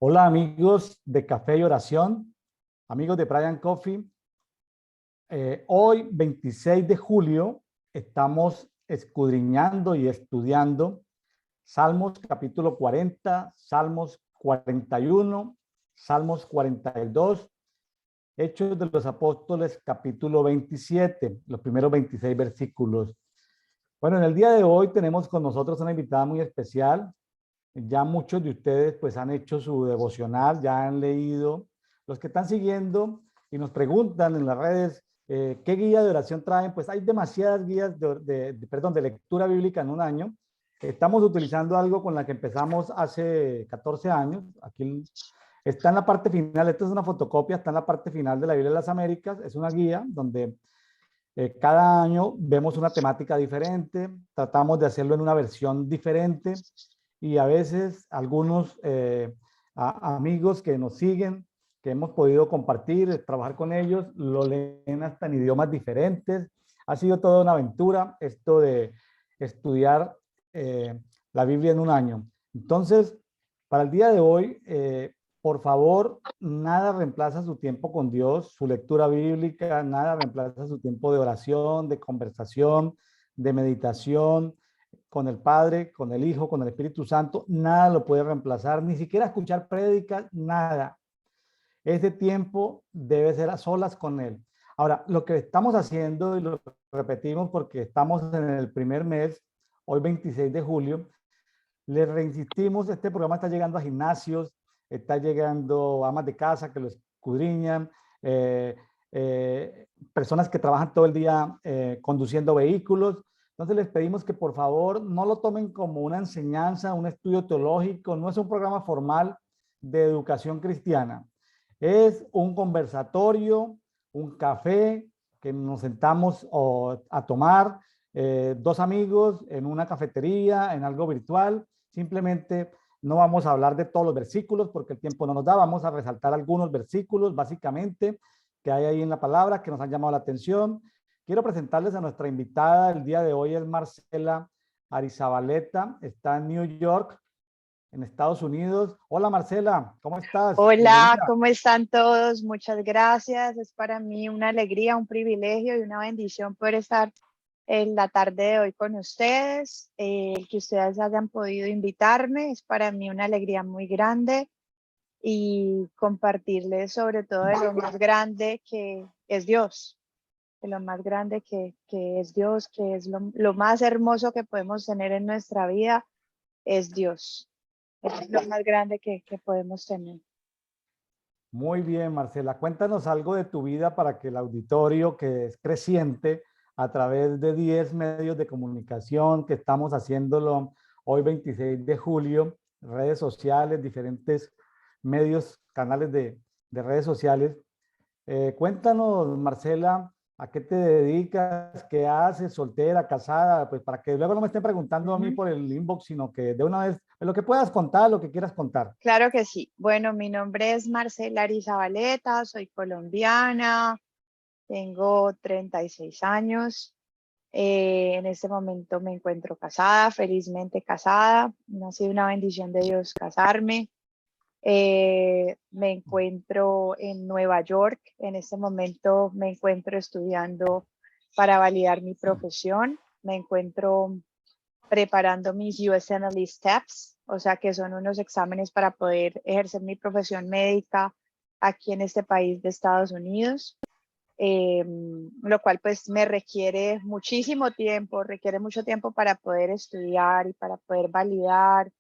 Hola amigos de Café y Oración, amigos de Brian Coffee. Hoy, 26 de julio, estamos escudriñando y estudiando Salmos capítulo 40, Salmos 41, Salmos 42, Hechos de los Apóstoles capítulo 27, los primeros 26 versículos. Bueno, en el día de hoy tenemos con nosotros una invitada muy especial. Ya muchos de ustedes pues han hecho su devocional, ya han leído. Los que están siguiendo y nos preguntan en las redes qué guía de oración traen, pues hay demasiadas guías de lectura bíblica en un año. Estamos utilizando algo con la que empezamos hace 14 años. Aquí está en la parte final, esta es una fotocopia, está en la parte final de la Biblia de las Américas. Es una guía donde cada año vemos una temática diferente, tratamos de hacerlo en una versión diferente y a veces algunos amigos que nos siguen, que hemos podido compartir, trabajar con ellos, lo leen hasta en idiomas diferentes. Ha sido toda una aventura esto de estudiar la Biblia en un año. Entonces, para el día de hoy, por favor, nada reemplaza su tiempo con Dios, su lectura bíblica, nada reemplaza su tiempo de oración, de conversación, de meditación con el Padre, con el Hijo, con el Espíritu Santo. Nada lo puede reemplazar, ni siquiera escuchar prédicas, nada. Ese tiempo debe ser a solas con Él. Ahora, lo que estamos haciendo, y lo repetimos porque estamos en el primer mes, hoy 26 de julio, les reinsistimos, este programa está llegando a gimnasios, está llegando a amas de casa que lo escudriñan, personas que trabajan todo el día conduciendo vehículos. Entonces les pedimos que por favor no lo tomen como una enseñanza, un estudio teológico, no es un programa formal de educación cristiana. Es un conversatorio, un café que nos sentamos a tomar, dos amigos en una cafetería, en algo virtual. Simplemente no vamos a hablar de todos los versículos porque el tiempo no nos da. Vamos a resaltar algunos versículos básicamente que hay ahí en la palabra que nos han llamado la atención. Quiero presentarles a nuestra invitada el día de hoy, es Marcela Arizabaleta, está en New York, en Estados Unidos. Hola Marcela, ¿cómo estás? Hola, Bienvenida. ¿cómo están todos? Muchas gracias. Es para mí una alegría, un privilegio y una bendición poder estar en la tarde de hoy con ustedes. El que ustedes hayan podido invitarme es para mí una alegría muy grande y compartirles sobre todo de lo más grande que es Dios, de lo más grande que es Dios, que es lo más hermoso que podemos tener en nuestra vida, es Dios. Es lo más grande que podemos tener. Muy bien, Marcela. Cuéntanos algo de tu vida para que el auditorio, que es creciente a través de 10 medios de comunicación, que estamos haciéndolo hoy 26 de julio, redes sociales, diferentes medios, canales de redes sociales. Cuéntanos, Marcela, ¿a qué te dedicas? ¿Qué haces? ¿Soltera, casada? Pues para que luego no me estén preguntando a mí por el inbox, sino que de una vez, lo que puedas contar, lo que quieras contar. Claro que sí. Bueno, mi nombre es Marcela Arizabaleta, soy colombiana, tengo 36 años. En este momento me encuentro casada, felizmente casada. Ha sido una bendición de Dios casarme. Me encuentro en Nueva York. En este momento me encuentro estudiando para validar mi profesión. Me encuentro preparando mis USMLE Steps, o sea que son unos exámenes para poder ejercer mi profesión médica aquí en este país de Estados Unidos, lo cual pues me requiere muchísimo tiempo, requiere mucho tiempo para poder estudiar y para poder validar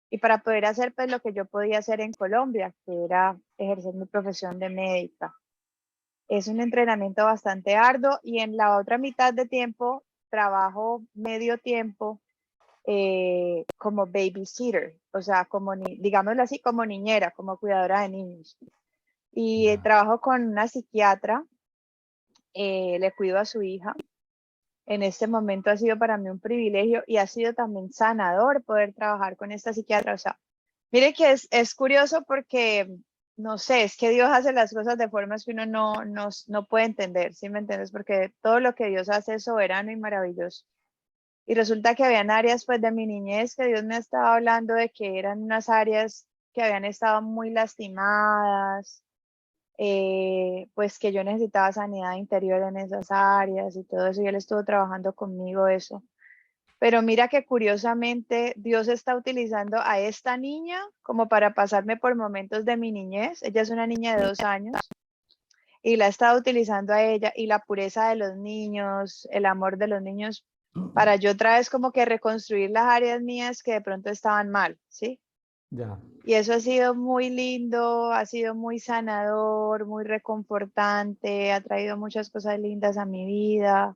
y para poder hacer pues lo que yo podía hacer en Colombia, que era ejercer mi profesión de médica. Es un entrenamiento bastante arduo y en la otra mitad de tiempo trabajo medio tiempo como babysitter, o sea, como digámoslo así, como niñera, como cuidadora de niños. Y Ya. trabajo con una psiquiatra, le cuido a su hija. En este momento ha sido para mí un privilegio y ha sido también sanador poder trabajar con esta psiquiatra. O sea, mire que es curioso porque, no sé, es que Dios hace las cosas de formas que uno no puede entender, ¿sí me entiendes? Porque todo lo que Dios hace es soberano y maravilloso. Y resulta que habían áreas pues de mi niñez que Dios me estaba hablando de que eran unas áreas que habían estado muy lastimadas, pues que yo necesitaba sanidad interior en esas áreas y todo eso, y él estuvo trabajando conmigo eso. Pero mira que curiosamente Dios está utilizando a esta niña como para pasarme por momentos de mi niñez. Ella es una niña de 2 años y la he estado utilizando a ella y la pureza de los niños, el amor de los niños, para yo otra vez como que reconstruir las áreas mías que de pronto estaban mal, ¿sí? Ya, Y eso ha sido muy lindo, ha sido muy sanador, muy reconfortante, ha traído muchas cosas lindas a mi vida.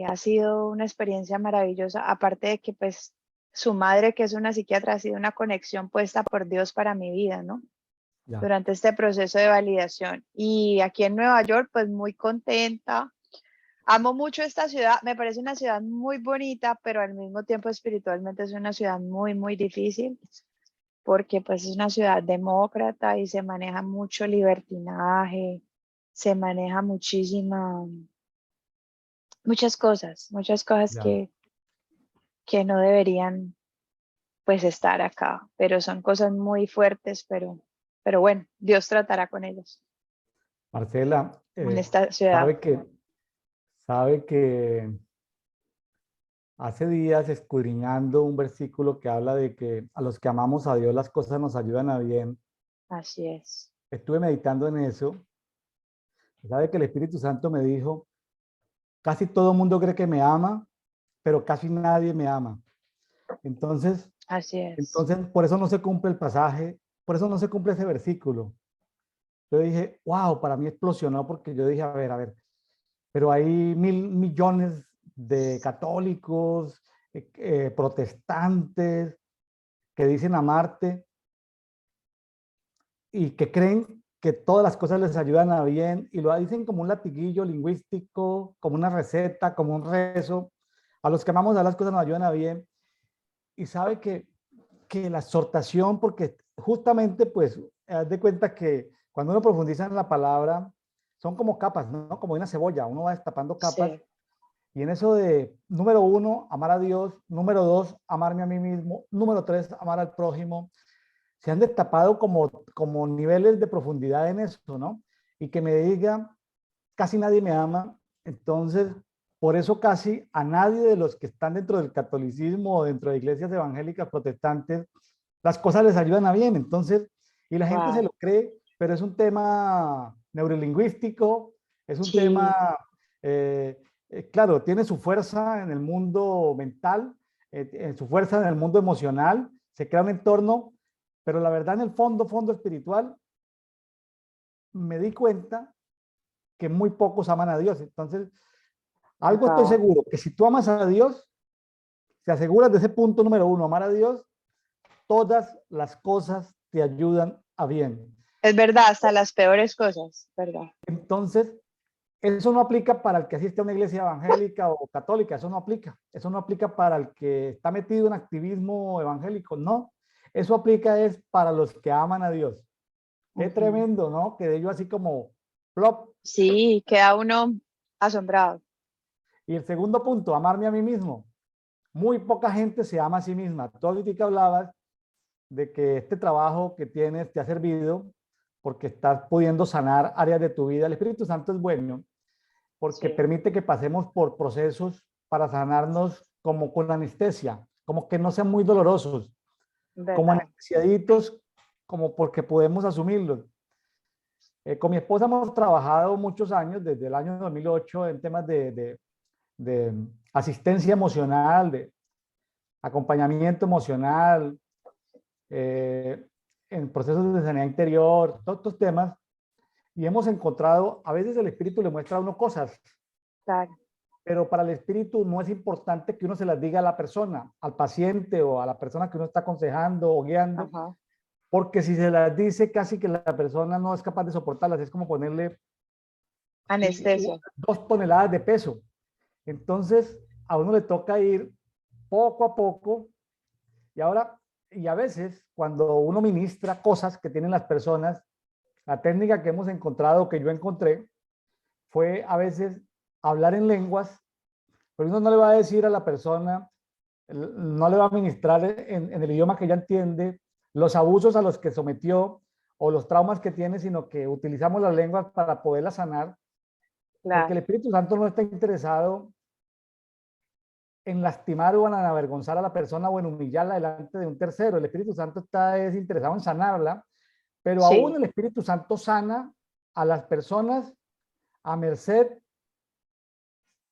Ha sido una experiencia maravillosa, aparte de que pues su madre, que es una psiquiatra, ha sido una conexión puesta por Dios para mi vida, ¿no? ya. Durante este proceso de validación. Y aquí en Nueva York, pues muy contenta. Amo mucho esta ciudad, me parece una ciudad muy bonita, pero al mismo tiempo espiritualmente es una ciudad muy, muy difícil, porque pues es una ciudad demócrata y se maneja mucho libertinaje, se maneja muchas cosas Ya. que no deberían pues estar acá, pero son cosas muy fuertes, pero bueno, Dios tratará con ellos Marcela, en esta ciudad. sabe que hace días escudriñando un versículo que habla de que a los que amamos a Dios las cosas nos ayudan a bien. Así es. Estuve meditando en eso. Sabe que el Espíritu Santo me dijo, casi todo el mundo cree que me ama, pero casi nadie me ama. Entonces, Así es. entonces por eso no se cumple el pasaje, por eso no se cumple ese versículo. Yo dije, wow, para mí explosionó porque yo dije, a ver, pero hay 1.000 millones de católicos, protestantes que dicen amarte y que creen que todas las cosas les ayudan a bien y lo dicen como un latiguillo lingüístico, como una receta, como un rezo. A los que amamos a las cosas nos ayudan a bien. Y sabe que la exhortación, porque justamente pues, haz de cuenta que cuando uno profundiza en la palabra, son como capas, ¿no? Como una cebolla, uno va destapando capas. Sí, Y en eso de, número uno, amar a Dios, número dos, amarme a mí mismo, número tres, amar al prójimo, se han destapado como niveles de profundidad en eso, ¿no? Y que me diga, casi nadie me ama, entonces, por eso casi a nadie de los que están dentro del catolicismo o dentro de iglesias evangélicas protestantes, las cosas les ayudan a bien, entonces, y la gente se wow. lo cree, pero es un tema neurolingüístico, es un Sí, tema, claro, tiene su fuerza en el mundo mental, en su fuerza en el mundo emocional, se crea un entorno, pero la verdad en el fondo espiritual, me di cuenta que muy pocos aman a Dios. Entonces, algo estoy wow. seguro, que si tú amas a Dios, te aseguras de ese punto número uno, amar a Dios, todas las cosas te ayudan a bien. Es verdad, hasta las peores cosas, ¿verdad? Entonces, eso no aplica para el que asiste a una iglesia evangélica o católica, eso no aplica. Eso no aplica para el que está metido en activismo evangélico, no. Eso aplica es para los que aman a Dios. Qué Ujú. tremendo, ¿no? Que de ello así como plop. Sí, queda uno asombrado. Y el segundo punto, amarme a mí mismo. Muy poca gente se ama a sí misma. Tú ahorita hablabas de que este trabajo que tienes te ha servido porque estás pudiendo sanar áreas de tu vida. El Espíritu Santo es bueno porque Sí, permite que pasemos por procesos para sanarnos como con anestesia, como que no sean muy dolorosos, como verdad. anestesiaditos, como porque podemos asumirlos. Con mi esposa hemos trabajado muchos años, desde el año 2008, en temas de asistencia emocional, de acompañamiento emocional, eh, en procesos de sanidad interior, todos estos temas, y hemos encontrado, a veces el espíritu le muestra a uno cosas, Claro. pero para el espíritu no es importante que uno se las diga a la persona, al paciente o a la persona que uno está aconsejando o guiando, Ajá. porque si se las dice casi que la persona no es capaz de soportarlas, es como ponerle Anestesia. 2 toneladas de peso. Entonces, a uno le toca ir poco a poco. Y ahora, y a veces, cuando uno ministra cosas que tienen las personas, la técnica que hemos encontrado, que yo encontré, fue a veces hablar en lenguas, pero uno no le va a decir a la persona, no le va a ministrar en el idioma que ella entiende, los abusos a los que sometió o los traumas que tiene, sino que utilizamos las lenguas para poderla sanar, porque el Claro. Espíritu Santo no está interesado en lastimar o en avergonzar a la persona o en humillarla delante de un tercero. El Espíritu Santo está interesado en sanarla, pero aún Sí, el Espíritu Santo sana a las personas a merced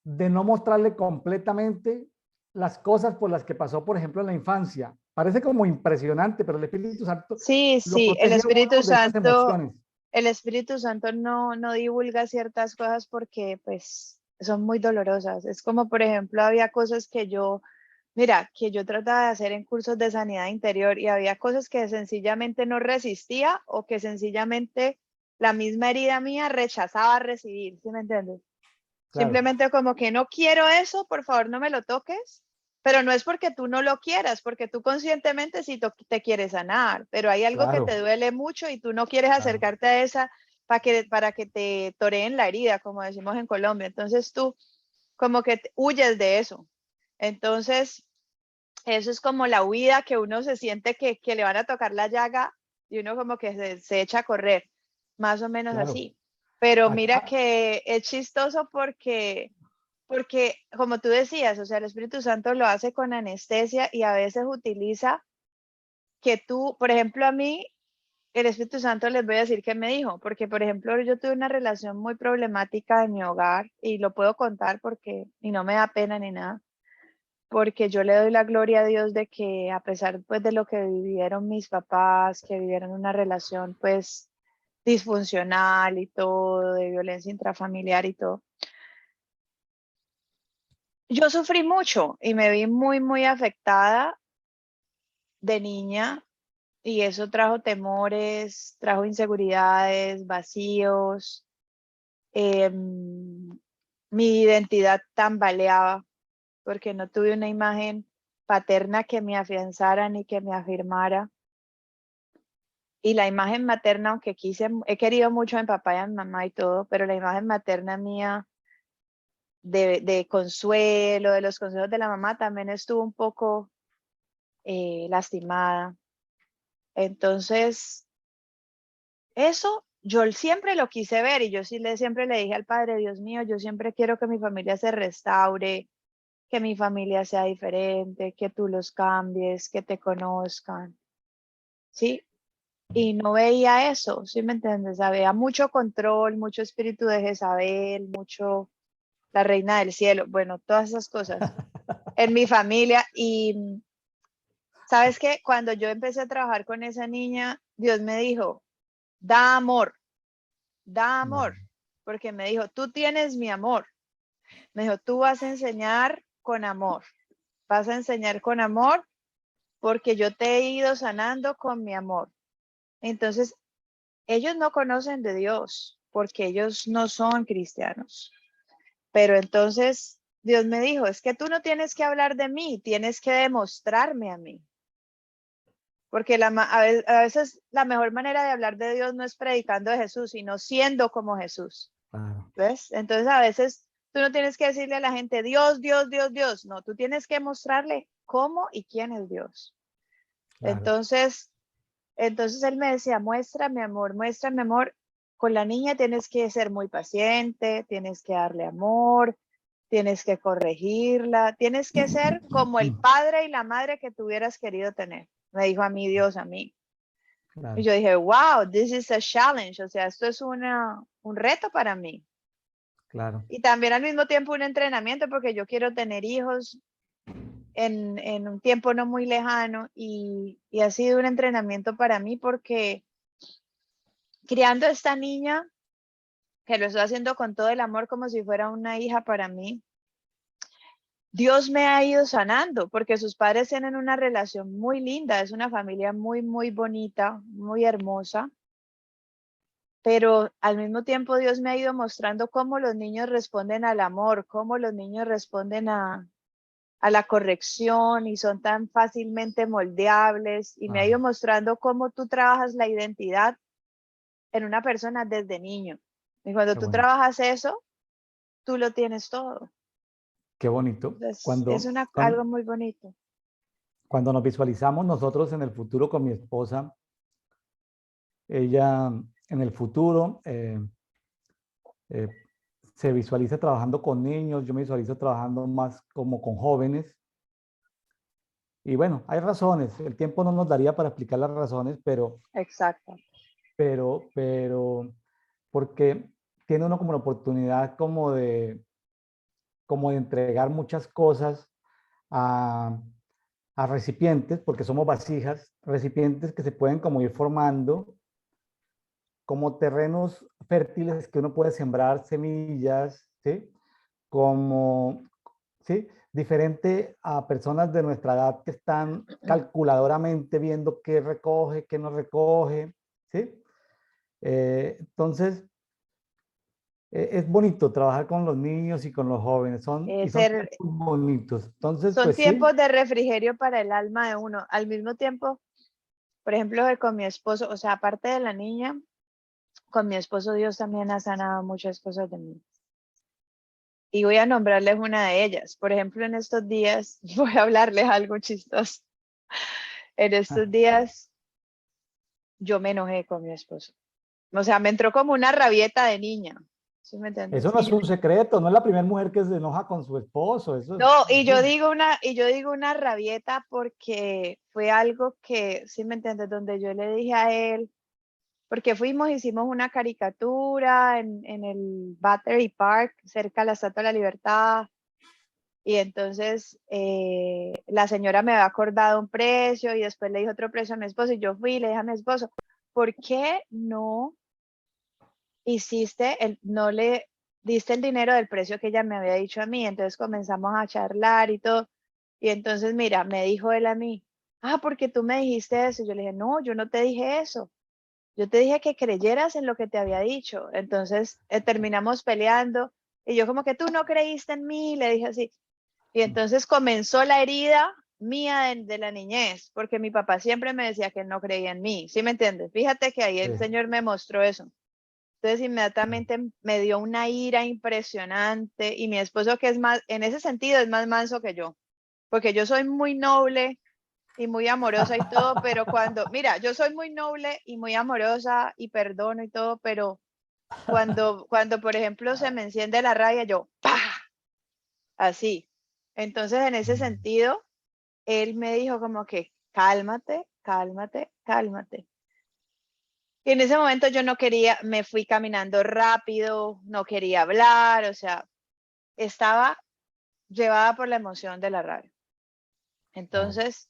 de no mostrarle completamente las cosas por las que pasó, por ejemplo, en la infancia. Parece como impresionante, pero el Espíritu Santo sí, lo sí, protege a uno de esas emociones. El Espíritu Santo no divulga ciertas cosas porque pues son muy dolorosas. Es como, por ejemplo, había cosas que mira, que yo trataba de hacer en cursos de sanidad interior y había cosas que sencillamente no resistía o que sencillamente la misma herida mía rechazaba recibir, ¿sí me entiendes? Claro, Simplemente como que no quiero eso, por favor no me lo toques, pero no es porque tú no lo quieras, porque tú conscientemente sí te quieres sanar, pero hay algo que te claro, duele mucho y tú no quieres claro. acercarte a esa para que te toreen la herida, como decimos en Colombia. Entonces tú como que huyes de eso. Entonces, eso es como la huida que uno se siente que le van a tocar la llaga y uno como que se echa a correr, más o menos Claro. así. Pero mira Acá, que es chistoso porque como tú decías, o sea, el Espíritu Santo lo hace con anestesia y a veces utiliza que tú, por ejemplo, a mí, el Espíritu Santo les voy a decir qué me dijo, porque por ejemplo, yo tuve una relación muy problemática en mi hogar y lo puedo contar porque, y no me da pena ni nada, porque yo le doy la gloria a Dios de que a pesar pues de lo que vivieron mis papás, que vivieron una relación pues disfuncional y todo, de violencia intrafamiliar y todo, yo sufrí mucho y me vi muy afectada de niña y eso trajo temores, trajo inseguridades, vacíos, mi identidad tambaleaba porque no tuve una imagen paterna que me afianzara ni que me afirmara. Y la imagen materna, aunque he querido mucho a mi papá y a mi mamá y todo, pero la imagen materna mía de consuelo, de los consejos de la mamá, también estuvo un poco lastimada. Entonces, eso yo siempre lo quise ver y yo siempre le dije al Padre, Dios mío, yo siempre quiero que mi familia se restaure, que mi familia sea diferente, que tú los cambies, que te conozcan, ¿sí? Y no veía eso, ¿sí me entiendes? Había mucho control, mucho espíritu de Jezabel, mucho la reina del cielo, bueno, todas esas cosas en mi familia. Y sabes que cuando yo empecé a trabajar con esa niña, Dios me dijo, da no, amor, porque me dijo, tú tienes mi amor. Me dijo, tú vas a enseñar con amor, vas a enseñar con amor porque yo te he ido sanando con mi amor. Entonces, ellos no conocen de Dios porque ellos no son cristianos. Pero entonces Dios me dijo, es que tú no tienes que hablar de mí, tienes que demostrarme a mí. Porque a veces la mejor manera de hablar de Dios no es predicando de Jesús, sino siendo como Jesús. claro, ¿Ves? Entonces a veces tú no tienes que decirle a la gente, Dios, Dios, Dios, Dios. No, tú tienes que mostrarle cómo y quién es Dios. claro. Entonces, él me decía, muéstrame amor. Con la niña tienes que ser muy paciente, tienes que darle amor, tienes que corregirla, tienes que ser como el padre y la madre que tú hubieras querido tener. Me dijo a mí Dios, a mí. Y Claro, yo dije, wow, this is a challenge. O sea, esto es un reto para mí. claro. Y también al mismo tiempo un entrenamiento porque yo quiero tener hijos en un tiempo no muy lejano y ha sido un entrenamiento para mí porque criando a esta niña, que lo estoy haciendo con todo el amor como si fuera una hija para mí, Dios me ha ido sanando porque sus padres tienen una relación muy linda, es una familia muy bonita, muy hermosa, pero al mismo tiempo Dios me ha ido mostrando cómo los niños responden al amor, cómo los niños responden a la corrección y son tan fácilmente moldeables y me ha ido Ah, mostrando cómo tú trabajas la identidad en una persona desde niño. Y cuando qué tú bonito. trabajas eso, tú lo tienes todo. Qué bonito. Entonces, es algo muy bonito. cuando nos visualizamos nosotros en el futuro con mi esposa, ella en el futuro eh, se visualiza trabajando con niños, yo me visualizo trabajando más como con jóvenes. Y bueno, hay razones, el tiempo no nos daría para explicar las razones, Exacto. pero, porque tiene uno como la oportunidad como de entregar muchas cosas a, a recipientes, porque somos vasijas, recipientes que se pueden como ir formando como terrenos fértiles que uno puede sembrar semillas, ¿sí? Como, ¿sí? Diferente a personas de nuestra edad que están calculadoramente viendo qué recoge, qué no recoge, ¿sí? Entonces, es bonito trabajar con los niños y con los jóvenes, y Es son ser, tiempos bonitos. Entonces, son pues sí. tiempos de refrigerio para el alma de uno. Al mismo tiempo, por ejemplo, que con mi esposo, o sea, aparte de la niña, con mi esposo Dios también ha sanado muchas cosas de mí. Y voy a nombrarles una de ellas. Por ejemplo, en estos días, voy a hablarles algo chistoso. En Ah, estos días, yo me enojé con mi esposo. O sea, me entró como una rabieta de niña. ¿Sí me eso entiendes? no es un secreto, no es la primera mujer que se enoja con su esposo, eso es... No, y yo digo una rabieta porque fue algo que, ¿sí me entiendes? Donde yo le dije a él, porque hicimos una caricatura en el Battery Park, cerca de la Estatua de la Libertad, y entonces la señora me había acordado un precio y después le dijo otro precio a mi esposo, y yo fui y le dije a mi esposo, ¿por qué no no le diste el dinero del precio que ella me había dicho a mí? Entonces comenzamos a charlar y todo. Y entonces, mira, me dijo él a mí, porque tú me dijiste eso. Yo le dije, no, yo no te dije eso. Yo te dije que creyeras en lo que te había dicho. Entonces terminamos peleando y yo como que tú no creíste en mí, le dije así. Y entonces comenzó la herida mía de la niñez, porque mi papá siempre me decía que él no creía en mí. ¿Sí me entiendes? Fíjate que ahí el Sí, Señor me mostró eso. Entonces inmediatamente me dio una ira impresionante y mi esposo, que es más, en ese sentido es más manso que yo, porque yo soy muy noble y muy amorosa y todo, pero mira, yo soy muy noble y muy amorosa y perdono y todo, pero cuando por ejemplo se me enciende la rabia, yo, ¡pah! Así. Entonces en ese sentido, él me dijo como que, cálmate, cálmate, cálmate. Y en ese momento yo no quería, me fui caminando rápido, no quería hablar, o sea, estaba llevada por la emoción de la rabia. claro. Entonces,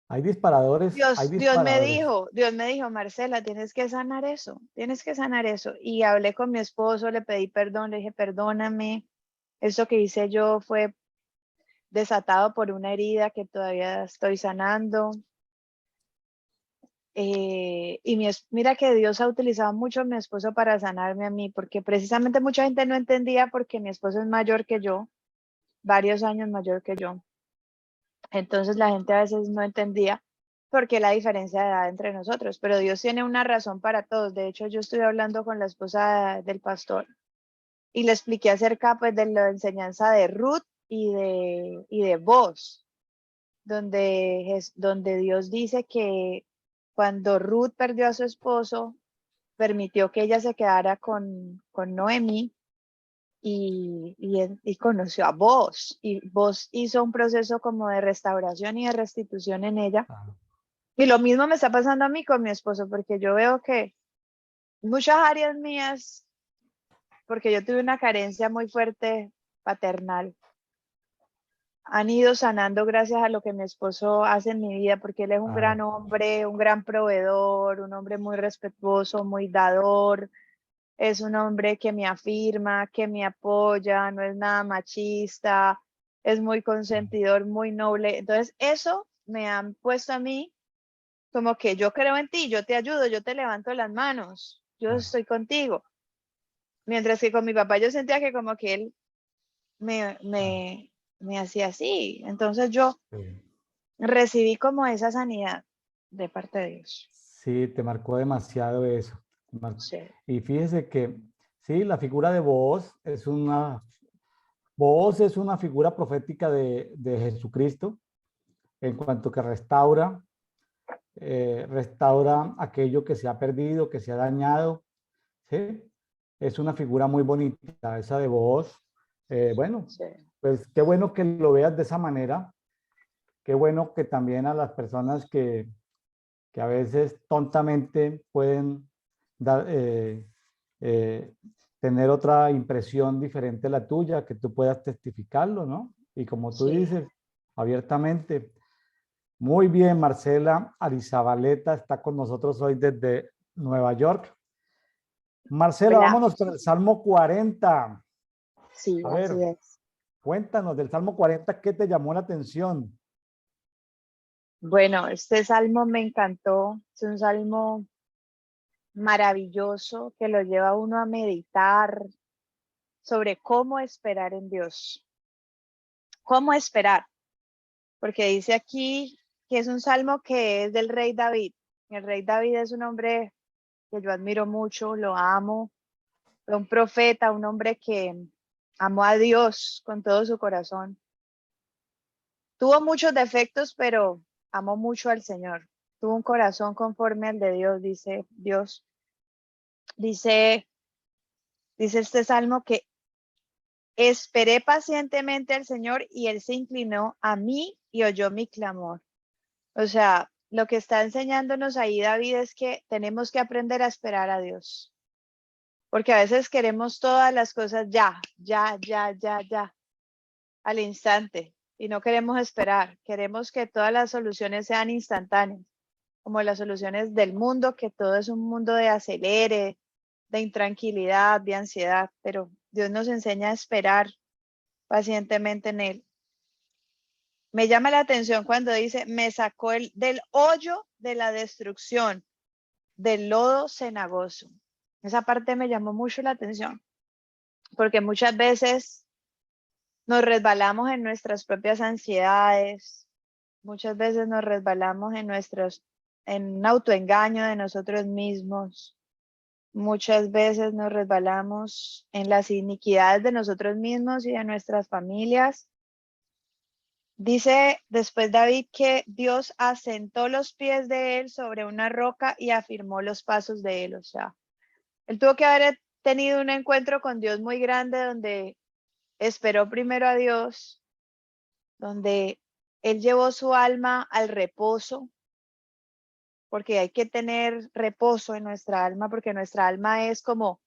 Hay Dios me disparadores. dijo, Dios me dijo, Marcela, tienes que sanar eso. Y hablé con mi esposo, le pedí perdón, le dije, perdóname, eso que hice yo fue desatado por una herida que todavía estoy sanando. Mira que Dios ha utilizado mucho a mi esposo para sanarme a mí, porque precisamente mucha gente no entendía porque mi esposo es mayor que yo, varios años mayor que yo. Entonces la gente a veces no entendía por qué la diferencia de edad entre nosotros, pero Dios tiene una razón para todos. De hecho, yo estuve hablando con la esposa del pastor y le expliqué acerca pues de la enseñanza de Ruth y de Boaz, donde Dios dice que cuando Ruth perdió a su esposo, permitió que ella se quedara con Noemi y conoció a Boaz. Y Boaz hizo un proceso como de restauración y de restitución en ella. Claro. Y lo mismo me está pasando a mí con mi esposo, porque yo veo que muchas áreas mías, porque yo tuve una carencia muy fuerte paternal, han ido sanando gracias a lo que mi esposo hace en mi vida, porque él es un gran Claro. hombre, un gran proveedor, un hombre muy respetuoso, muy dador. Es un hombre que me afirma, que me apoya, no es nada machista, es muy consentidor, muy noble. Entonces, eso me han puesto a mí como que yo creo en ti, yo te ayudo, yo te levanto las manos, yo Claro. estoy contigo. Mientras que con mi papá yo sentía que como que él me, Claro. me, me hacía así. Entonces yo Sí. recibí como esa sanidad de parte de Dios. Sí, te marcó demasiado eso. Sí. Y fíjese que sí, la figura de voz es una Booz es una figura profética de Jesucristo en cuanto que restaura aquello que se ha perdido, que se ha dañado, ¿sí? Es una figura muy bonita, esa de Booz. Bueno, Sí, pues qué bueno que lo veas de esa manera. Qué bueno que también a las personas que a veces tontamente pueden dar, eh, tener otra impresión diferente a la tuya, que tú puedas testificarlo, ¿no? Y como tú sí. dices, abiertamente. Muy bien, Marcela Arizabaleta está con nosotros hoy desde Nueva York. Marcela, Hola. vámonos con el Salmo 40. Sí, A así ver, es. cuéntanos del Salmo 40, ¿qué te llamó la atención? Bueno, este salmo me encantó. Es un salmo maravilloso que lo lleva a uno a meditar sobre cómo esperar en Dios. ¿Cómo esperar? Porque dice aquí que es un salmo que es del rey David. El rey David es un hombre que yo admiro mucho, lo amo. Fue un profeta, un hombre que amó a Dios con todo su corazón. Tuvo muchos defectos, pero amó mucho al Señor. Tuvo un corazón conforme al de Dios, dice Dios. Dice, dice este salmo que esperé pacientemente al Señor y Él se inclinó a mí y oyó mi clamor. O sea, lo que está enseñándonos ahí David es que tenemos que aprender a esperar a Dios. Porque a veces queremos todas las cosas ya, ya, ya, ya, ya, al instante. Y no queremos esperar. Queremos que todas las soluciones sean instantáneas, como las soluciones del mundo, que todo es un mundo de acelere, de intranquilidad, de ansiedad. Pero Dios nos enseña a esperar pacientemente en Él. Me llama la atención cuando dice, me sacó del hoyo de la destrucción, del lodo cenagoso. Esa parte me llamó mucho la atención, porque muchas veces nos resbalamos en nuestras propias ansiedades, muchas veces nos resbalamos en un autoengaño de nosotros mismos, muchas veces nos resbalamos en las iniquidades de nosotros mismos y de nuestras familias. Dice después David que Dios asentó los pies de él sobre una roca y afirmó los pasos de él. O sea, él tuvo que haber tenido un encuentro con Dios muy grande donde esperó primero a Dios, donde él llevó su alma al reposo, porque hay que tener reposo en nuestra alma, porque nuestra alma es como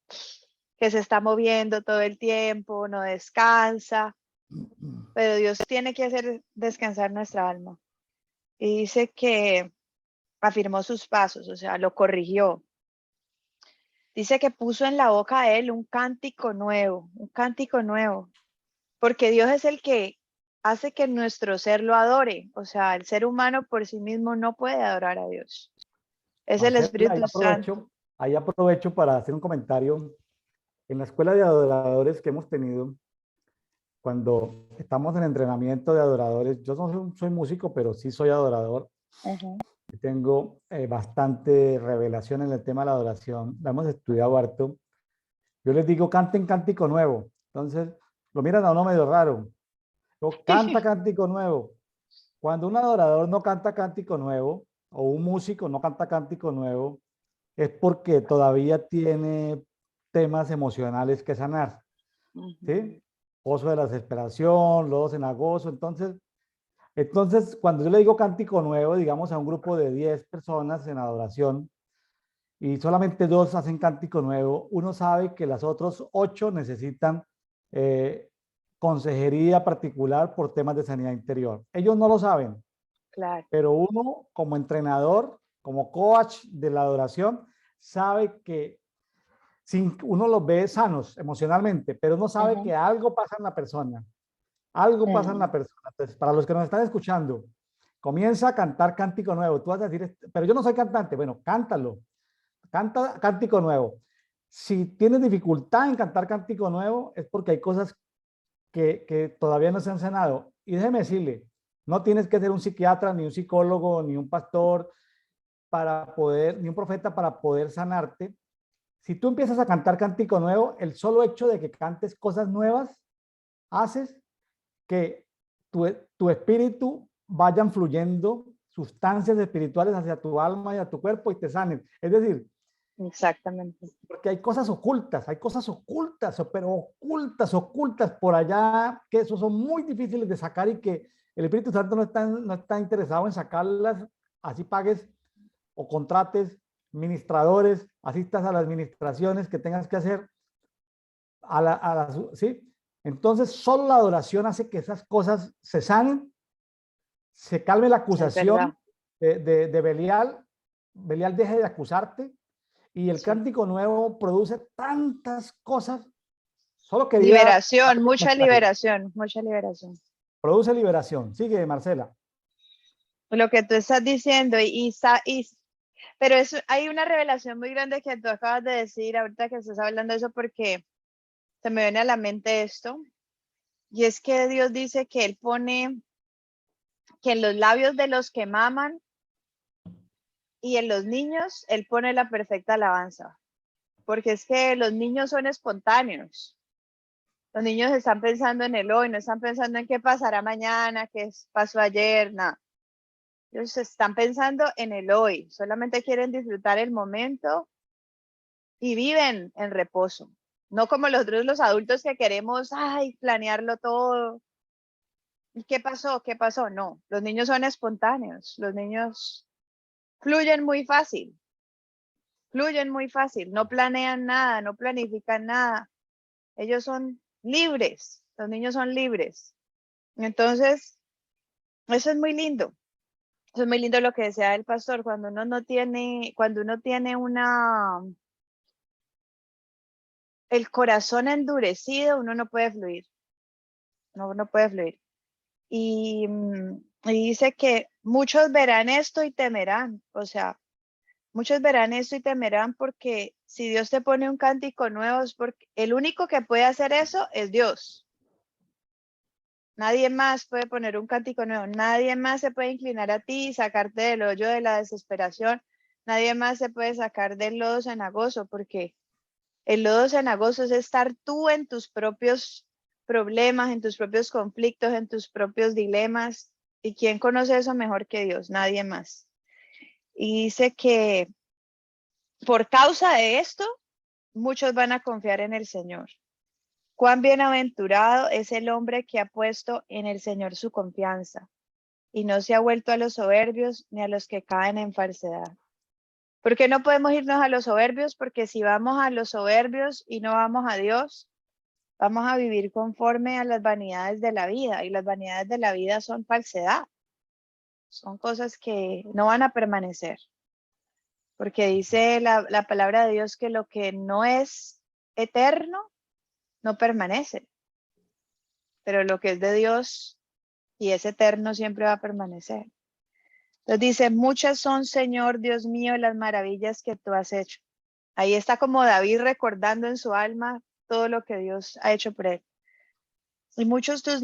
que se está moviendo todo el tiempo, no descansa, pero Dios tiene que hacer descansar nuestra alma. Y dice que afirmó sus pasos, o sea, lo corrigió. Dice que puso en la boca de él un cántico nuevo, porque Dios es el que hace que nuestro ser lo adore, o sea, el ser humano por sí mismo no puede adorar a Dios, es el Marcela, Espíritu Santo. ahí aprovecho para hacer un comentario. En la escuela de adoradores que hemos tenido, cuando estamos en entrenamiento de adoradores, yo no soy músico, pero sí soy adorador. Ujú. Y tengo bastante revelación en el tema de la adoración. La hemos estudiado harto. Yo les digo, canten cántico nuevo. Entonces, lo miran a uno medio raro. O canta cántico nuevo. Cuando un adorador no canta cántico nuevo, o un músico no canta cántico nuevo, es porque todavía tiene temas emocionales que sanar. Ujú. ¿Sí? Pozo de la desesperación, lodo cenagoso. Entonces, cuando yo le digo cántico nuevo, digamos a un grupo de 10 personas en adoración y solamente dos hacen cántico nuevo, uno sabe que las otras 8 necesitan eh, consejería particular por temas de sanidad interior. Ellos no lo saben, Claro. pero uno como entrenador, como coach de la adoración, sabe que uno los ve sanos emocionalmente, pero uno sabe Ujú. que algo pasa en la persona. Algo pasa en Mm. la persona. Entonces, para los que nos están escuchando, comienza a cantar cántico nuevo. Tú vas a decir, pero yo no soy cantante. Bueno, cántalo. Canta cántico nuevo. Si tienes dificultad en cantar cántico nuevo, es porque hay cosas que todavía no se han sanado. Y déjeme decirle, no tienes que ser un psiquiatra, ni un psicólogo, ni un pastor para poder, ni un profeta para poder sanarte. Si tú empiezas a cantar cántico nuevo, el solo hecho de que cantes cosas nuevas haces que tu espíritu vayan fluyendo sustancias espirituales hacia tu alma y a tu cuerpo y te sanen. Es decir, Exactamente. porque hay cosas ocultas, pero ocultas por allá, que esos son muy difíciles de sacar y que el Espíritu Santo no está interesado en sacarlas, así pagues o contrates ministradores, asistas a las administraciones que tengas que hacer, ¿sí? Entonces, solo la adoración hace que esas cosas se sanen, se calme la Es verdad. acusación de Belial, Belial deje de acusarte, y el Sí. cántico nuevo produce tantas cosas, solo quería Liberación, mucha comentarlo. liberación, mucha liberación. Produce liberación. Sigue, Marcela. Lo que tú estás diciendo, pero hay una revelación muy grande que tú acabas de decir ahorita que estás hablando de eso, porque se me viene a la mente esto, y es que Dios dice que Él pone que en los labios de los que maman y en los niños, Él pone la perfecta alabanza, porque es que los niños son espontáneos. Los niños están pensando en el hoy, no están pensando en qué pasará mañana, qué pasó ayer, nada. Ellos están pensando en el hoy, solamente quieren disfrutar el momento y viven en reposo. No como los adultos que queremos, planearlo todo. ¿Y qué pasó? ¿Qué pasó? No, los niños son espontáneos, los niños fluyen muy fácil, no planean nada, no planifican nada. Ellos son libres, los niños son libres. Entonces, eso es muy lindo. Eso es muy lindo lo que decía el pastor, cuando uno tiene el corazón endurecido, uno no puede fluir, no puede fluir. Y dice que muchos verán esto y temerán, o sea, muchos verán esto y temerán, porque si Dios te pone un cántico nuevo, es porque el único que puede hacer eso es Dios. Nadie más puede poner un cántico nuevo, nadie más se puede inclinar a ti y sacarte del hoyo de la desesperación, nadie más se puede sacar del lodo cenagoso, porque el lodo cenagoso es estar tú en tus propios problemas, en tus propios conflictos, en tus propios dilemas. ¿Y quién conoce eso mejor que Dios? Nadie más. Y dice que por causa de esto, muchos van a confiar en el Señor. Cuán bienaventurado es el hombre que ha puesto en el Señor su confianza y no se ha vuelto a los soberbios ni a los que caen en falsedad. ¿Por qué no podemos irnos a los soberbios? Porque si vamos a los soberbios y no vamos a Dios, vamos a vivir conforme a las vanidades de la vida, y las vanidades de la vida son falsedad. Son cosas que no van a permanecer. Porque dice la palabra de Dios que lo que no es eterno no permanece. Pero lo que es de Dios y es eterno siempre va a permanecer. Entonces dice, muchas son, Señor Dios mío, las maravillas que tú has hecho. Ahí está como David recordando en su alma todo lo que Dios ha hecho por él. Y muchos tus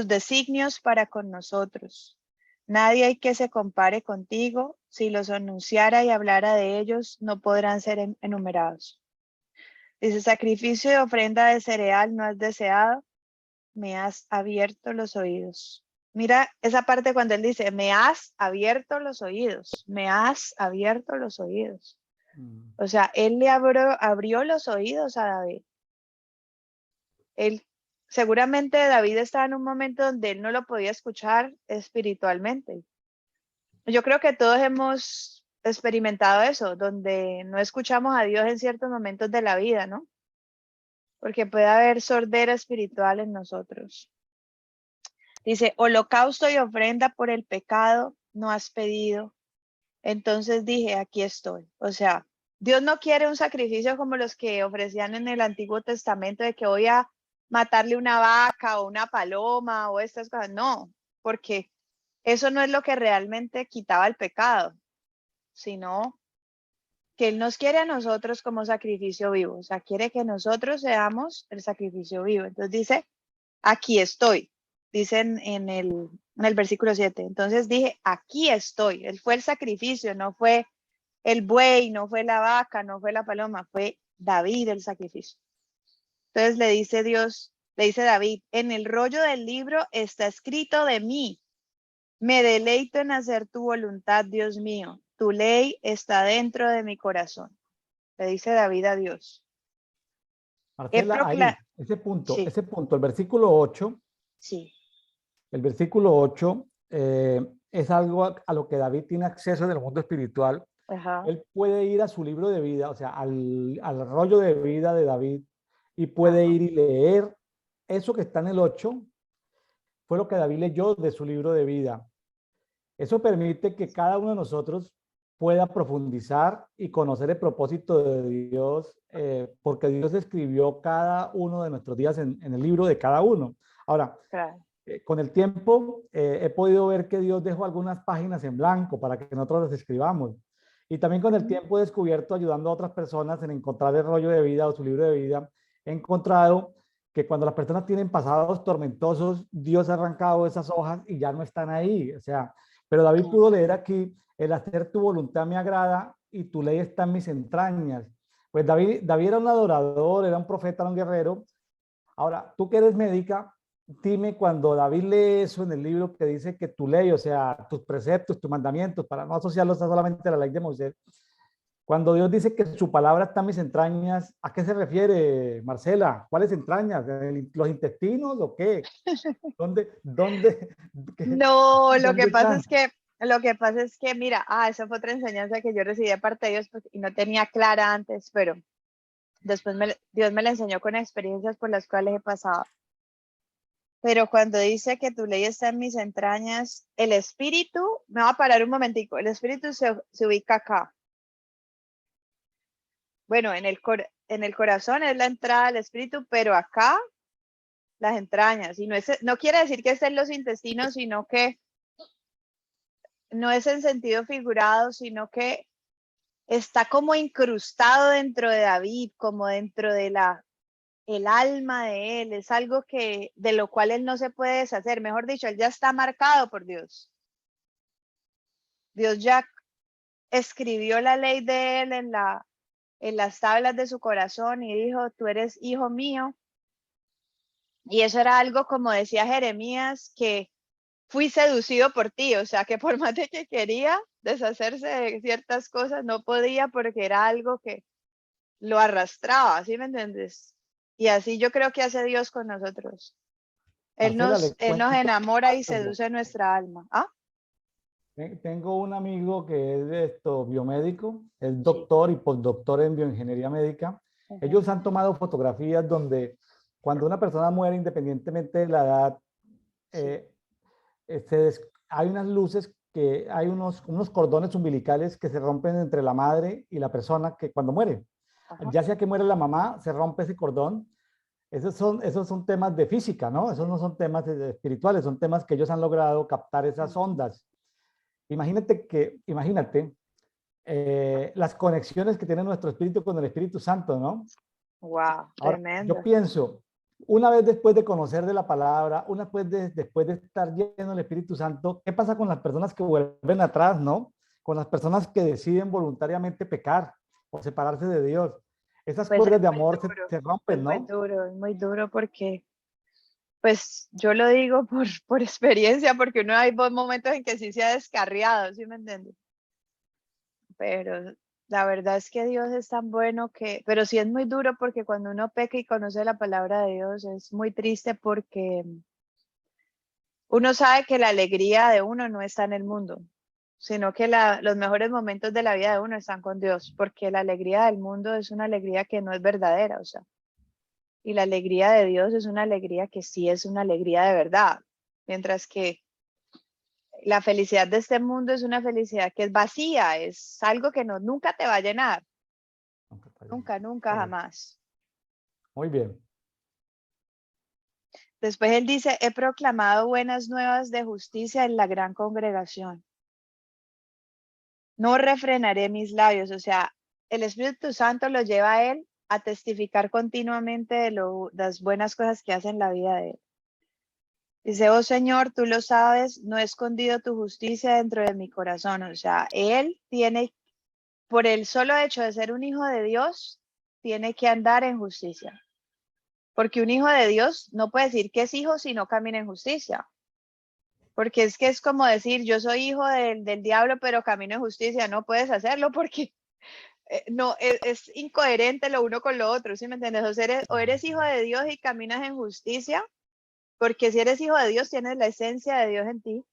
designios para con nosotros. Nadie hay que se compare contigo. Si los anunciara y hablara de ellos, no podrán ser enumerados. Dice, sacrificio de ofrenda de cereal no has deseado, me has abierto los oídos. Mira esa parte cuando él dice, me has abierto los oídos, me has abierto los oídos. O sea, él le abrió los oídos a David. Él, seguramente David estaba en un momento donde él no lo podía escuchar espiritualmente. Yo creo que todos hemos experimentado eso, donde no escuchamos a Dios en ciertos momentos de la vida, ¿no? Porque puede haber sordera espiritual en nosotros. Dice, holocausto y ofrenda por el pecado no has pedido. Entonces dije, aquí estoy. O sea, Dios no quiere un sacrificio como los que ofrecían en el Antiguo Testamento, de que voy a matarle una vaca o una paloma o estas cosas. No, porque eso no es lo que realmente quitaba el pecado, sino que Él nos quiere a nosotros como sacrificio vivo. O sea, quiere que nosotros seamos el sacrificio vivo. Entonces dice, aquí estoy. Dicen en el versículo 7. Entonces dije, aquí estoy. Él fue el sacrificio, no fue el buey, no fue la vaca, no fue la paloma, fue David el sacrificio. Entonces le dice Dios, Le dice David, en el rollo del libro está escrito de mí. Me deleito en hacer tu voluntad, Dios mío. Tu ley está dentro de mi corazón. Le dice David a Dios. Marcela, ahí, Sí, ese punto, el versículo 8, sí. el versículo 8 es algo a lo que David tiene acceso en el mundo espiritual. Ajá, Él puede ir a su libro de vida, o sea, al rollo de vida de David, y puede ajá. ir y leer eso que está en el 8, fue lo que David leyó de su libro de vida. Eso permite que cada uno de nosotros pueda profundizar y conocer el propósito de Dios, porque Dios escribió cada uno de nuestros días en el libro de cada uno. Ahora, Claro. con el tiempo he podido ver que Dios dejó algunas páginas en blanco para que nosotros las escribamos. Y también con el Ujú. tiempo he descubierto, ayudando a otras personas en encontrar el rollo de vida o su libro de vida, he encontrado que cuando las personas tienen pasados tormentosos, Dios ha arrancado esas hojas y ya no están ahí. O sea, pero David Sí. pudo leer aquí, el hacer tu voluntad me agrada y tu ley está en mis entrañas. Pues David era un adorador, era un profeta, era un guerrero. Ahora, tú que eres médica, dime cuando David lee eso en el libro que dice que tu ley, o sea, tus preceptos, tus mandamientos, para no asociarlos a solamente a la ley de Moisés, cuando Dios dice que su palabra está en mis entrañas, ¿a qué se refiere, Marcela? ¿Cuáles entrañas? ¿Los intestinos o qué? ¿Dónde, No, dónde están? lo que pasa es que, mira, esa fue otra enseñanza que yo recibí de parte de Dios y no tenía clara antes, pero después Dios me la enseñó con experiencias por las cuales he pasado. Pero cuando dice que tu ley está en mis entrañas, el espíritu, me va a parar un momentico, el espíritu se ubica acá. Bueno, en el corazón es la entrada del espíritu, pero acá las entrañas. Y no quiere decir que estén los intestinos, sino que no es en sentido figurado, sino que está como incrustado dentro de David, como dentro de el alma de él. Es algo de lo cual él no se puede deshacer. Mejor dicho, él ya está marcado por Dios. Dios ya escribió la ley de él en las tablas de su corazón y dijo, tú eres hijo mío. Y eso era algo, como decía Jeremías, que fui seducido por ti, o sea, que por más de que quería deshacerse de ciertas cosas, no podía porque era algo que lo arrastraba, ¿sí me entiendes? Y así yo creo que hace Dios con nosotros. Marcela, le Él nos cuento enamora y algo. seduce nuestra alma. ¿Ah? Tengo un amigo que es de esto, biomédico, es Sí. doctor y postdoctor en bioingeniería médica. Ujú. Ellos han tomado fotografías donde cuando una persona muere, independientemente de la edad, Sí. eh, hay unas luces que hay unos cordones umbilicales que se rompen entre la madre y la persona que cuando muere. Ajá. Ya sea que muere la mamá, se rompe ese cordón. Esos son temas de física, ¿no? Esos no son temas espirituales, son temas que ellos han logrado captar esas Ujú. ondas. Imagínate las conexiones que tiene nuestro espíritu con el Espíritu Santo, ¿no? Wow, Ahora, yo tremendo. pienso, una vez después de conocer de la palabra, después de estar lleno del Espíritu Santo, ¿qué pasa con las personas que vuelven atrás, no? Con las personas que deciden voluntariamente pecar o separarse de Dios. Esas Pues cuerdas de amor se rompen, ¿no? es muy duro porque, pues yo lo digo por experiencia, porque uno hay momentos en que sí se ha descarriado, ¿sí me entiendes? Pero la verdad es que Dios es tan bueno pero sí es muy duro porque cuando uno peca y conoce la palabra de Dios es muy triste porque uno sabe que la alegría de uno no está en el mundo, sino que los mejores momentos de la vida de uno están con Dios, porque la alegría del mundo es una alegría que no es verdadera, o sea, y la alegría de Dios es una alegría que sí es una alegría de verdad, mientras que la felicidad de este mundo es una felicidad que es vacía, es algo que nunca te va a llenar. Nunca, nunca, Correcto. jamás. Muy bien. Después él dice, he proclamado buenas nuevas de justicia en la gran congregación. No refrenaré mis labios. O sea, el Espíritu Santo lo lleva a él a testificar continuamente de las buenas cosas que hace en la vida de él. Dice, oh Señor, tú lo sabes, no he escondido tu justicia dentro de mi corazón. O sea, él tiene, por el solo hecho de ser un hijo de Dios, tiene que andar en justicia. Porque un hijo de Dios no puede decir que es hijo si no camina en justicia. Porque es que es como decir, yo soy hijo del diablo, pero camino en justicia. No puedes hacerlo porque no, es incoherente lo uno con lo otro, ¿sí me entiendes? O eres hijo de Dios y caminas en justicia, porque si eres hijo de Dios tienes la esencia de Dios en ti,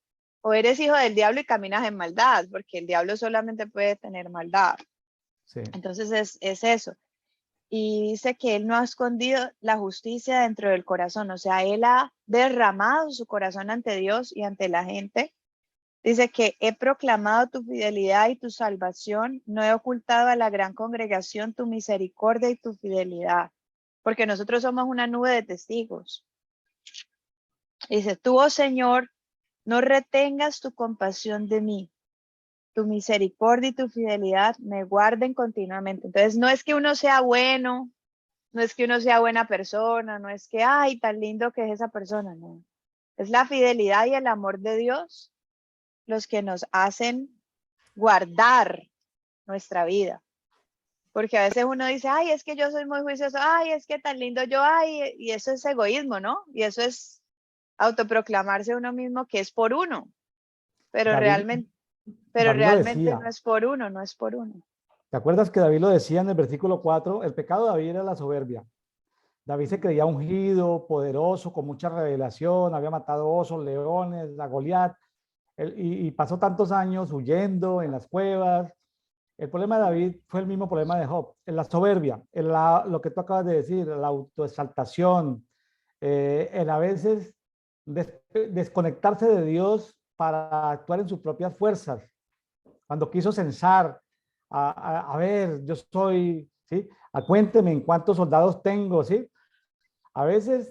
o eres hijo del diablo y caminas en maldad, porque el diablo solamente puede tener maldad. Sí. Entonces es eso. Y dice que él no ha escondido la justicia dentro del corazón, o sea, él ha derramado su corazón ante Dios y ante la gente. Dice que he proclamado tu fidelidad y tu salvación, no he ocultado a la gran congregación tu misericordia y tu fidelidad, porque nosotros somos una nube de testigos. Dice, tú, oh Señor, no retengas tu compasión de mí, tu misericordia y tu fidelidad me guarden continuamente. Entonces, no es que uno sea bueno, no es que uno sea buena persona, no es que, ay, tan lindo que es esa persona, no. Es la fidelidad y el amor de Dios los que nos hacen guardar nuestra vida. Porque a veces uno dice, ay, es que yo soy muy juicioso, ay, es que tan lindo yo, ay, y eso es egoísmo, ¿no? Y eso es autoproclamarse uno mismo que es por uno, pero David, David lo realmente decía. no es por uno, no es por uno. ¿Te acuerdas que David lo decía en el versículo 4? El pecado de David era la soberbia. David se creía ungido, poderoso, con mucha revelación, había matado osos, leones, a Goliat, y pasó tantos años huyendo en las cuevas. El problema de David fue el mismo problema de Job, en la soberbia, lo que tú acabas de decir, la autoexaltación, en a veces desconectarse de Dios para actuar en sus propias fuerzas. Cuando quiso censar, a ver, yo soy, ¿sí? Cuénteme en cuántos soldados tengo, ¿sí? A veces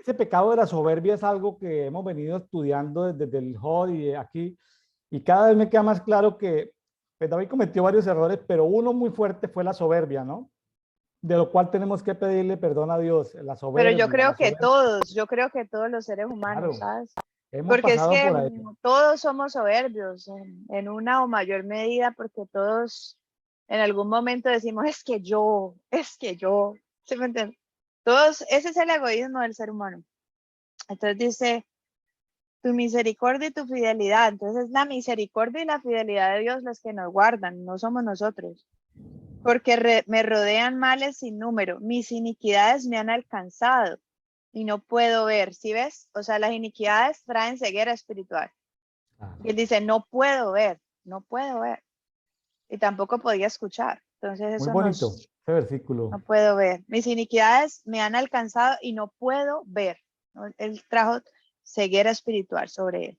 ese pecado de la soberbia es algo que hemos venido estudiando desde el HOD y aquí, y cada vez me queda más claro que pues, David cometió varios errores, pero uno muy fuerte fue la soberbia, ¿no? De lo cual tenemos que pedirle perdón a Dios, Pero la soberbia, yo creo que todos los seres humanos, claro, ¿sabes? hemos Porque es pasado que por ahí. todos somos soberbios en una o mayor medida, porque todos en algún momento decimos, es que yo, ¿sí me entiendes? Todos, ese es el egoísmo del ser humano. Entonces dice, tu misericordia y tu fidelidad. Entonces es la misericordia y la fidelidad de Dios las que nos guardan, no somos nosotros. Porque me rodean males sin número, mis iniquidades me han alcanzado y no puedo ver, ¿sí ves? O sea, las iniquidades traen ceguera espiritual. Claro. Y él dice, no puedo ver, no puedo ver. Y tampoco podía escuchar. Entonces Muy eso bonito ese no versículo. puedo ver. Mis iniquidades me han alcanzado y no puedo ver, ¿no? Él trajo ceguera espiritual sobre él.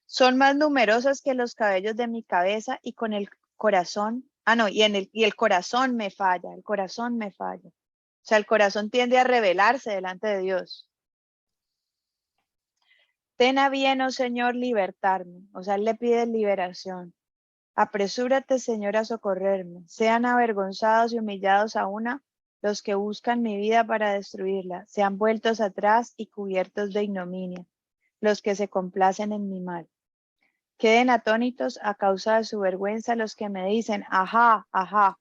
Son más numerosos que los cabellos de mi cabeza y con el corazón, y el corazón me falla, el corazón me falla. O sea, el corazón tiende a rebelarse delante de Dios. Ten a bien, oh Señor, libertarme. O sea, él le pide liberación. Apresúrate, Señor, a socorrerme. Sean avergonzados y humillados a una los que buscan mi vida para destruirla. Sean vueltos atrás y cubiertos de ignominia los que se complacen en mi mal. Queden atónitos a causa de su vergüenza los que me dicen, ajá, ajá.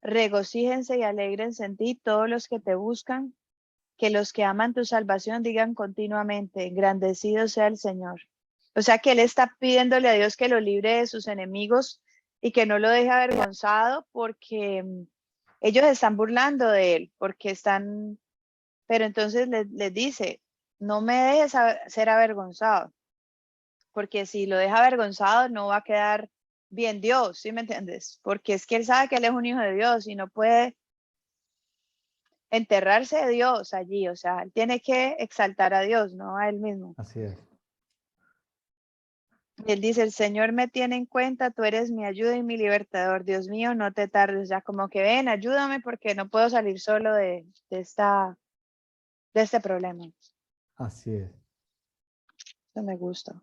Regocíjense y alégrense en ti todos los que te buscan, que los que aman tu salvación digan continuamente, engrandecido sea el Señor. O sea que él está pidiéndole a Dios que lo libre de sus enemigos y que no lo deje avergonzado porque ellos están burlando de él, porque están, pero entonces les dice, no me dejes ser avergonzado, porque si lo deja avergonzado no va a quedar bien Dios, ¿sí me entiendes? Porque es que él sabe que él es un hijo de Dios y no puede enterrarse de Dios allí, o sea, él tiene que exaltar a Dios, no a él mismo. Así es. Y él dice, el Señor me tiene en cuenta, tú eres mi ayuda y mi libertador, Dios mío, no te tardes, ya como que ven, ayúdame porque no puedo salir solo de este problema. Así es. Eso me gusta.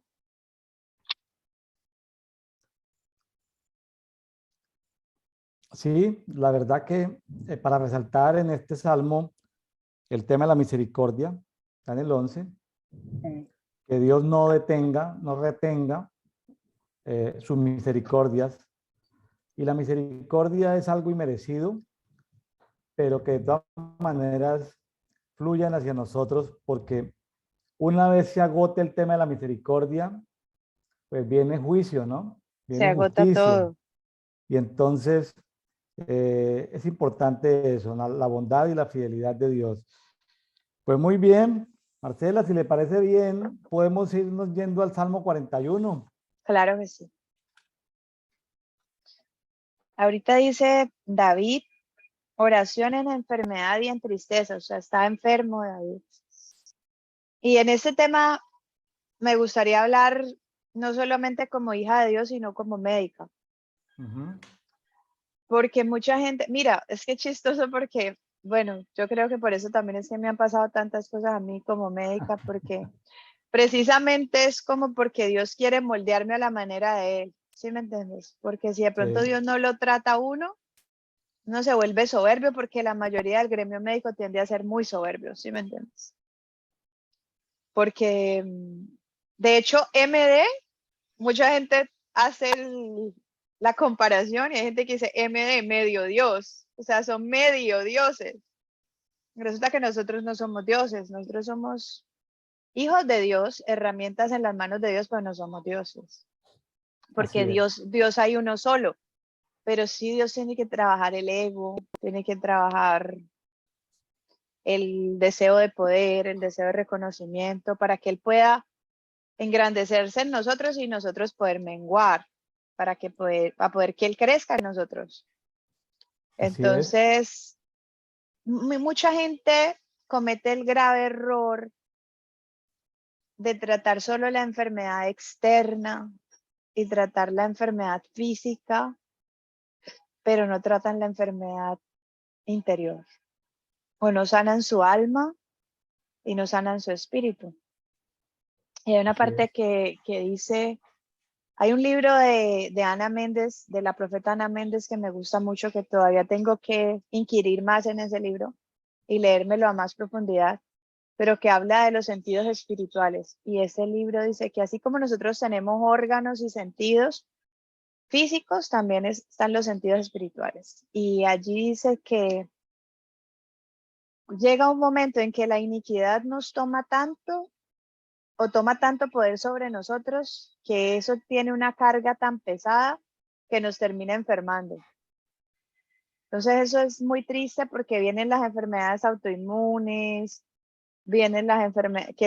Sí, la verdad que para resaltar en este salmo el tema de la misericordia, está en el 11, que Dios no detenga, no retenga sus misericordias. Y la misericordia es algo inmerecido, pero que de todas maneras fluyan hacia nosotros, porque una vez se agote el tema de la misericordia, pues viene juicio, ¿no? Se Viene agota justicia. todo. Y entonces es importante eso, la bondad y la fidelidad de Dios. Pues muy bien, Marcela, si le parece bien, podemos irnos yendo al Salmo 41. Claro que sí. Ahorita dice David, oración en enfermedad y en tristeza, o sea, está enfermo David. Y en este tema me gustaría hablar no solamente como hija de Dios, sino como médica. Porque mucha gente, mira, es que es chistoso porque, bueno, yo creo que por eso también es que me han pasado tantas cosas a mí como médica, porque precisamente es como porque Dios quiere moldearme a la manera de Él, ¿sí me entiendes? Porque si de pronto Sí, Dios no lo trata a uno, no se vuelve soberbio, porque la mayoría del gremio médico tiende a ser muy soberbio, ¿sí me entiendes? Porque, de hecho, MD, mucha gente hace la comparación y hay gente que dice MD, medio Dios, o sea, son medio dioses. Resulta que nosotros no somos dioses, nosotros somos hijos de Dios, herramientas en las manos de Dios, pero no somos dioses. así Porque es. Dios hay uno solo, pero sí Dios tiene que trabajar el ego, tiene que trabajar el deseo de poder, el deseo de reconocimiento, para que Él pueda engrandecerse en nosotros y nosotros poder menguar, para poder que Él crezca en nosotros. Así es. Entonces, mucha gente comete el grave error de tratar solo la enfermedad externa y tratar la enfermedad física, pero no tratan la enfermedad interior. O no sanan su alma y no sanan su espíritu. Y hay una Así parte es. que dice, hay un libro de Ana Méndez, de la profeta Ana Méndez, que me gusta mucho, que todavía tengo que inquirir más en ese libro y leérmelo a más profundidad, pero que habla de los sentidos espirituales. Y ese libro dice que así como nosotros tenemos órganos y sentidos físicos, también están los sentidos espirituales. Y allí dice que llega un momento en que la iniquidad nos toma tanto o toma tanto poder sobre nosotros que eso tiene una carga tan pesada que nos termina enfermando. Entonces eso es muy triste porque vienen las enfermedades autoinmunes, vienen las enfermedades que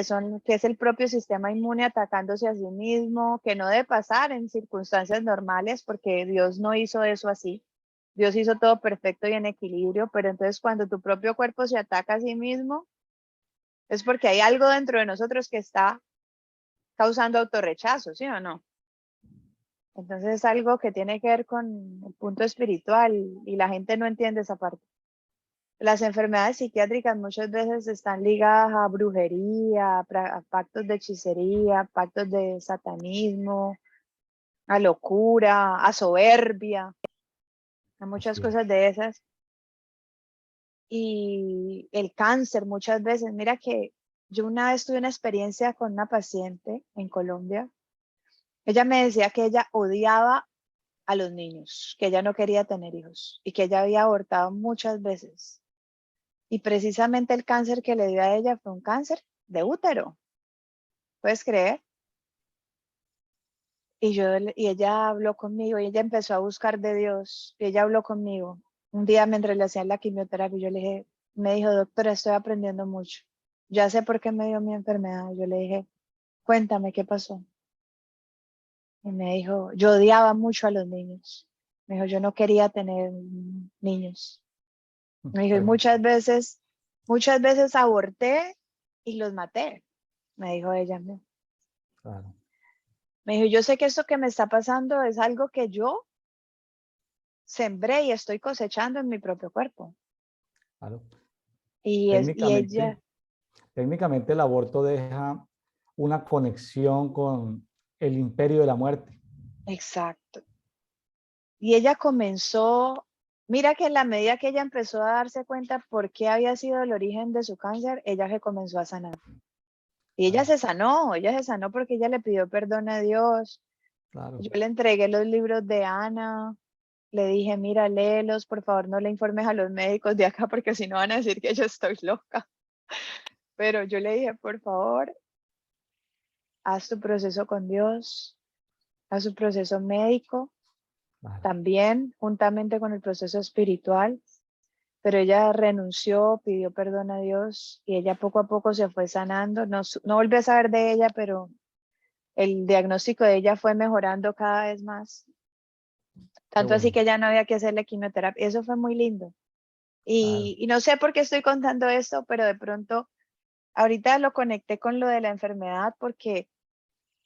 es el propio sistema inmune atacándose a sí mismo, que no debe pasar en circunstancias normales porque Dios no hizo eso así. Dios hizo todo perfecto y en equilibrio, pero entonces cuando tu propio cuerpo se ataca a sí mismo, es porque hay algo dentro de nosotros que está causando autorrechazo, ¿sí o no? Entonces es algo que tiene que ver con el punto espiritual y la gente no entiende esa parte. Las enfermedades psiquiátricas muchas veces están ligadas a brujería, a pactos de hechicería, pactos de satanismo, a locura, a soberbia, a muchas Así es. cosas de esas. Y el cáncer muchas veces. Mira que yo una vez tuve una experiencia con una paciente en Colombia. Ella me decía que ella odiaba a los niños, que ella no quería tener hijos y que ella había abortado muchas veces. Y precisamente el cáncer que le dio a ella fue un cáncer de útero. ¿Puedes creer? Y ella habló conmigo y ella empezó a buscar de Dios y ella habló conmigo. Un día mientras le hacían la quimioterapia, yo le dije, me dijo, doctora, estoy aprendiendo mucho. Ya sé por qué me dio mi enfermedad. Yo le dije, cuéntame qué pasó. Y me dijo, yo odiaba mucho a los niños. Me dijo, yo no quería tener niños. Me dijo, y Bueno, muchas veces aborté y los maté. Me dijo ella. claro, Me dijo, yo sé que esto que me está pasando es algo que yo sembré y estoy cosechando en mi propio cuerpo. claro. Y Técnicamente, ella, técnicamente el aborto deja una conexión con el imperio de la muerte. exacto. Y ella comenzó, mira que en la medida que ella empezó a darse cuenta por qué había sido el origen de su cáncer, ella se comenzó a sanar. Y Claro, ella se sanó porque ella le pidió perdón a Dios. claro. Yo le entregué los libros de Ana, le dije, mira, léelos, por favor, no le informes a los médicos de acá porque si no van a decir que yo estoy loca. Pero yo le dije, por favor, haz tu proceso con Dios, haz tu proceso médico, Vale, también juntamente con el proceso espiritual. Pero ella renunció, pidió perdón a Dios y ella poco a poco se fue sanando. No, no volví a saber de ella, pero el diagnóstico de ella fue mejorando cada vez más. qué Tanto así bueno. que ya no había que hacerle quimioterapia. Eso fue muy lindo. Claro, Y no sé por qué estoy contando esto, pero de pronto ahorita lo conecté con lo de la enfermedad porque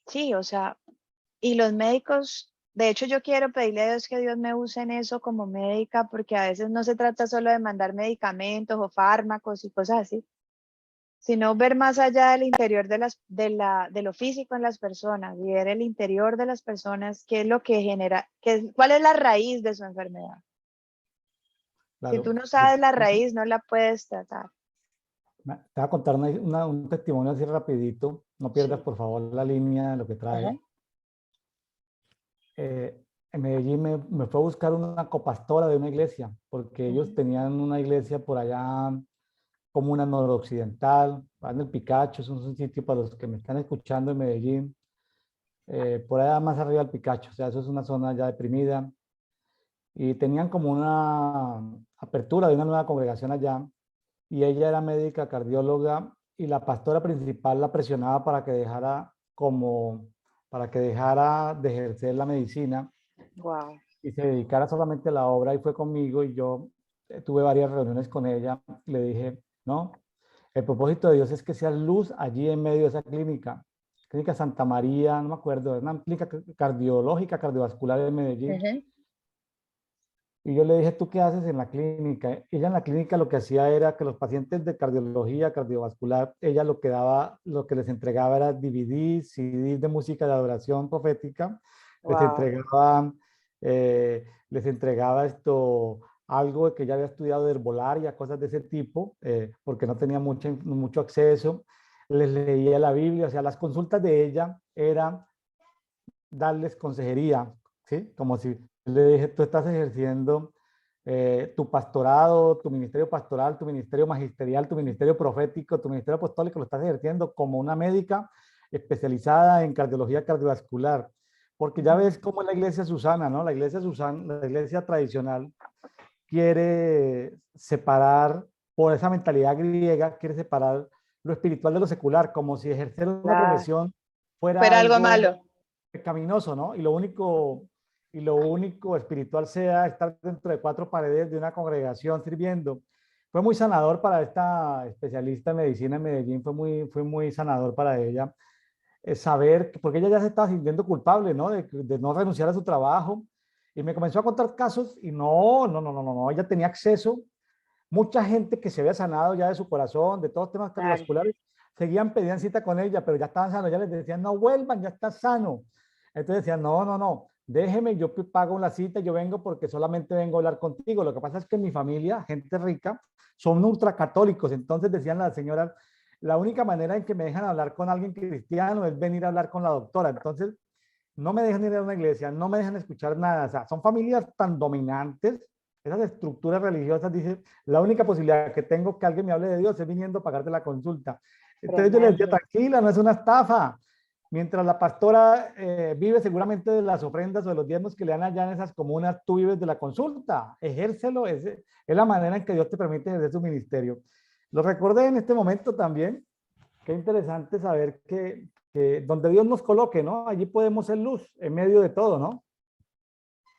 sí, o sea, y los médicos, de hecho yo quiero pedirle a Dios que Dios me use en eso como médica porque a veces no se trata solo de mandar medicamentos o fármacos y cosas así, sino ver más allá del interior de lo físico en las personas y ver el interior de las personas, qué es lo que genera, cuál es la raíz de su enfermedad. Si tú claro. no sabes la raíz, no la puedes tratar. Te voy a contar un testimonio así rapidito. No pierdas, Sí. por favor, la línea de lo que Ajá. trae. En Medellín me fue a buscar una copastora de una iglesia, porque ellos Ujú. tenían una iglesia por allá como una noroccidental, en el Picacho, es un sitio para los que me están escuchando en Medellín, por allá más arriba del Picacho, o sea, eso es una zona ya deprimida, y tenían como una apertura de una nueva congregación allá, y ella era médica cardióloga, y la pastora principal la presionaba para que dejara para que dejara de ejercer la medicina Wow. y se dedicara solamente a la obra, y fue conmigo, y yo tuve varias reuniones con ella, y le dije, no, el propósito de Dios es que seas luz allí en medio de esa clínica, clínica Santa María, no me acuerdo, es una clínica cardiológica, cardiovascular de Medellín. Ujú. Y yo le dije, ¿tú qué haces en la clínica? Ella en la clínica lo que hacía era que los pacientes de cardiología, cardiovascular, ella lo que daba, lo que les entregaba era DVDs, CDs de música de adoración profética, les Wow. entregaba, les entregaba algo que ya había estudiado de herbolaria, cosas de ese tipo, porque no tenía mucho acceso. Les leía la Biblia, o sea, las consultas de ella eran darles consejería, ¿sí? Como si le dije, tú estás ejerciendo tu pastorado, tu ministerio pastoral, tu ministerio magisterial, tu ministerio profético, tu ministerio apostólico, lo estás ejerciendo como una médica especializada en cardiología cardiovascular. Porque ya Ujú. ves cómo es la iglesia Susana, ¿no? La iglesia Susana, la iglesia tradicional quiere separar, por esa mentalidad griega, quiere separar lo espiritual de lo secular, como si ejercer una Claro. profesión fuera Fuera algo algo malo. pecaminoso, ¿no? Y lo único espiritual sea estar dentro de cuatro paredes de una congregación sirviendo. Fue muy sanador para esta especialista en medicina en Medellín, fue muy sanador para ella saber, porque ella ya se estaba sintiendo culpable, ¿no? De no renunciar a su trabajo. Y me comenzó a contar casos y no, ella tenía acceso. Mucha gente que se había sanado ya de su corazón, de todos los temas Claro. cardiovasculares, seguían, pedían cita con ella, pero ya estaban sanos, ya les decían, no vuelvan, ya está sano. Entonces decían, no, déjeme, yo pago una cita, yo vengo porque solamente vengo a hablar contigo. Lo que pasa es que mi familia, gente rica, son ultracatólicos. Entonces decían las señoras, la única manera en que me dejan hablar con alguien cristiano es venir a hablar con la doctora. Entonces, no me dejan ir a una iglesia, no me dejan escuchar nada. O sea, son familias tan dominantes, esas estructuras religiosas, dice, la única posibilidad que tengo que alguien me hable de Dios es viniendo a pagarte la consulta. Entonces yo les decía, Tremendo. tranquila, no es una estafa. Mientras la pastora vive seguramente de las ofrendas o de los diezmos que le dan allá en esas comunas, tú vives de la consulta. Ejércelo, es la manera en que Dios te permite ejercer su ministerio. Lo recordé en este momento también. Qué interesante saber que donde Dios nos coloque, ¿no? Allí podemos ser luz en medio de todo, ¿no?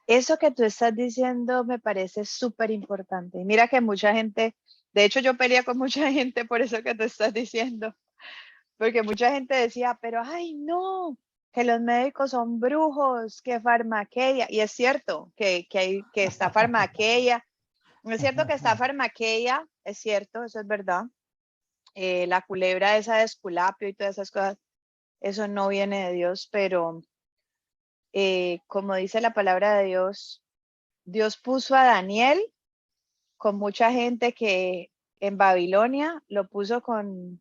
Eso que tú estás diciendo me parece súper importante. Y mira que mucha gente, de hecho yo peleé con mucha gente por eso que tú estás diciendo, porque mucha gente decía, pero ay no, que los médicos son brujos, que farmaqueia, y es cierto que está farmaqueia, es cierto que está farmaqueia, es cierto, eso es verdad. La culebra esa de Esculapio y todas esas cosas, eso no viene de Dios, pero como dice la palabra de Dios, Dios puso a Daniel con mucha gente que en Babilonia lo puso con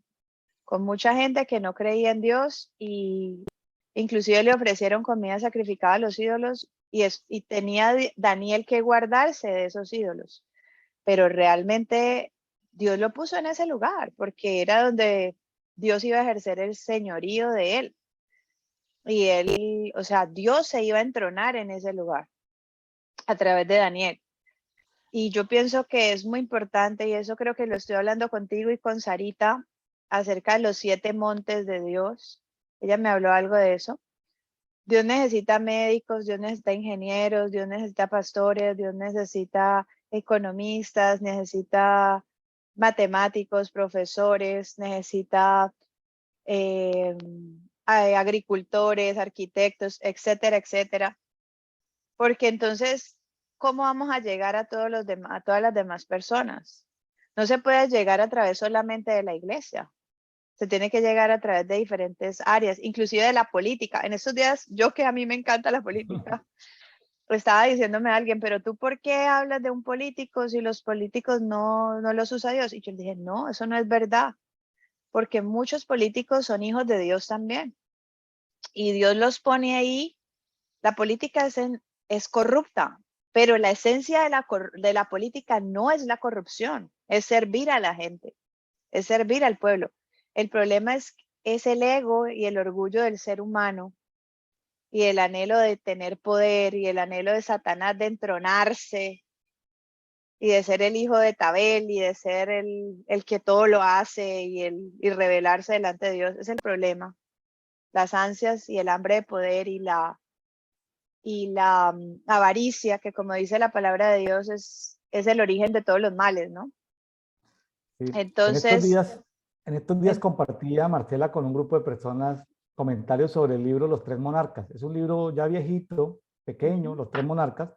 mucha gente que no creía en Dios y inclusive le ofrecieron comida sacrificada a los ídolos y tenía Daniel que guardarse de esos ídolos. Pero realmente Dios lo puso en ese lugar, porque era donde Dios iba a ejercer el señorío de él. Y él, o sea, Dios se iba a entronar en ese lugar a través de Daniel. Y yo pienso que es muy importante, y eso creo que lo estoy hablando contigo y con Sarita, acerca de los 7 montes de Dios. Ella me habló algo de eso. Dios necesita médicos, Dios necesita ingenieros, Dios necesita pastores, Dios necesita economistas, necesita matemáticos, profesores, necesita agricultores, arquitectos, etcétera, etcétera. Porque entonces, ¿cómo vamos a llegar a todos los demás, a todas las demás personas? No se puede llegar a través solamente de la iglesia. Se tiene que llegar a través de diferentes áreas, inclusive de la política. En estos días, yo que a mí me encanta la política, estaba diciéndome a alguien, pero tú ¿por qué hablas de un político si los políticos no los usa Dios? Y yo le dije, no, eso no es verdad, porque muchos políticos son hijos de Dios también. Y Dios los pone ahí. La política es corrupta, pero la esencia de la política no es la corrupción, es servir a la gente, es servir al pueblo. El problema es el ego y el orgullo del ser humano y el anhelo de tener poder y el anhelo de Satanás de entronarse y de ser el hijo de Tabel y de ser el que todo lo hace y rebelarse delante de Dios. Es el problema. Las ansias y el hambre de poder y la avaricia, que como dice la palabra de Dios, es el origen de todos los males, ¿no? Sí. Entonces, En estos días compartía Marcela con un grupo de personas comentarios sobre el libro Los Tres Monarcas. Es un libro ya viejito, pequeño, Los Tres Monarcas.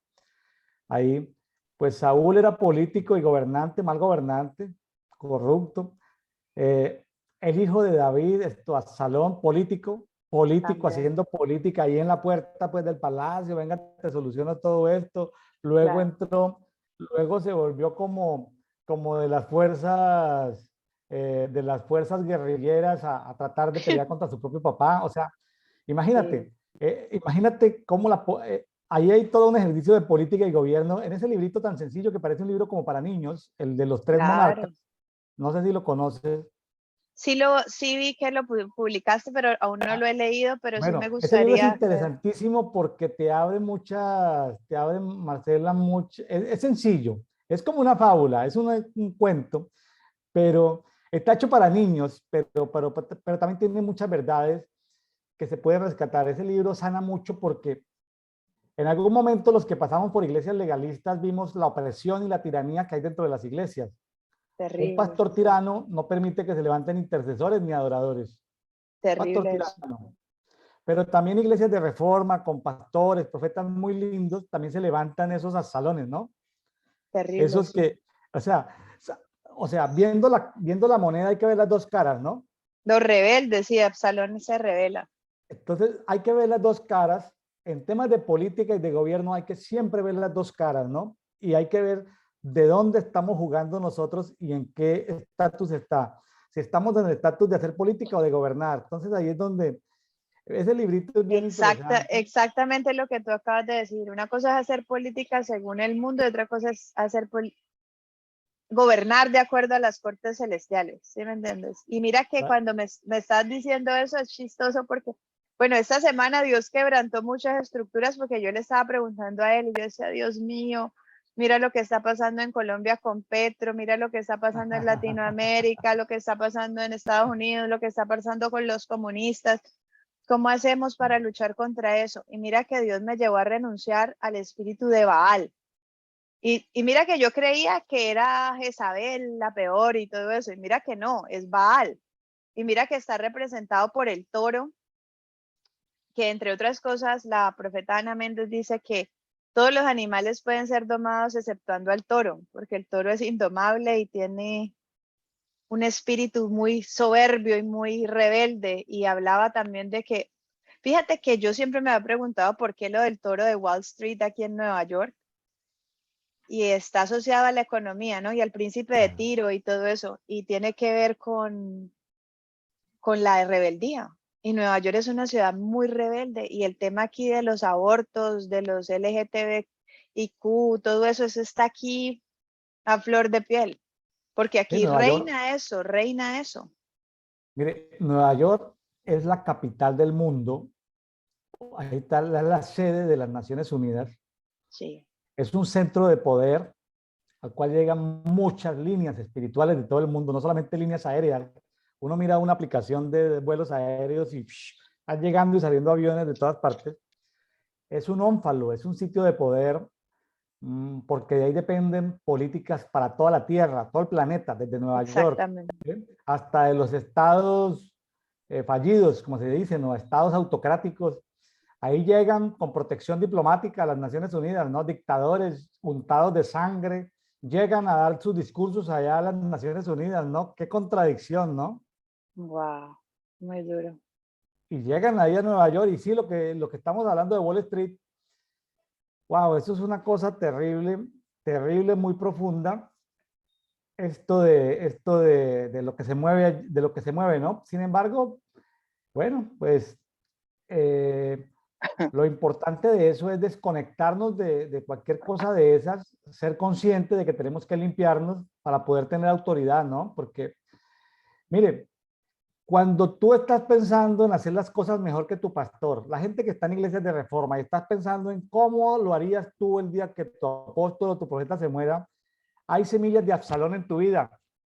Ahí, pues Saúl era político y gobernante, mal gobernante, corrupto. El hijo de David, Absalón, político, también, haciendo política ahí en la puerta pues del palacio, venga, te soluciono todo esto. Luego claro. entró, luego se volvió como de las fuerzas guerrilleras a tratar de pelear contra su propio papá. O sea, Sí, imagínate cómo ahí hay todo un ejercicio de política y gobierno en ese librito tan sencillo que parece un libro como para niños, el de los tres monarcas. claro. No sé si lo conoces. Sí vi que lo publicaste, pero aún no lo he leído, pero sí me Bueno, ese libro es gustaría leer. interesantísimo porque te abre, Marcela, es sencillo, es como una fábula, es un cuento, pero está hecho para niños, pero también tiene muchas verdades que se pueden rescatar. Ese libro sana mucho porque en algún momento los que pasamos por iglesias legalistas vimos la opresión y la tiranía que hay dentro de las iglesias. Un Terrible, pastor tirano no permite que se levanten intercesores ni adoradores. Pastor terrible eso, tirano. Pero también iglesias de reforma, con pastores, profetas muy lindos, también se levantan esos salones, ¿no? terrible, Esos sí. que, o sea, viendo la moneda hay que ver las dos caras, ¿no? Los rebeldes, sí, Absalón se revela. Entonces hay que ver las dos caras. En temas de política y de gobierno hay que siempre ver las dos caras, ¿no? Y hay que ver de dónde estamos jugando nosotros y en qué estatus está. Si estamos en el estatus de hacer política o de gobernar. Entonces ahí es donde ese librito es bien interesante. Exactamente lo que tú acabas de decir. Una cosa es hacer política según el mundo y otra cosa es gobernar de acuerdo a las cortes celestiales, ¿sí me entiendes? Y mira que cuando me estás diciendo eso es chistoso porque, bueno, esta semana Dios quebrantó muchas estructuras porque yo le estaba preguntando a él y yo decía, Dios mío, mira lo que está pasando en Colombia con Petro, mira lo que está pasando en Latinoamérica, lo que está pasando en Estados Unidos, lo que está pasando con los comunistas. ¿Cómo hacemos para luchar contra eso? Y mira que Dios me llevó a renunciar al espíritu de Baal. Y mira que yo creía que era Jezabel la peor y todo eso, y mira que no, es Baal. Y mira que está representado por el toro, que entre otras cosas la profeta Ana Méndez dice que todos los animales pueden ser domados exceptuando al toro, porque el toro es indomable y tiene un espíritu muy soberbio y muy rebelde. Y hablaba también de que, fíjate que yo siempre me había preguntado por qué lo del toro de Wall Street aquí en Nueva York, y está asociado a la economía, ¿no? Y al príncipe de Tiro y todo eso, y tiene que ver con la rebeldía. Y Nueva York es una ciudad muy rebelde, y el tema aquí de los abortos, de los LGTBIQ, todo eso está aquí a flor de piel, Porque Sí, aquí Nueva York, reina eso, reina eso. mire, Nueva York es la capital del mundo. Ahí está la sede de las Naciones Unidas. Sí, Es un centro de poder al cual llegan muchas líneas espirituales de todo el mundo, no solamente líneas aéreas. Uno mira una aplicación de vuelos aéreos y están llegando y saliendo aviones de todas partes. Es un ónfalo, es un sitio de poder, porque de ahí dependen políticas para toda la Tierra, todo el planeta, desde Nueva York, exactamente. ¿sí? Hasta de los estados fallidos, como se dice, ¿no? Estados autocráticos. Ahí llegan con protección diplomática a las Naciones Unidas, ¿no? Dictadores untados de sangre, llegan a dar sus discursos allá a las Naciones Unidas, ¿no? Qué contradicción, ¿no? Wow, muy duro. Y llegan ahí a Nueva York y sí, lo que estamos hablando de Wall Street, wow, eso es una cosa terrible, terrible, muy profunda, de lo que se mueve, de lo que se mueve, ¿no? Sin embargo, bueno, pues eh, lo importante de eso es desconectarnos de cualquier cosa de esas, ser consciente de que tenemos que limpiarnos para poder tener autoridad, ¿no? Porque, mire, cuando tú estás pensando en hacer las cosas mejor que tu pastor, la gente que está en iglesias de reforma y estás pensando en cómo lo harías tú el día que tu apóstol o tu profeta se muera, hay semillas de Absalón en tu vida.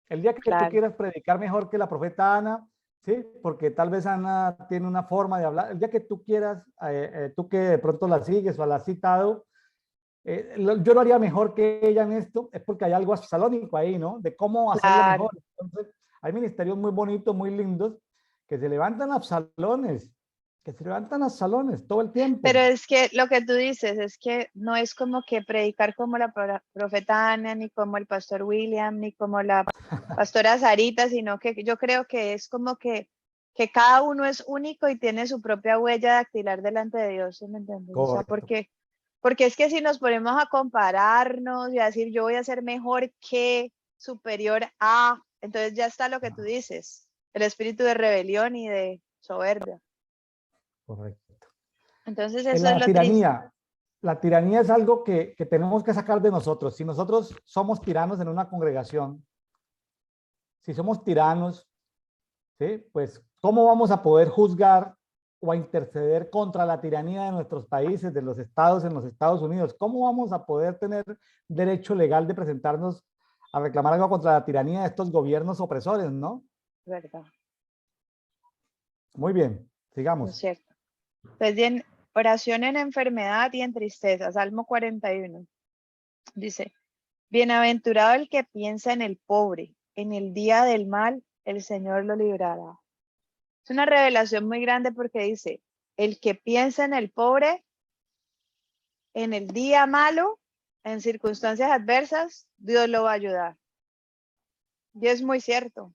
El día que tú Claro. quieras predicar mejor que la profeta Ana, ¿sí? Porque tal vez Ana tiene una forma de hablar. El día que tú quieras, tú que de pronto la sigues o la has citado, yo lo haría mejor que ella en esto, es porque hay algo absalónico ahí, ¿no? De cómo hacerlo Claro. mejor. Entonces, hay ministerios muy bonitos, muy lindos, que se levantan absalones, que se levantan absalones todo el Pero tiempo. es que lo que tú dices es que no es como que predicar como la profeta Ana, ni como el pastor William, ni como la pastora Sarita, sino que yo creo que es como que cada uno es único y tiene su propia huella dactilar delante de Dios, ¿sí me entiendes? O sea, Correcto. porque es que si nos ponemos a compararnos y a decir yo voy a ser mejor que, superior a, entonces ya está lo que tú dices, el espíritu de rebelión y de soberbia. Correcto. Entonces En eso es lo triste. la tiranía es algo que tenemos que sacar de nosotros. Si nosotros somos tiranos en una congregación, si somos tiranos, ¿sí? Pues, ¿cómo vamos a poder juzgar o a interceder contra la tiranía de nuestros países, de los estados en los Estados Unidos? ¿Cómo vamos a poder tener derecho legal de presentarnos a reclamar algo contra la tiranía de estos gobiernos opresores, no? ¿Verdad? Muy bien, ¿No es sigamos. cierto? Pues bien, oración en enfermedad y en tristeza, Salmo 41. Dice, bienaventurado el que piensa en el pobre, en el día del mal, el Señor lo librará. Es una revelación muy grande porque dice, el que piensa en el pobre, en el día malo, en circunstancias adversas, Dios lo va a ayudar. Y es muy cierto.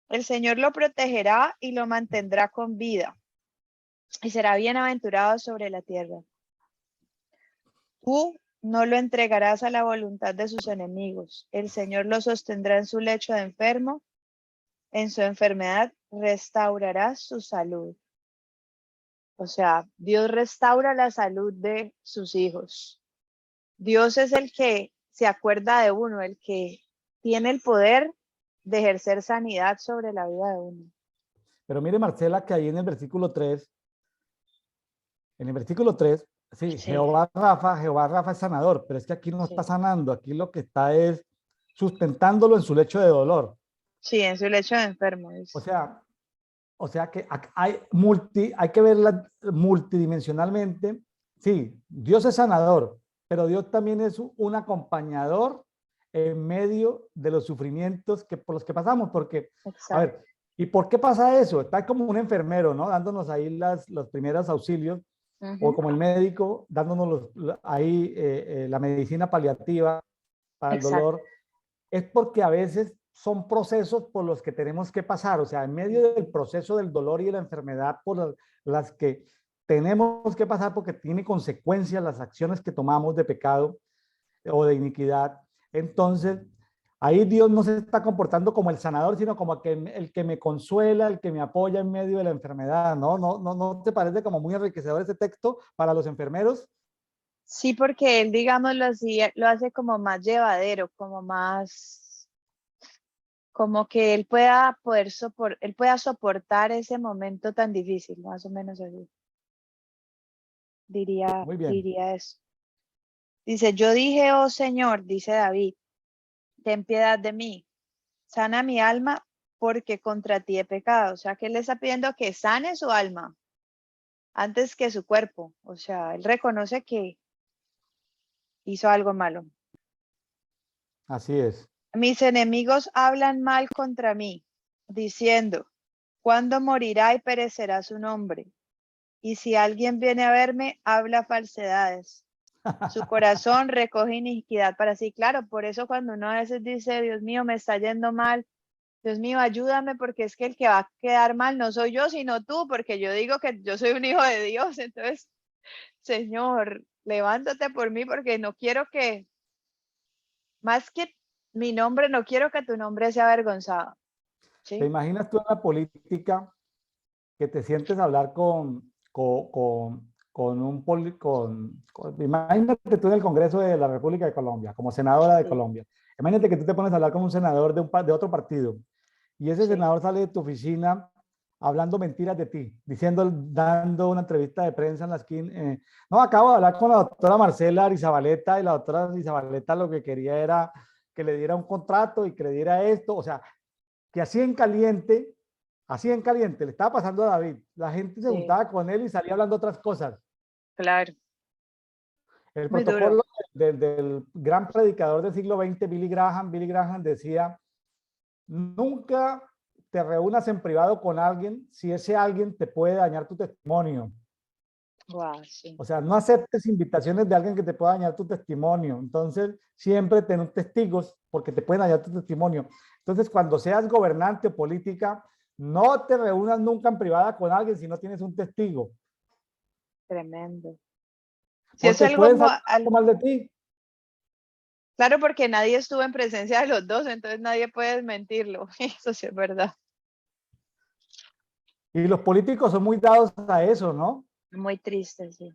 El Señor lo protegerá y lo mantendrá con vida y será bienaventurado sobre la tierra. Tú no lo entregarás a la voluntad de sus enemigos. El Señor lo sostendrá en su lecho de enfermo. En su enfermedad restaurará su salud. O sea, Dios restaura la salud de sus hijos. Dios es el que se acuerda de uno, el que tiene el poder de ejercer sanidad sobre la vida de uno. Pero mire, Marcela, que ahí en el versículo 3, sí, Sí, Jehová Rafa es sanador, pero es que aquí no está sí. sanando, aquí lo que está es sustentándolo en su lecho de dolor. Sí, en su lecho de enfermo. O sea, O sea que hay que verla multidimensionalmente. Sí, Dios es sanador, pero Dios también es un acompañador en medio de los sufrimientos por los que pasamos. Porque, a Exacto. ver, ¿y por qué pasa eso? Está como un enfermero, ¿no? Dándonos ahí los primeros auxilios, o Ujú. como el médico, dándonos ahí la medicina paliativa para el Exacto. dolor, es porque a veces son procesos por los que tenemos que pasar, o sea, en medio del Ujú. proceso del dolor y de la enfermedad por las que tenemos que pasar porque tiene consecuencias las acciones que tomamos de pecado o de iniquidad. Entonces, ahí Dios no se está comportando como el sanador, sino como el que me consuela, el que me apoya en medio de la enfermedad. ¿No te parece como muy enriquecedor ese texto para los enfermeros? Sí, porque él, digámoslo así, lo hace como más llevadero, como más, como que él pueda él pueda soportar ese momento tan difícil, más o menos así, Muy bien. diría eso. Dice, yo dije, oh Señor, dice David, ten piedad de mí, sana mi alma, porque contra ti he pecado. O sea, que él le está pidiendo que sane su alma antes que su cuerpo. O sea, él reconoce que hizo algo malo. Así es. Mis enemigos hablan mal contra mí, diciendo, ¿cuándo morirá y perecerá su nombre? Y si alguien viene a verme, habla falsedades. Su corazón recoge iniquidad para sí. Claro, por eso cuando uno a veces dice, Dios mío, me está yendo mal, Dios mío, ayúdame, porque es que el que va a quedar mal no soy yo, sino tú, porque yo digo que yo soy un hijo de Dios. Entonces, Señor, levántate por mí, porque no quiero que, más que mi nombre, no quiero que tu nombre sea avergonzado. ¿Te ¿Sí? imaginas tú en la política que te sientes a hablar con un imagínate tú en el Congreso de la República de Colombia, como senadora de Sí, Colombia? Imagínate que tú te pones a hablar con un senador de otro partido y ese sí. senador sale de tu oficina hablando mentiras de ti, dando una entrevista de prensa en la esquina. No, acabo de hablar con la doctora Marcela Arizabaleta y la doctora Arizabaleta lo que quería era que le diera un contrato y que le diera esto, o sea, que así en caliente, le estaba pasando a David. La gente se Sí, juntaba con él y salía hablando otras cosas. claro, El muy duro. protocolo del gran predicador del siglo XX, Billy Graham decía, nunca te reúnas en privado con alguien si ese alguien te puede dañar tu testimonio. Wow, sí. O sea, no aceptes invitaciones de alguien que te pueda dañar tu testimonio. Entonces, siempre ten testigos porque te pueden dañar tu testimonio. Entonces, cuando seas gobernante o política, no te reúnas nunca en privada con alguien si no tienes un testigo, Tremendo. Si es porque algo, pueden saber mal de ti. claro, porque nadie estuvo en presencia de los dos, entonces nadie puede desmentirlo. Eso sí es verdad. Y los políticos son muy dados a eso, ¿no? Muy triste, sí.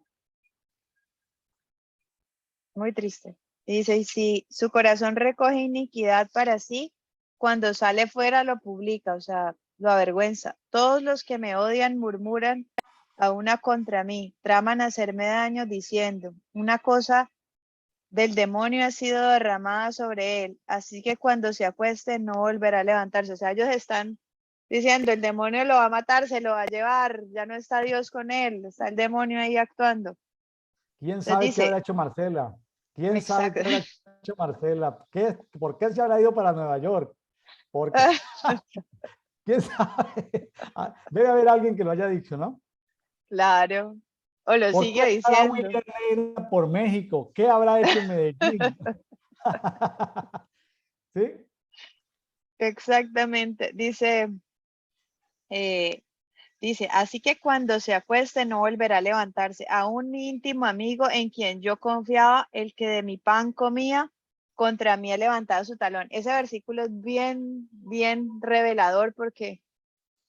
Muy triste. Y dice, y si su corazón recoge iniquidad para sí, cuando sale fuera lo publica, o sea, lo avergüenza. Todos los que me odian murmuran a una contra mí, traman hacerme daño diciendo, una cosa del demonio ha sido derramada sobre él, así que cuando se acueste no volverá a levantarse. O sea, ellos están diciendo, el demonio lo va a matar, se lo va a llevar, ya no está Dios con él, está el demonio ahí actuando. ¿Quién Entonces sabe qué dice, habrá hecho Marcela? ¿Quién sabe exacto. qué habrá hecho Marcela? ¿Por qué se habrá ido para Nueva York? Porque, ¿quién sabe? Debe haber alguien que lo haya dicho, ¿no? Claro, o lo ¿Por qué sigue estará diciendo. William Neira por México? ¿Qué habrá hecho en Medellín? ¿Sí? Exactamente, eh, dice, así que cuando se acueste no volverá a levantarse. A un íntimo amigo en quien yo confiaba, el que de mi pan comía, contra mí ha levantado su talón. Ese versículo es bien, bien revelador porque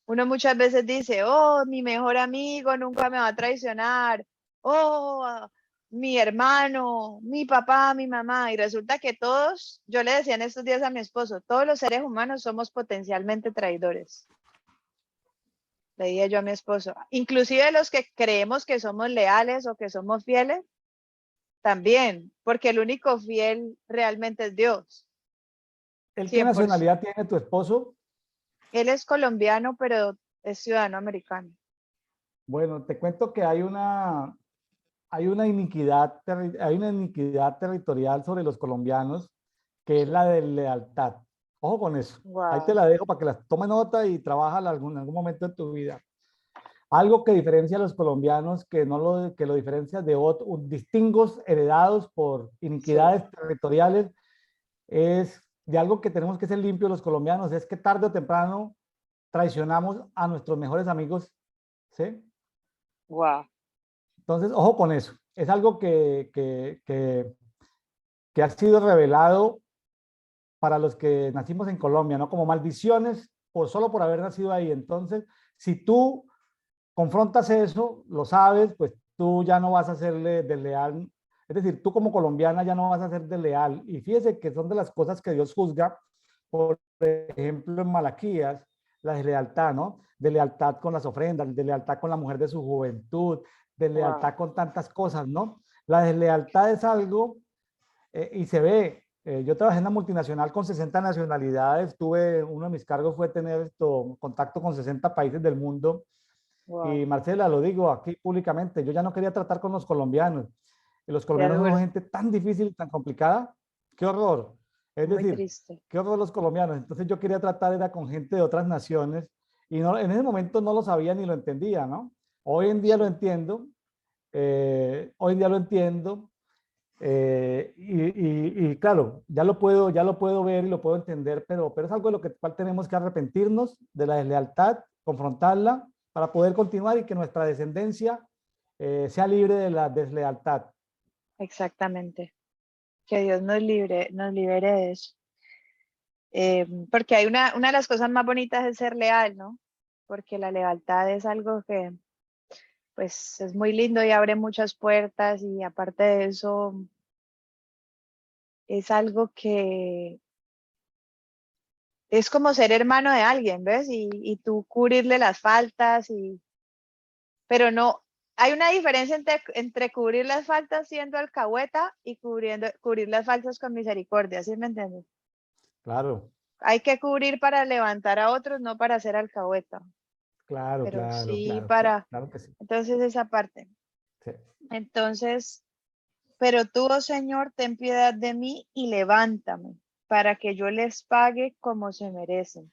uno muchas veces dice, oh, mi mejor amigo nunca me va a traicionar. Oh, mi hermano, mi papá, mi mamá. Y resulta que todos, yo le decía en estos días a mi esposo, todos los seres humanos somos potencialmente traidores. Le dije yo a mi esposo, inclusive los que creemos que somos leales o que somos fieles, también, porque el único fiel realmente es Dios. ¿El qué 100%. nacionalidad tiene tu esposo? Él es colombiano, pero es ciudadano americano. Bueno, te cuento que hay una iniquidad territorial sobre los colombianos que es Sí. la de lealtad. Ojo con eso. Ahí te Wow. la dejo para que la tome nota y trabaja en algún momento de tu vida. Algo que diferencia a los colombianos, que lo diferencia de otros distingos heredados por Sí. iniquidades territoriales, es de algo que tenemos que ser limpios los colombianos, es que tarde o temprano traicionamos a nuestros mejores amigos, ¿sí? Wow. Entonces, ojo con eso. Es algo que ha sido revelado para los que nacimos en Colombia, ¿no? Como maldiciones solo por haber nacido ahí. Entonces, si tú confrontas eso, lo sabes, pues tú ya no vas a serle desleal Es decir, tú como colombiana ya no vas a ser desleal. Y fíjese que son de las cosas que Dios juzga, por ejemplo, en Malaquías, la deslealtad, ¿no? De lealtad con las ofrendas, de lealtad con la mujer de su juventud, de Wow. lealtad con tantas cosas, ¿no? La deslealtad es algo, y se ve. Yo trabajé en una multinacional con 60 nacionalidades, tuve, uno de mis cargos fue tener contacto con 60 países del mundo. Wow. Y Marcela, lo digo aquí públicamente, yo ya no quería tratar con los colombianos. Y los Qué colombianos son duro. gente tan difícil, tan complicada. Qué horror. Es Muy decir, triste. qué horror los colombianos. Entonces yo quería tratar era con gente de otras naciones y no, en ese momento no lo sabía ni lo entendía, ¿no? Hoy en día lo Sí. entiendo. Hoy en día lo entiendo. Y claro, ya lo puedo ver y lo puedo entender, pero es algo de lo que cual tenemos que arrepentirnos de la deslealtad, confrontarla para poder continuar y que nuestra descendencia sea libre de la deslealtad. Exactamente. Que Dios nos libere de eso. Porque hay una de las cosas más bonitas es ser leal, ¿no? Porque la lealtad es algo que, pues, es muy lindo y abre muchas puertas y aparte de eso, es algo que es como ser hermano de alguien, ¿ves? Y tú cubrirle las faltas pero no, hay una diferencia entre cubrir las faltas siendo alcahueta y cubrir las faltas con misericordia, ¿sí me entiendes? Claro, Hay que cubrir para levantar a otros, no para ser alcahueta, claro, pero claro, sí claro, claro, para, claro que sí. entonces esa parte. Sí. Entonces, pero tú, oh Señor, ten piedad de mí y levántame para que yo les pague como se merecen.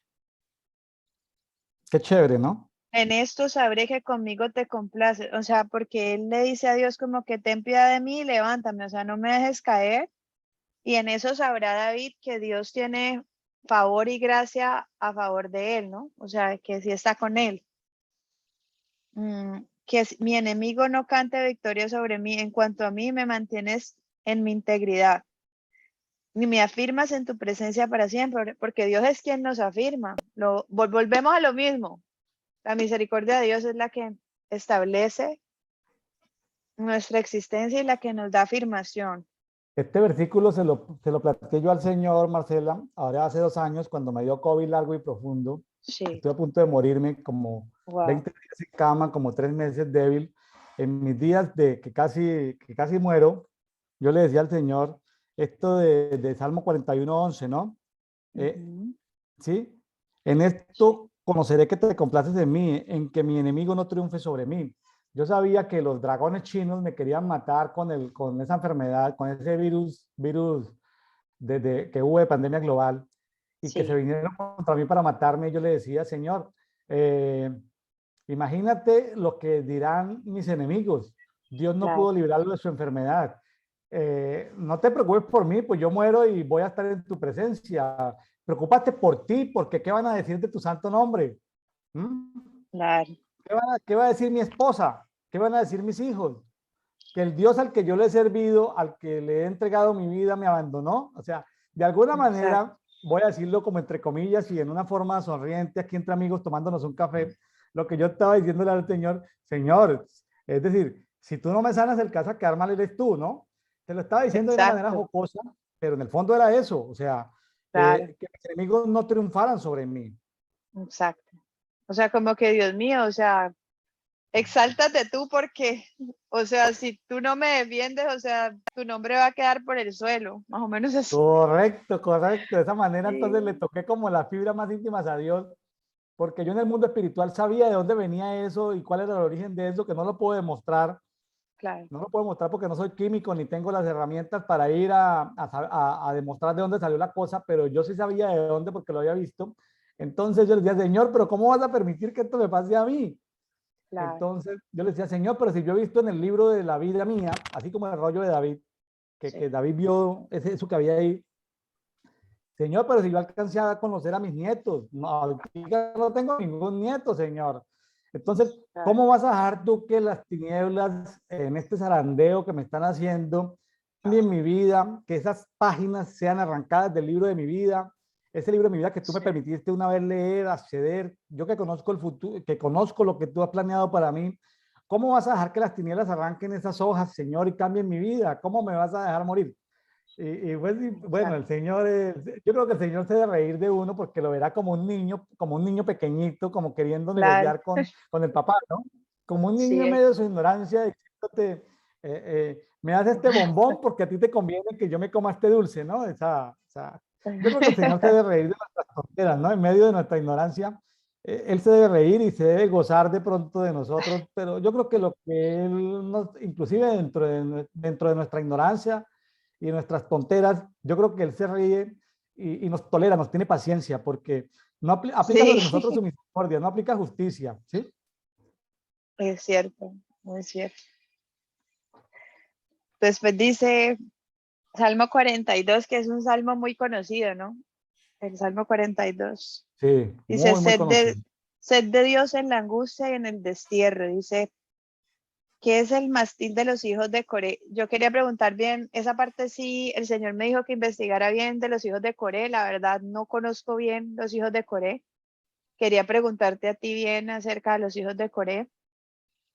Qué chévere, ¿no? En esto sabré que conmigo te complaces, o sea, porque él le dice a Dios como que ten piedad de mí y levántame, o sea, no me dejes caer. Y en eso sabrá David que Dios tiene favor y gracia a favor de él, ¿no? O sea, que sí está con él. Mi enemigo no cante victoria sobre mí. En cuanto a mí, me mantienes en mi integridad. Ni me afirmas en tu presencia para siempre, porque Dios es quien nos afirma. Volvemos a lo mismo. La misericordia de Dios es la que establece nuestra existencia y la que nos da afirmación. Este versículo se lo platiqué yo al Señor, Marcela, ahora hace 2 años, cuando me dio COVID largo y profundo. Sí, Estuve a punto de morirme, como wow, 20 días en cama, como 3 meses débil. En mis días de que casi muero, yo le decía al Señor esto de Salmo 41:11, ¿no? Eh, ujú, ¿Sí? En sí, esto conoceré que te complaces en mí, en que mi enemigo no triunfe sobre mí. Yo sabía que los dragones chinos me querían matar con esa enfermedad, con ese virus que hubo de pandemia global y que se sí, vinieron contra mí para matarme. Yo le decía, Señor, eh, imagínate lo que dirán mis enemigos. Dios no claro, pudo librarlo de su enfermedad. No te preocupes por mí, pues yo muero y voy a estar en tu presencia. Preocúpate por ti, porque ¿qué van a decir de tu santo nombre? ¿Mm? claro, ¿Qué va a decir mi esposa? ¿Qué van a decir mis hijos? Que el Dios al que yo le he servido, al que le he entregado mi vida, me abandonó. O sea, de alguna exacto, manera, voy a decirlo como entre comillas y en una forma sonriente, aquí entre amigos tomándonos un café, lo que yo estaba diciéndole al Señor, Señor, es decir, si tú no me sanas, el que vas a quedar mal eres tú, ¿no? Te lo estaba diciendo de una manera exacto, jocosa, pero en el fondo era eso, o sea, claro, que mis enemigos no triunfaran sobre mí. exacto. O sea, como que Dios mío, o sea, exáltate tú porque, o sea, si tú no me defiendes, o sea, tu nombre va a quedar por el suelo, más o menos así. Correcto, correcto. De esa manera entonces le Sí, toqué como las fibras más íntimas a Dios, porque yo en el mundo espiritual sabía de dónde venía eso y cuál era el origen de eso, que no lo puedo demostrar, claro, no lo puedo mostrar porque no soy químico ni tengo las herramientas para ir a demostrar de dónde salió la cosa, pero yo sí sabía de dónde porque lo había visto. Entonces yo le decía, Señor, pero ¿cómo vas a permitir que esto me pase a mí? claro, Entonces yo le decía, Señor, pero si yo he visto en el libro de la vida mía, así como el rollo de David, que sí, David vio eso que había ahí. Señor, pero si yo alcancé a conocer a mis nietos, no, ahorita no tengo ningún nieto, Señor. Entonces, claro, ¿cómo vas a dejar tú que las tinieblas en este zarandeo que me están haciendo cambien mi vida, que esas páginas sean arrancadas del libro de mi vida, ese libro de mi vida que tú me sí, permitiste una vez leer, acceder, yo que conozco el futuro, que conozco lo que tú has planeado para mí, ¿cómo vas a dejar que las tinieblas arranquen esas hojas, Señor, y cambien mi vida? ¿Cómo me vas a dejar morir? Bueno, el Exacto. Señor, yo creo que el Señor se debe reír de uno porque lo verá como un niño pequeñito, como queriendo Claro, negociar con el papá, ¿no? Como un niño sí, en medio de su ignorancia, diciéndote, me das este bombón porque a ti te conviene que yo me coma este dulce, ¿no? Yo creo que el Señor se debe reír de nuestras tonteras, ¿no? En medio de nuestra ignorancia, Él se debe reír y se debe gozar de pronto de nosotros, pero yo creo que lo que Él nos, inclusive dentro de nuestra ignorancia, y nuestras tonteras, yo creo que Él se ríe y nos tolera, nos tiene paciencia, porque no aplica sobre sí, nosotros su misericordia, no aplica justicia, ¿sí? es cierto, muy cierto. Después dice Salmo 42, que es un salmo muy conocido, ¿no? El Salmo 42. Sí, Dice, muy, muy conocido. sed de Dios en la angustia y en el destierro. Dice, ¿qué es el mastil de los hijos de Coré? Yo quería preguntar bien, esa parte sí, el Señor me dijo que investigara bien de los hijos de Coré. La verdad, no conozco bien los hijos de Coré. Quería preguntarte a ti bien acerca de los hijos de Coré.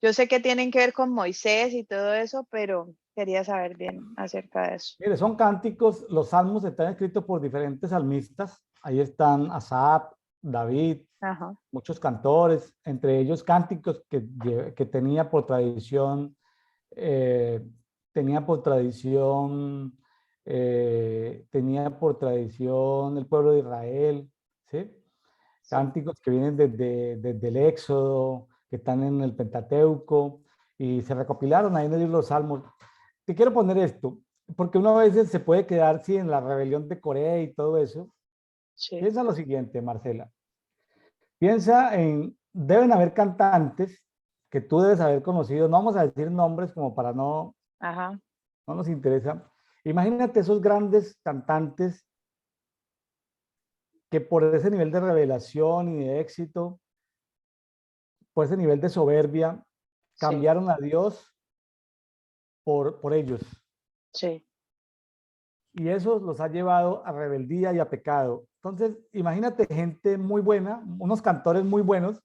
Yo sé que tienen que ver con Moisés y todo eso, pero quería saber bien acerca de eso. Mire, son cánticos, los salmos están escritos por diferentes salmistas, ahí están Asaf, David, Ajá, muchos cantores, entre ellos cánticos que eh, tenía por tradición el pueblo de Israel, ¿sí? sí, Cánticos que vienen desde el Éxodo, que están en el Pentateuco, y se recopilaron ahí en el libro de los Salmos. Te quiero poner esto, porque uno a veces se puede quedar, sí, en la rebelión de Corea y todo eso. sí, Piensa lo siguiente, Marcela. Piensa en, deben haber cantantes que tú debes haber conocido, no vamos a decir nombres como para ajá, no nos interesa. Imagínate esos grandes cantantes que por ese nivel de revelación y de éxito, por ese nivel de soberbia, sí, cambiaron a Dios por ellos. sí, Y eso los ha llevado a rebeldía y a pecado. Entonces, imagínate gente muy buena, unos cantores muy buenos.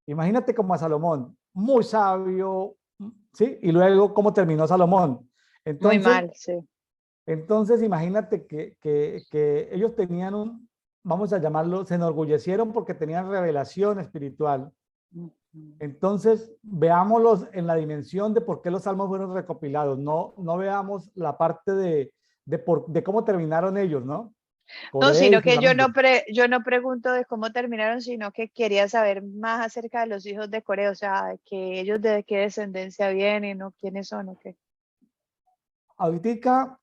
Imagínate como a Salomón, muy sabio, ¿sí? Y luego cómo terminó Salomón. muy Entonces, mal, sí. imagínate que ellos tenían vamos a llamarlo, se enorgullecieron porque tenían revelación espiritual. Ujú. Entonces, veámoslos en la dimensión de por qué los salmos fueron recopilados. No veamos la parte de cómo terminaron ellos, ¿no? No, Coré y sino sus que amigos. yo no pregunto de cómo terminaron, sino que quería saber más acerca de los hijos de Corea, o sea, de que ellos de qué descendencia vienen o quiénes son o qué. Ahorita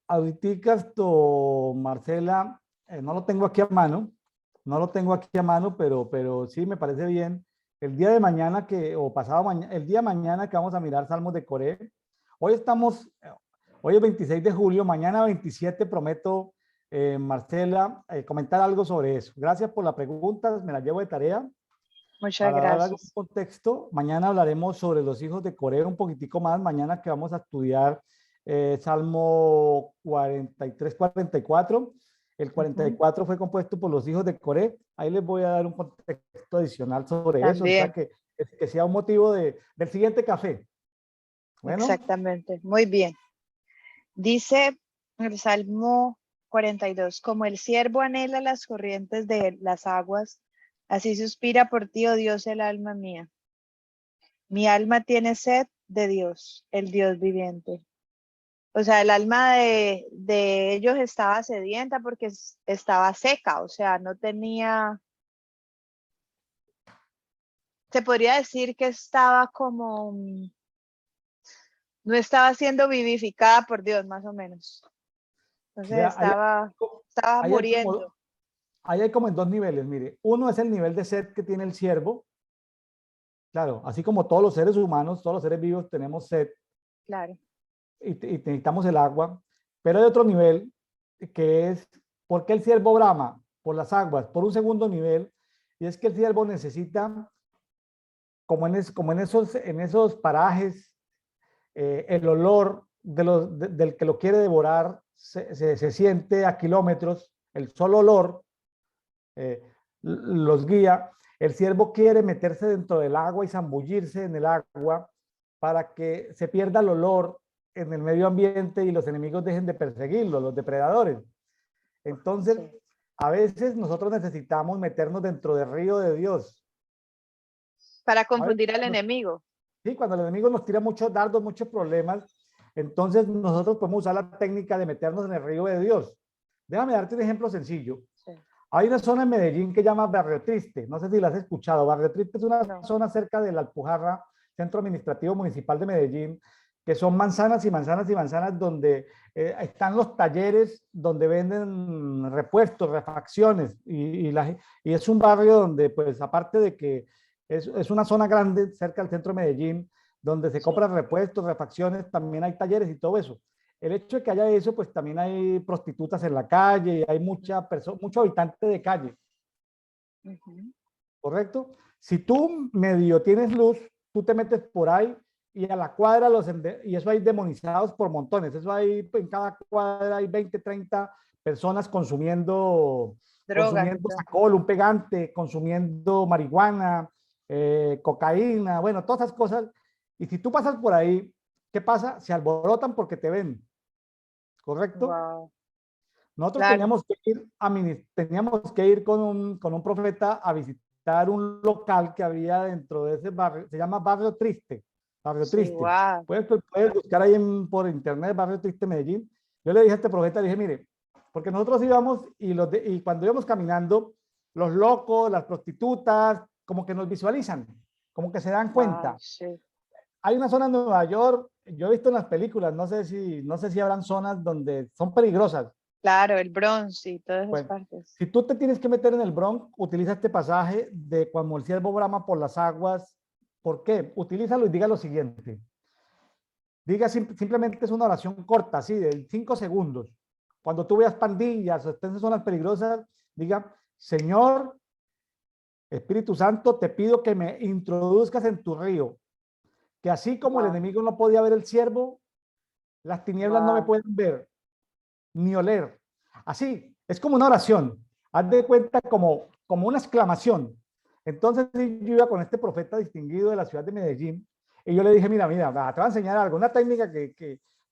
esto, Marcela, no lo tengo aquí a mano, no lo tengo aquí a mano, pero sí me parece bien. El día de mañana o pasado mañana, el día de mañana que vamos a mirar Salmos de Coré, hoy estamos, hoy es 26 de julio, mañana 27 prometo, Marcela, comentar algo sobre eso. Gracias por la pregunta, me la llevo de tarea. Muchas Para dar algún gracias. contexto, mañana hablaremos sobre los hijos de Coré un poquitico más, mañana que vamos a estudiar Salmo 43, 44. El Ujú. 44 fue compuesto por los hijos de Coré. Ahí les voy a dar un contexto adicional sobre eso, o sea También, que sea un motivo del siguiente café. Bueno, exactamente. Muy bien. Dice el Salmo 42, como el siervo anhela las corrientes de las aguas, así suspira por ti, oh Dios, el alma mía. Mi alma tiene sed de Dios, el Dios viviente. O sea, el alma de ellos estaba sedienta porque estaba seca, o sea, no tenía, se podría decir que estaba como, no estaba siendo vivificada por Dios, más o menos. Entonces vea, estaba ahí hay muriendo, como, ahí hay como en dos niveles. Mire, uno es el nivel de sed que tiene el siervo. Claro, así como todos los seres humanos, todos los seres vivos tenemos sed claro. y necesitamos el agua, pero hay otro nivel que es, ¿por qué el ciervo brama? Por las aguas, por un segundo nivel, y es que el ciervo necesita, como en esos parajes, el olor del que lo quiere devorar se siente a kilómetros, el solo olor los guía. El ciervo quiere meterse dentro del agua y zambullirse en el agua para que se pierda el olor en el medio ambiente y los enemigos dejen de perseguirlo, los depredadores. Entonces, Sí. a veces nosotros necesitamos meternos dentro del río de Dios. Para A veces, confundir al enemigo. sí, cuando el enemigo nos tira muchos dardos, muchos problemas, entonces nosotros podemos usar la técnica de meternos en el río de Dios. Déjame darte un ejemplo sencillo. Sí. Hay una zona en Medellín que llama Barrio Triste. No sé si la has escuchado. Barrio Triste es una No. zona cerca de la Alpujarra, Centro Administrativo Municipal de Medellín, que son manzanas y manzanas y manzanas donde están los talleres donde venden repuestos, refacciones y es un barrio donde pues aparte de que es una zona grande cerca del centro de Medellín, donde se Sí. compran repuestos, refacciones, también hay talleres y todo eso. El hecho de que haya eso, pues también hay prostitutas en la calle, hay mucho habitante de calle, Ujú. ¿correcto? Si tú medio tienes luz, tú te metes por ahí y a la cuadra y eso hay demonizados por montones, eso hay, en cada cuadra hay 20, 30 personas Drogas, consumiendo entonces. alcohol, un pegante, consumiendo marihuana, cocaína, bueno, todas esas cosas. Y si tú pasas por ahí, ¿qué pasa? Se alborotan porque te ven, ¿correcto? Wow. Nosotros Claro. teníamos que ir con un profeta a visitar un local que había dentro de ese barrio, se llama Barrio Triste, Barrio Sí, Triste. wow. Puedes buscar ahí por internet Barrio Triste Medellín. Yo le dije a este profeta, le dije, mire, porque nosotros íbamos y cuando íbamos caminando, los locos, las prostitutas, como que nos visualizan, como que se dan Wow, cuenta. sí. Hay una zona en Nueva York, yo he visto en las películas, no sé si habrán zonas donde son peligrosas. Claro, el Bronx y todas esas Bueno, partes. si tú te tienes que meter en el Bronx, utiliza este pasaje de cuando el ciervo brama por las aguas. ¿Por qué? Utilízalo y diga lo siguiente. Diga simplemente es una oración corta, así de 5 segundos. Cuando tú veas pandillas o estés en zonas peligrosas, diga, Señor, Espíritu Santo, te pido que me introduzcas en tu río, que así como el Wow, enemigo no podía ver el ciervo, las tinieblas no me wow. pueden ver ni oler. Así, es como una oración. Haz de cuenta como una exclamación. Entonces yo iba con este profeta distinguido de la ciudad de Medellín y yo le dije, mira, te voy a enseñar algo, una técnica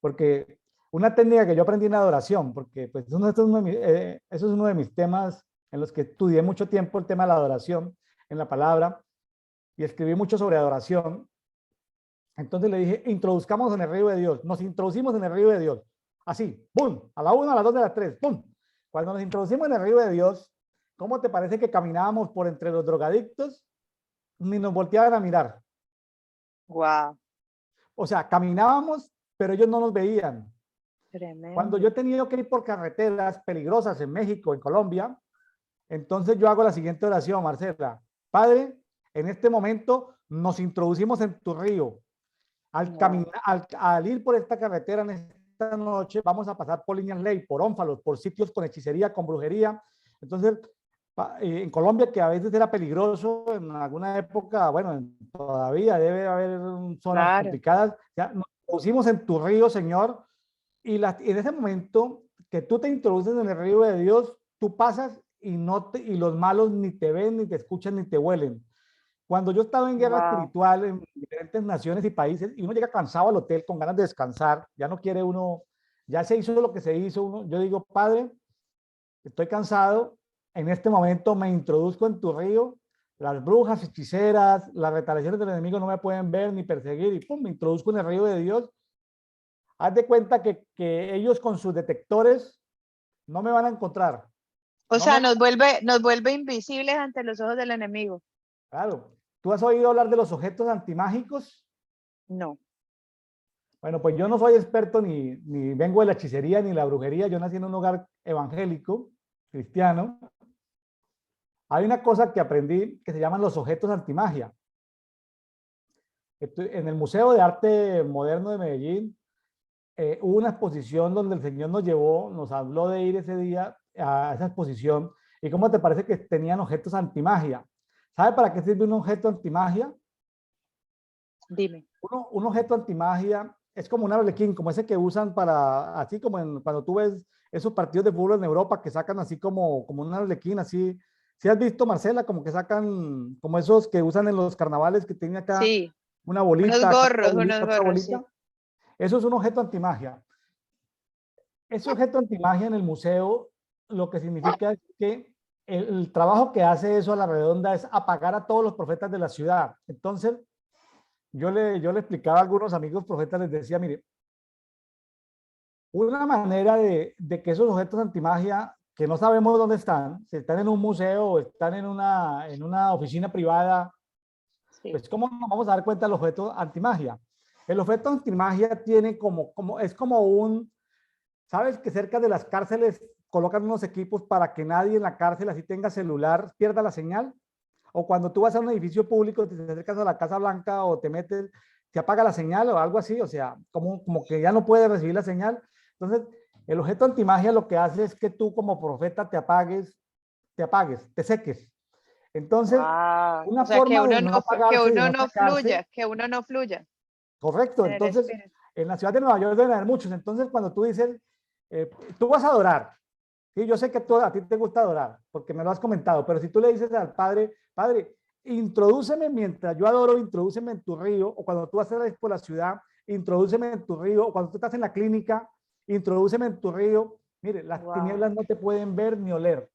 porque una técnica que yo aprendí en adoración, porque pues eso es uno de mis temas en los que estudié mucho tiempo, el tema de la adoración en la palabra y escribí mucho sobre adoración. Entonces le dije, introduzcamos en el río de Dios. Nos introducimos en el río de Dios. Así, ¡pum! A la 1, a las 2, a las 3, ¡pum! Cuando nos introducimos en el río de Dios, ¿cómo te parece que caminábamos por entre los drogadictos? Ni nos volteaban a mirar. Wow, O sea, caminábamos, pero ellos no nos veían. Cuando yo tremendo. he tenido que ir por carreteras peligrosas en México, en Colombia, entonces yo hago la siguiente oración, Marcela. Padre, en este momento nos introducimos en tu río. Wow, Al ir por esta carretera en esta noche, vamos a pasar por líneas ley, por ónfalos, por sitios con hechicería, con brujería. Entonces, en Colombia, que a veces era peligroso, en alguna época, bueno, todavía debe haber zonas claro. complicadas. Ya nos pusimos en tu río, Señor, en ese momento que tú te introduces en el río de Dios, tú pasas y los malos ni te ven, ni te escuchan, ni te huelen. Cuando yo estaba en guerra Wow, espiritual en diferentes naciones y países, y uno llega cansado al hotel con ganas de descansar, ya no quiere uno, ya se hizo lo que se hizo, yo digo, Padre, estoy cansado, en este momento me introduzco en tu río, las brujas, hechiceras, las retaliaciones del enemigo no me pueden ver ni perseguir, y pum, me introduzco en el río de Dios. Haz de cuenta que ellos con sus detectores no me van a encontrar, o no me sea, van nos vuelve invisibles ante los ojos del enemigo. claro. ¿Tú has oído hablar de los objetos antimágicos? No. Bueno, pues yo no soy experto ni vengo de la hechicería ni la brujería. Yo nací en un hogar evangélico, cristiano. Hay una cosa que aprendí que se llaman los objetos antimagia. En el Museo de Arte Moderno de Medellín hubo una exposición donde el Señor nos llevó, nos habló de ir ese día a esa exposición. ¿Y cómo te parece que tenían objetos antimagia? ¿Sabe para qué sirve un objeto antimagia? Dime. Un objeto antimagia es como un arlequín, como ese que usan para, así como cuando tú ves esos partidos de fútbol en Europa que sacan así como un arlequín, así ¿Sí has visto, Marcela, como que sacan, como esos que usan en los carnavales, que tienen acá Sí, una bolita, acá unos otra gorros, sí. bolita? Eso es un objeto antimagia. Ese objeto antimagia en el museo lo que significa es que el trabajo que hace eso a la redonda es apagar a todos los profetas de la ciudad. Entonces, yo le explicaba a algunos amigos profetas, les decía, mire, una manera de que esos objetos antimagia, que no sabemos dónde están, si están en un museo o están en una oficina privada, Sí. pues ¿cómo nos vamos a dar cuenta del objeto antimagia? El objeto antimagia tiene es como un, ¿sabes que cerca de las cárceles colocan unos equipos para que nadie en la cárcel, así tenga celular, pierda la señal? O cuando tú vas a un edificio público, te acercas a la Casa Blanca o te metes, te apaga la señal o algo así, o sea, como que ya no puedes recibir la señal. Entonces, el objeto antimagia lo que hace es que tú como profeta te seques. Entonces, Wow. O una sea, forma de no que apagarse y de uno no no secarse. fluya, que uno no fluya Correcto, en el entonces espíritu. en la ciudad de Nueva York deben haber muchos. Entonces, cuando tú dices, tú vas a adorar, ¿sí? Yo sé que a ti te gusta adorar, porque me lo has comentado, pero si tú le dices al Padre, Padre, introdúceme mientras yo adoro, introdúceme en tu río, o cuando tú vas a ir por la ciudad, introdúceme en tu río, o cuando tú estás en la clínica, introdúceme en tu río. Mire, las Wow. tinieblas no te pueden ver ni oler,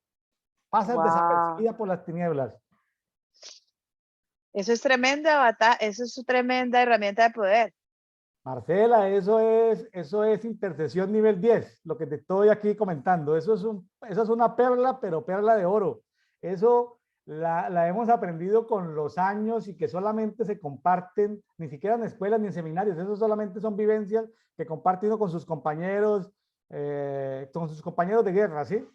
pasas Wow. desapercibida por las tinieblas. Eso es tremenda batalla, eso es tremenda herramienta de poder. Marcela, eso es intercesión nivel 10, lo que te estoy aquí comentando. Eso es una perla, pero perla de oro. Eso la hemos aprendido con los años y que solamente se comparten, ni siquiera en escuelas ni en seminarios. Eso solamente son vivencias que comparten con sus compañeros de guerra, ¿sí?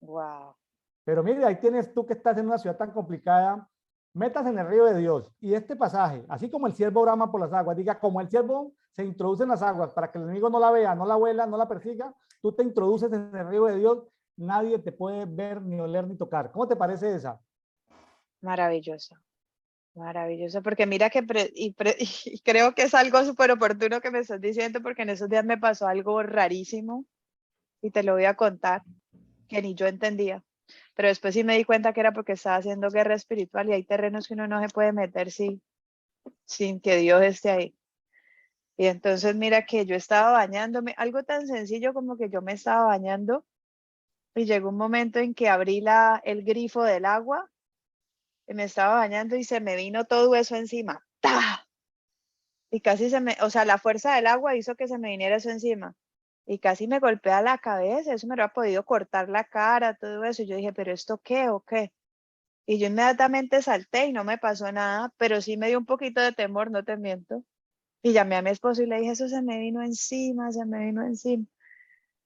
Wow. Pero mire, ahí tienes tú que estás en una ciudad tan complicada, metas en el río de Dios. Y este pasaje, así como el siervo brama por las aguas, diga, como el siervo se introduce en las aguas para que el enemigo no la vea, no la huela, no la persiga, tú te introduces en el río de Dios, nadie te puede ver, ni oler, ni tocar. ¿Cómo te parece esa? Maravilloso. Maravilloso, porque mira que y creo que es algo súper oportuno que me estás diciendo, porque en esos días me pasó algo rarísimo y te lo voy a contar, que ni yo entendía. Pero después sí me di cuenta que era porque estaba haciendo guerra espiritual y hay terrenos que uno no se puede meter sin que Dios esté ahí. Y entonces mira que yo estaba bañándome, algo tan sencillo como que yo me estaba bañando y llegó un momento en que abrí el grifo del agua y me estaba bañando y se me vino todo eso encima. ¡Tah! Y casi o sea, la fuerza del agua hizo que se me viniera eso encima. Y casi me golpea la cabeza, eso me habría podido cortar la cara, todo eso. Y yo dije, ¿pero esto qué o qué? Y yo inmediatamente salté y no me pasó nada, pero sí me dio un poquito de temor, no te miento. Y llamé a mi esposo y le dije, eso se me vino encima, se me vino encima.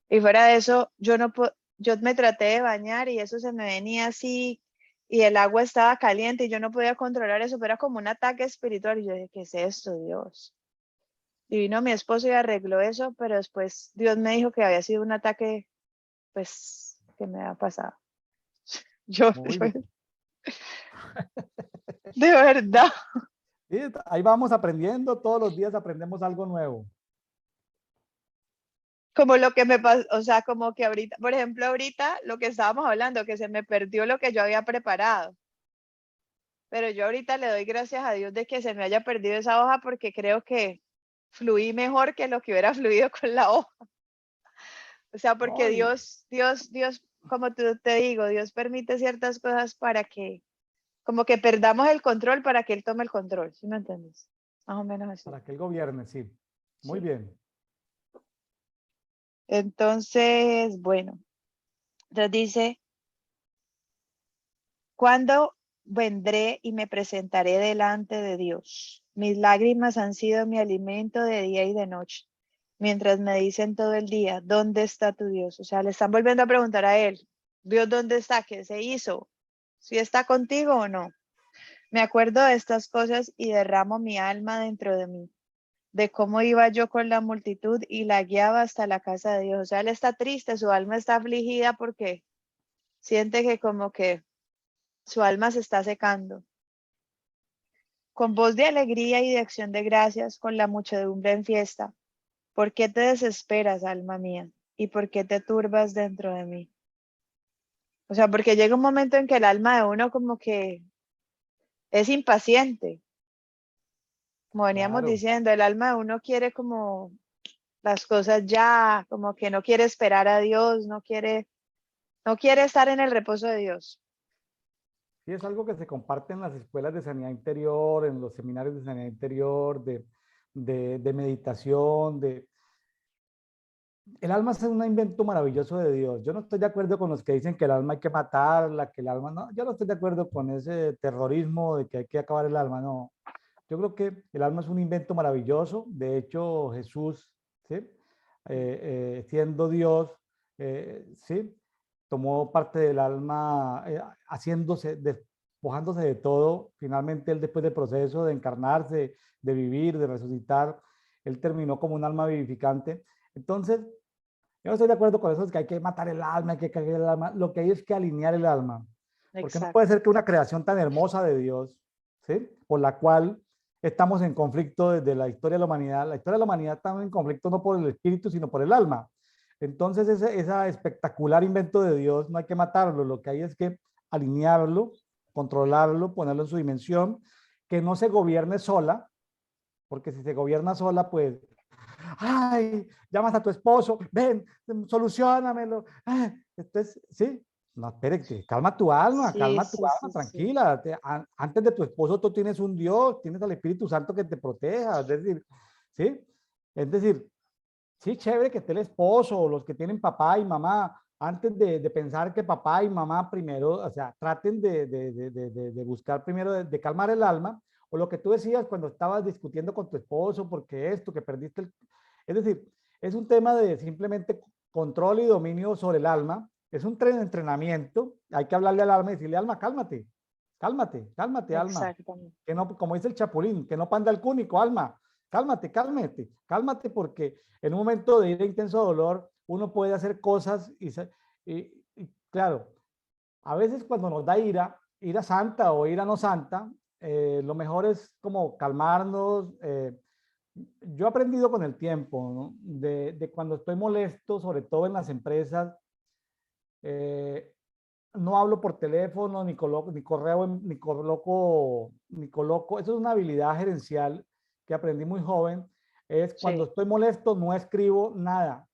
Y fuera de eso, yo me traté de bañar y eso se me venía así y el agua estaba caliente y yo no podía controlar eso, pero era como un ataque espiritual. Y yo dije, ¿qué es esto, Dios? Y vino mi esposo y arregló eso, pero después Dios me dijo que había sido un ataque, pues, que me había pasado. Muy Yo, bien. de verdad. Sí, ahí vamos aprendiendo, todos los días aprendemos algo nuevo. Como lo que me pasó, o sea, como que ahorita, por ejemplo, ahorita lo que estábamos hablando, que se me perdió lo que yo había preparado. Pero yo ahorita le doy gracias a Dios de que se me haya perdido esa hoja porque creo que fluí mejor que lo que hubiera fluido con la hoja. O sea, porque No, Dios, como te digo, Dios permite ciertas cosas para que, como que perdamos el control para que Él tome el control, ¿sí me entiendes? Más o menos así. para que el gobierno, sí. Muy Sí. bien. Entonces, bueno, entonces dice, ¿cuándo vendré y me presentaré delante de Dios? Mis lágrimas han sido mi alimento de día y de noche, mientras me dicen todo el día, ¿dónde está tu Dios? O sea, le están volviendo a preguntar a él, Dios, ¿dónde está? ¿Qué se hizo? ¿Si está contigo o no? Me acuerdo de estas cosas y derramo mi alma dentro de mí, de cómo iba yo con la multitud y la guiaba hasta la casa de Dios. O sea, él está triste, su alma está afligida porque siente que como que su alma se está secando. Con voz de alegría y de acción de gracias, con la muchedumbre en fiesta. ¿Por qué te desesperas, alma mía? ¿Y por qué te turbas dentro de mí? O sea, porque llega un momento en que el alma de uno como que es impaciente. Como veníamos Claro. diciendo, el alma de uno quiere como las cosas ya, como que no quiere esperar a Dios, no quiere estar en el reposo de Dios. Sí, es algo que se comparte en las escuelas de sanidad interior, en los seminarios de sanidad interior, de meditación, el alma es un invento maravilloso de Dios. Yo no estoy de acuerdo con los que dicen que el alma hay que matarla, que el alma no. Yo no estoy de acuerdo con ese terrorismo de que hay que acabar el alma, no. Yo creo que el alma es un invento maravilloso. De hecho, Jesús, ¿sí? Siendo Dios, ¿sí? Tomó parte del alma, haciéndose, despojándose de todo. Finalmente, él después del proceso de encarnarse, de vivir, de resucitar, él terminó como un alma vivificante. Entonces, yo no estoy de acuerdo con eso, es que hay que matar el alma, hay que cagar el alma. Lo que hay es que alinear el alma. Porque no puede Exacto. ser que una creación tan hermosa de Dios, ¿sí? Por la cual estamos en conflicto desde la historia de la historia de la humanidad está en conflicto no por el espíritu, sino por el alma. Entonces, ese espectacular invento de Dios no hay que matarlo, lo que hay es que alinearlo, controlarlo, ponerlo en su dimensión, que no se gobierne sola, porque si se gobierna sola, pues ay, llamas a tu esposo, ven, solucionamelo. Entonces, sí, no, espérate, Sí, calma tu sí, alma, sí, sí. tranquila. Antes de tu esposo tú tienes un Dios, tienes al Espíritu Santo que te proteja, es decir, ¿sí? Es decir, sí, chévere que esté el esposo o los que tienen papá y mamá, antes de pensar que papá y mamá primero, o sea, traten de buscar primero de calmar el alma, o lo que tú decías cuando estabas discutiendo con tu esposo, porque esto, que perdiste el... Es decir, es un tema de simplemente control y dominio sobre el alma, es un entrenamiento, hay que hablarle al alma y decirle, alma, cálmate, cálmate, cálmate, alma, Exactamente. que no, como dice el Chapulín, que no panda el cúnico, alma, cálmate, cálmate, cálmate porque en un momento de ira, intenso dolor, uno puede hacer cosas y claro, a veces cuando nos da ira, ira santa o ira no santa, lo mejor es como calmarnos. Yo he aprendido con el tiempo, ¿no? De cuando estoy molesto, sobre todo en las empresas, eh, no hablo por teléfono, ni coloco, ni correo, ni coloco. Eso es una habilidad gerencial que aprendí muy joven. Es cuando Sí, estoy molesto, no escribo nada.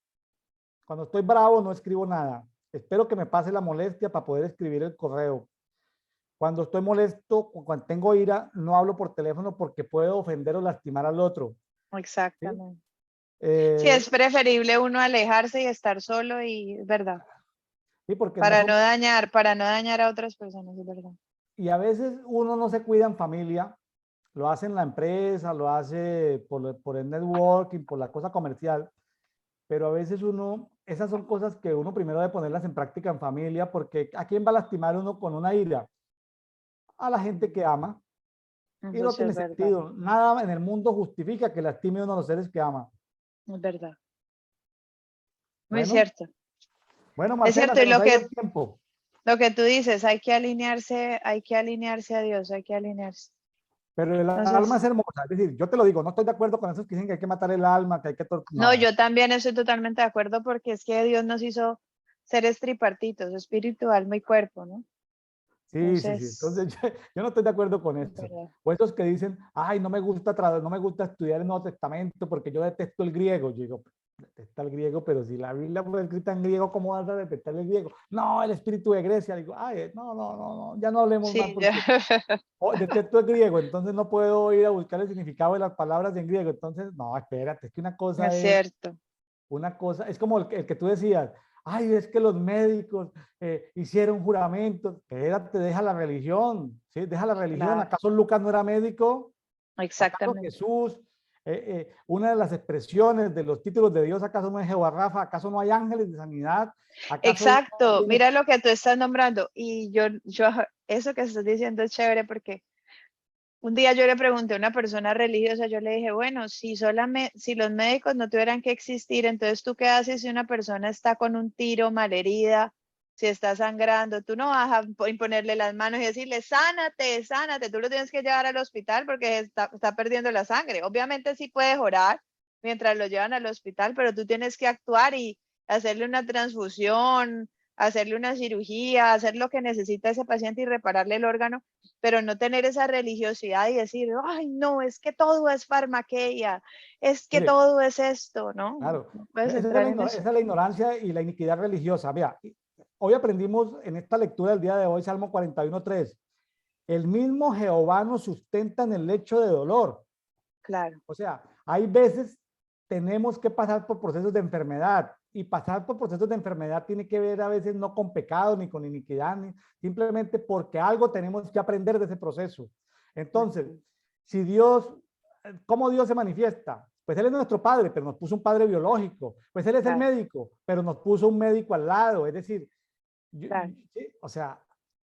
Cuando estoy bravo, no escribo nada. Espero que me pase la molestia para poder escribir el correo. Cuando estoy molesto, cuando tengo ira, no hablo por teléfono porque puedo ofender o lastimar al otro. ¿Sí? exactamente. Sí, Eh, es preferible uno alejarse y estar solo y es verdad, sí, porque no son... para no dañar a otras personas, es verdad. Y a veces uno no se cuida en familia, lo hace en la empresa, lo hace por el networking, por la cosa comercial, pero a veces uno, esas son cosas que uno primero debe ponerlas en práctica en familia, porque ¿a quién va a lastimar uno con una ira? A la gente que ama, y Eso no sí tiene es verdad, sentido. Nada en el mundo justifica que lastime uno a los seres que ama. es verdad. Muy Bueno, cierto. bueno, Es Marcela, cierto, se y nos ha ido el tiempo, lo que tú dices, hay que alinearse a Dios, hay que alinearse. pero el alma es Entonces, hermosa. Es decir, yo te lo digo, no estoy de acuerdo con esos que dicen que hay que matar el alma, que hay que... no, No, yo también estoy totalmente de acuerdo porque es que Dios nos hizo seres tripartitos, espíritu, alma y cuerpo, ¿no? sí, sí, sí. Entonces, Entonces, yo no estoy de acuerdo con es eso. verdad. O esos que dicen, ay, no me gusta estudiar el Nuevo Testamento porque yo detesto el griego. Yo digo, detesta el griego, pero si la Biblia fue escrita en griego, ¿cómo vas a detestar el griego? No, el espíritu de Grecia. Digo, ay, no, no, no, no, ya no hablemos más Sí, ya. porque oh, detesto el griego, entonces no puedo ir a buscar el significado de las palabras en griego. Entonces, no, espérate, es que Es cierto. una cosa, es como el que tú decías, ay, es que los médicos hicieron juramentos, espérate, deja la religión, ¿sí? Deja la religión, Claro, ¿acaso Lucas no era médico? ¿Acaso exactamente. Jesús, una de las expresiones de los títulos de Dios, acaso no es Jehová Rafa, acaso no hay ángeles de sanidad, acaso no Exacto. tiene... Mira lo que tú estás nombrando. Y eso que estás diciendo es chévere porque un día yo le pregunté a una persona religiosa, yo le dije, bueno, si los médicos no tuvieran que existir, entonces tú qué haces si una persona está con un tiro, malherida, si está sangrando, tú no vas a imponerle las manos y decirle, sánate, sánate, tú lo tienes que llevar al hospital porque está perdiendo la sangre. Obviamente sí puedes orar mientras lo llevan al hospital, pero tú tienes que actuar y hacerle una transfusión, hacerle una cirugía, hacer lo que necesita ese paciente y repararle el órgano, pero no tener esa religiosidad y decir, ay, no, es que todo es farmaqueia, es que Mire, todo es esto, ¿no? claro, No puedes esa es entrar en eso. esa es la ignorancia y la iniquidad religiosa. Mira, hoy aprendimos en esta lectura del día de hoy, Salmo 41:3, el mismo Jehová nos sustenta en el lecho de dolor. Claro, O sea, hay veces tenemos que pasar por procesos de enfermedad y pasar por procesos de enfermedad tiene que ver a veces no con pecado ni con iniquidad, ni, simplemente porque algo tenemos que aprender de ese proceso. Entonces, si Dios, ¿cómo Dios se manifiesta? Pues Él es nuestro Padre, pero nos puso un Padre biológico. Pues Él es el claro, médico, pero nos puso un médico al lado. Es decir, claro. sí, o sea,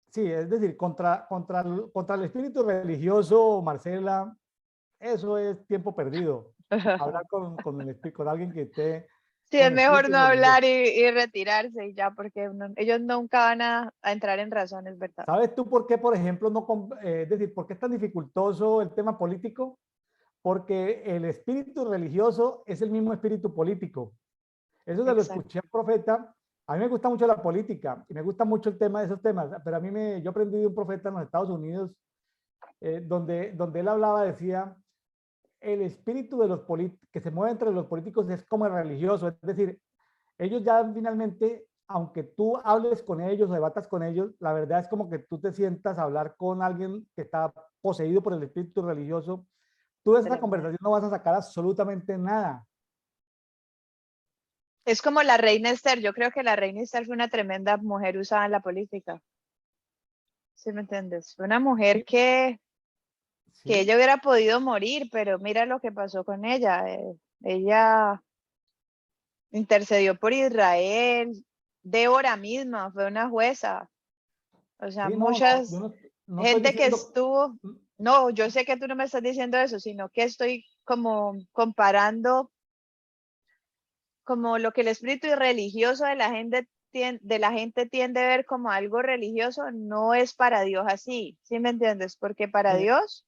sí, es decir, contra el espíritu religioso, Marcela, eso es tiempo perdido. Hablar con alguien que esté Sí, es con mejor espíritu no religioso. hablar y retirarse y ya, porque ellos nunca van a entrar en razones, ¿verdad? ¿Sabes tú por qué, por ejemplo, no, es decir, por qué es tan dificultoso el tema político? Porque el espíritu religioso es el mismo espíritu político. Eso se lo Exacto. escuché al profeta. A mí me gusta mucho la política y me gusta mucho el tema de esos temas, pero yo aprendí de un profeta en los Estados Unidos donde él hablaba, decía, el espíritu de los que se mueve entre los políticos es como el religioso, es decir, ellos ya finalmente, aunque tú hables con ellos o debatas con ellos, la verdad es como que tú te sientas a hablar con alguien que está poseído por el espíritu religioso, tú de esa Tremendo. conversación no vas a sacar absolutamente nada. Es como la reina Esther. Yo creo que la reina Esther fue una tremenda mujer usada en la política. ¿Sí me entiendes? Fue una mujer Sí, que sí, ella hubiera podido morir, pero mira lo que pasó con ella. Ella intercedió por Israel. Débora misma fue una jueza. O sea, sí, no, no, yo muchas no estoy gente que diciendo, estuvo, no, yo sé que tú no me estás diciendo eso, sino que estoy como comparando como lo que el espíritu religioso de la gente tiende a ver como algo religioso, no es para Dios así, ¿sí me entiendes? Porque para mire, Dios,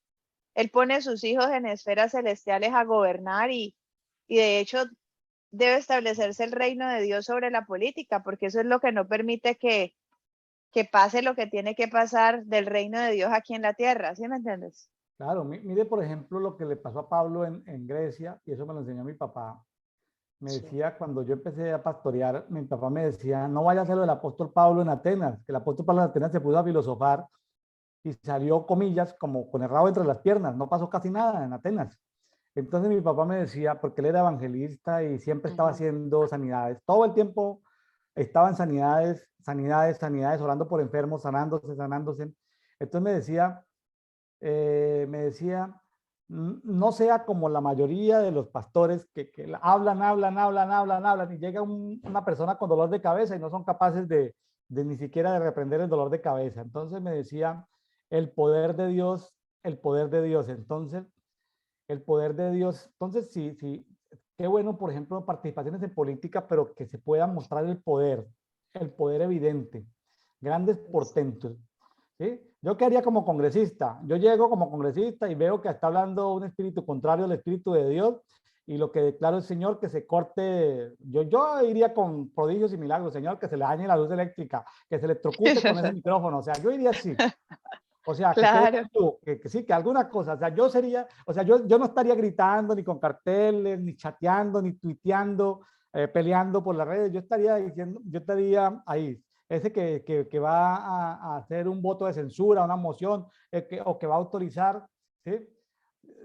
Él pone sus hijos en esferas celestiales a gobernar y de hecho debe establecerse el reino de Dios sobre la política, porque eso es lo que no permite que pase lo que tiene que pasar del reino de Dios aquí en la tierra, ¿sí me entiendes? claro, mire por ejemplo lo que le pasó a Pablo en Grecia, y eso me lo enseñó mi papá. Me Sí. decía, cuando yo empecé a pastorear, mi papá me decía, no vaya a ser lo del apóstol Pablo en Atenas, que el apóstol Pablo en Atenas se puso a filosofar y salió, comillas, como con el rabo entre las piernas, no pasó casi nada en Atenas. Entonces mi papá me decía, porque él era evangelista y siempre estaba Ujú. haciendo sanidades, todo el tiempo estaba en sanidades, sanidades, sanidades, orando por enfermos, sanándose, sanándose. Entonces me decía, no sea como la mayoría de los pastores que hablan, hablan, hablan, hablan, hablan, y llega una persona con dolor de cabeza y no son capaces de ni siquiera de reprender el dolor de cabeza. Entonces me decía, el poder de Dios, el poder de Dios. Entonces, el poder de Dios. Entonces, sí, sí, qué bueno, por ejemplo, participaciones en política, pero que se pueda mostrar el poder evidente, grandes portentos. ¿Sí? Yo qué haría como congresista. Yo llego como congresista y veo que está hablando un espíritu contrario al espíritu de Dios y lo que declaro el Señor que se corte. Yo iría con prodigios y milagros, Señor, que se le dañe la luz eléctrica, que se electrocute con ese micrófono. O sea, yo iría así. O sea, que quede Claro, que sí, que alguna cosa. O sea, yo sería, o sea, yo no estaría gritando ni con carteles, ni chateando, ni tuiteando, peleando por las redes. Yo estaría diciendo, yo estaría ahí. Ese que va a hacer un voto de censura, una moción, o que va a autorizar, ¿sí?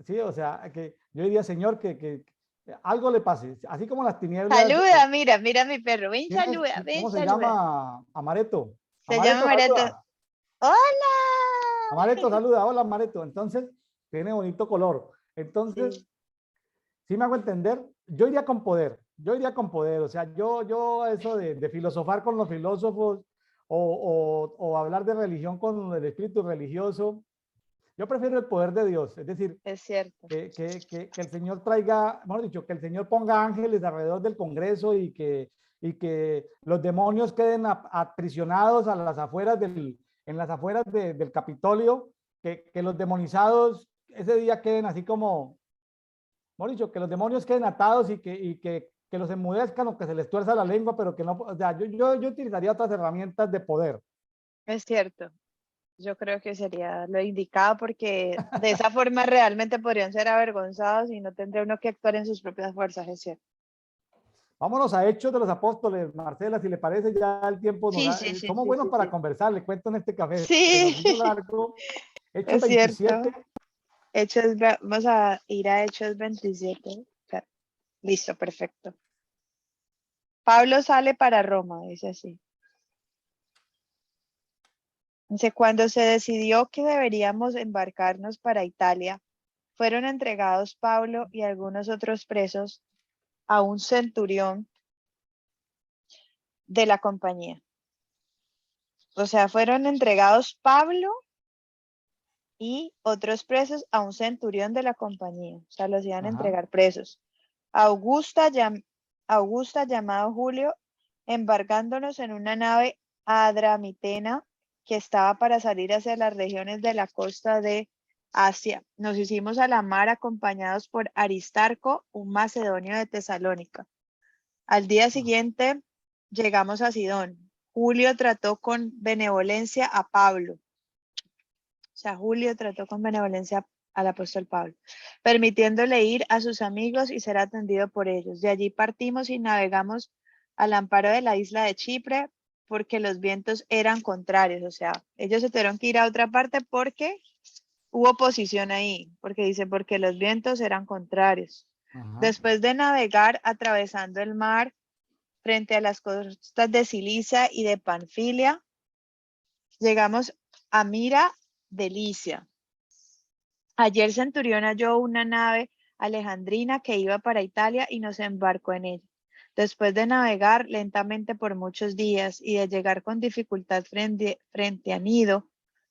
Sí, o sea, que yo diría, Señor, que algo le pase. Así como las tinieblas, saluda, mira, mira mi perro, ven, ¿quién es? saluda, ven, ¿Cómo se saluda. llama? Amareto. Se llama Amareto, Mareta. saluda. ¡Hola! Amareto, saluda, hola Amareto. Entonces, tiene bonito color. Entonces, Sí, si me hago entender, yo iría con poder, yo iría con poder. O sea, yo eso de filosofar con los filósofos o hablar de religión con el espíritu religioso, yo prefiero el poder de Dios. Es decir, es cierto. que el Señor traiga, mejor dicho, que el Señor ponga ángeles alrededor del Congreso y que los demonios queden aprisionados a las afueras en las afueras del Capitolio, que los demonizados ese día queden así como, mejor dicho, que los demonios queden atados y que que los enmudezcan o que se les tuerza la lengua, pero que no, o sea, yo utilizaría otras herramientas de poder. Es cierto. Yo creo que sería lo indicado porque de esa forma realmente podrían ser avergonzados y no tendría uno que actuar en sus propias fuerzas, es cierto. Vámonos a Hechos de los Apóstoles, Marcela, si le parece, ya el tiempo nos Sí, da, sí, sí, somos sí, buenos sí, para sí. conversar, le cuento en este café, se Sí, nos hizo largo. Hechos es 27, cierto. Vamos a ir a Hechos 27. Listo, perfecto. Pablo sale para Roma, dice así. Dice, cuando se decidió que deberíamos embarcarnos para Italia, fueron entregados Pablo y algunos otros presos a un centurión de la compañía. O sea, fueron entregados Pablo y otros presos a un centurión de la compañía. O sea, los iban a ajá, entregar presos. Augusta, Augusta llamado Julio, embarcándonos en una nave adramitena que estaba para salir hacia las regiones de la costa de Asia. Nos hicimos a la mar acompañados por Aristarco, un macedonio de Tesalónica. Al día siguiente llegamos a Sidón. Julio trató con benevolencia a Pablo. O sea, Julio trató con benevolencia al apóstol Pablo, permitiéndole ir a sus amigos y ser atendido por ellos. De allí partimos y navegamos al amparo de la isla de Chipre porque los vientos eran contrarios. O sea, ellos se tuvieron que ir a otra parte porque hubo oposición ahí, porque dice, porque los vientos eran contrarios. ajá. Después de navegar atravesando el mar frente a las costas de Cilicia y de Panfilia, llegamos a Mira de Licia. Allí el centurión halló una nave alejandrina que iba para Italia y nos embarcó en ella. Después de navegar lentamente por muchos días y de llegar con dificultad frente a Nido,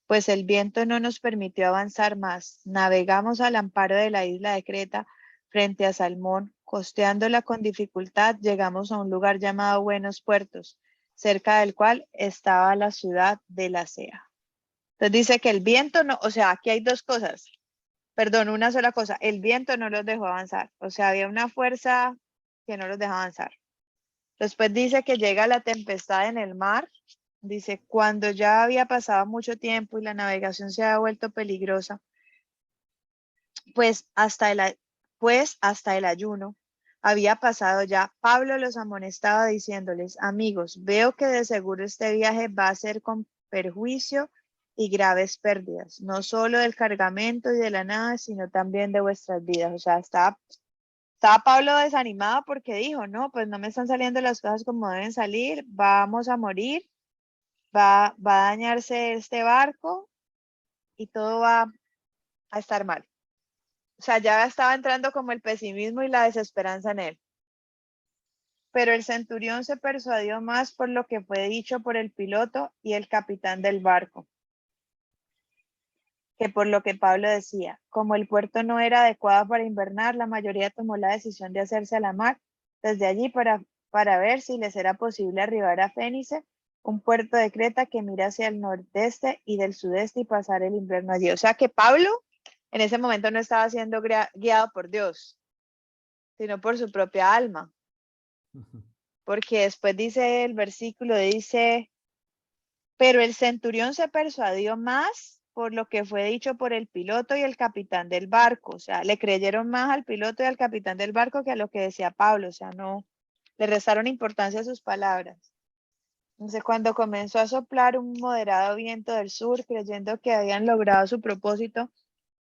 pues el viento no nos permitió avanzar más, navegamos al amparo de la isla de Creta frente a Salmón, costeándola con dificultad, llegamos a un lugar llamado Buenos Puertos, cerca del cual estaba la ciudad de la Sea. Entonces dice que el viento no, o sea, aquí hay dos cosas. Perdón, una sola cosa, el viento no los dejó avanzar, o sea, había una fuerza que no los dejó avanzar. Después dice que llega la tempestad en el mar, dice, cuando ya había pasado mucho tiempo y la navegación se había vuelto peligrosa, pues hasta el ayuno había pasado ya. Pablo los amonestaba diciéndoles, amigos, veo que de seguro este viaje va a ser con perjuicio y graves pérdidas, no solo del cargamento y de la nave, sino también de vuestras vidas. O sea, estaba Pablo desanimado porque dijo, no, pues no me están saliendo las cosas como deben salir, vamos a morir, va a dañarse este barco y todo va a estar mal. O sea, ya estaba entrando como el pesimismo y la desesperanza en él. Pero el centurión se persuadió más por lo que fue dicho por el piloto y el capitán del barco, que por lo que Pablo decía. Como el puerto no era adecuado para invernar, la mayoría tomó la decisión de hacerse a la mar desde allí para ver si les era posible arribar a Fénice, un puerto de Creta que mira hacia el nordeste y del sudeste y pasar el invierno allí. O sea que Pablo en ese momento no estaba siendo guiado por Dios, sino por su propia alma. Porque después dice el versículo, dice, pero el centurión se persuadió más por lo que fue dicho por el piloto y el capitán del barco. O sea, le creyeron más al piloto y al capitán del barco que a lo que decía Pablo. O sea, no, le restaron importancia a sus palabras. Entonces, cuando comenzó a soplar un moderado viento del sur, creyendo que habían logrado su propósito,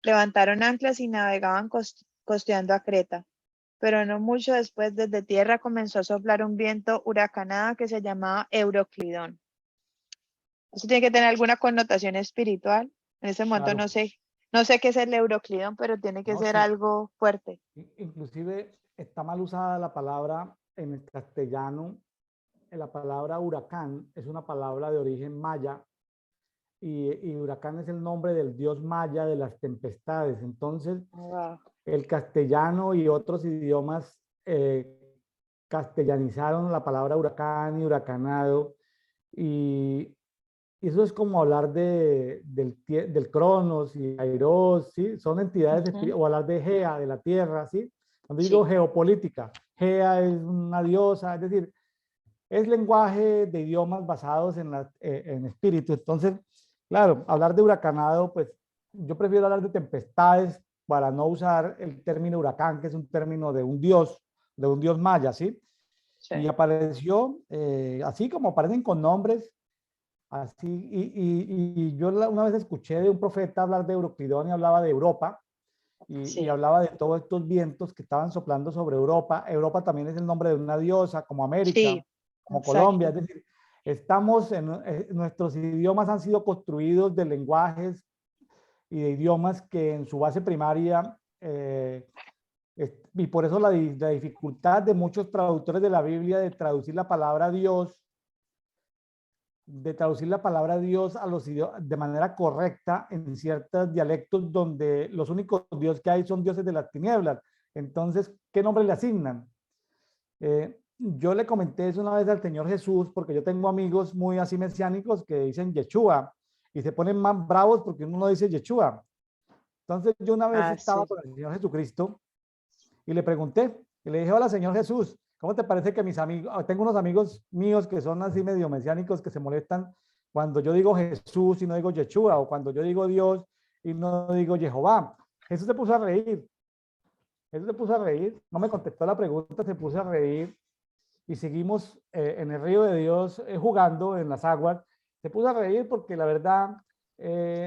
levantaron anclas y navegaban costeando a Creta. Pero no mucho después, desde tierra comenzó a soplar un viento huracanado que se llamaba Euroclidón. Eso tiene que tener alguna connotación espiritual. En ese momento Claro, no sé qué es el Euroclidón, pero tiene que no, ser sí. algo fuerte. Inclusive está mal usada la palabra en el castellano. La palabra huracán es una palabra de origen maya y huracán es el nombre del dios maya de las tempestades. Entonces, Wow. el castellano y otros idiomas castellanizaron la palabra huracán y huracanado y eso es como hablar del Cronos y Kairos, ¿sí? Son entidades, Uh -huh. o hablar de Gea, de la Tierra, ¿sí? Cuando digo Sí, geopolítica, Gea es una diosa, es decir, es lenguaje de idiomas basados en espíritu. Entonces, claro, hablar de huracanado, pues yo prefiero hablar de tempestades para no usar el término huracán, que es un término de un dios maya, ¿sí? Sí, Y apareció, así como aparecen con nombres, así, y yo una vez escuché de un profeta hablar de Euroclidón y hablaba de Europa, y sí, hablaba de todos estos vientos que estaban soplando sobre Europa. Europa también es el nombre de una diosa, como América, sí, como Colombia. exacto. Es decir, estamos nuestros idiomas han sido construidos de lenguajes y de idiomas que en su base primaria, y por eso la dificultad de muchos traductores de la Biblia de traducir la palabra Dios, de traducir la palabra Dios a los de manera correcta en ciertos dialectos donde los únicos dioses que hay son dioses de las tinieblas. Entonces, ¿qué nombre le asignan? Yo le comenté eso una vez al Señor Jesús, porque yo tengo amigos muy así mesiánicos que dicen Yeshua y se ponen más bravos porque uno no dice Yeshua. Entonces, yo una vez Ah, estaba sí. con el Señor Jesucristo y le pregunté, y le dije, hola, Señor Jesús, ¿cómo te parece que mis amigos, tengo unos amigos míos que son así medio mesiánicos que se molestan cuando yo digo Jesús y no digo Yeshua, o cuando yo digo Dios y no digo Jehová? Jesús se puso a reír, Jesús se puso a reír, no me contestó la pregunta, se puso a reír y seguimos en el río de Dios jugando en las aguas. Se puso a reír porque la verdad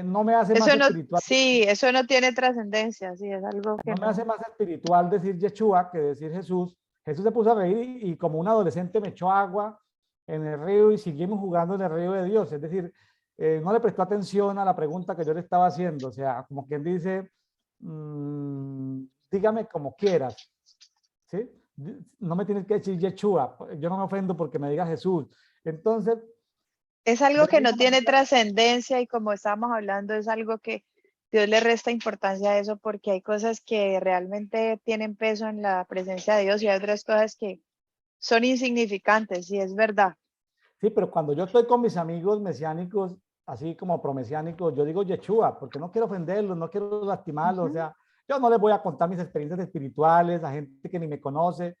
no me hace más Eso no, espiritual. sí, eso no tiene trascendencia, sí, es algo que No me no. hace más espiritual decir Yeshua que decir Jesús. Jesús se puso a reír y como un adolescente me echó agua en el río y seguimos jugando en el río de Dios. Es decir, no le prestó atención a la pregunta que yo le estaba haciendo. O sea, como quien dice, dígame como quieras, ¿sí? No me tienes que decir Yeshua. Yo no me ofendo porque me diga Jesús. Entonces, Es de algo la que no misma tiene manera, trascendencia y como estábamos hablando, es algo que Dios le resta importancia a eso porque hay cosas que realmente tienen peso en la presencia de Dios y hay otras cosas que son insignificantes, y es verdad. sí, pero cuando yo estoy con mis amigos mesiánicos, así como promesiánicos, yo digo Yeshua, porque no quiero ofenderlos, no quiero lastimarlos, o Ujú, sea, yo no les voy a contar mis experiencias espirituales a gente que ni me conoce.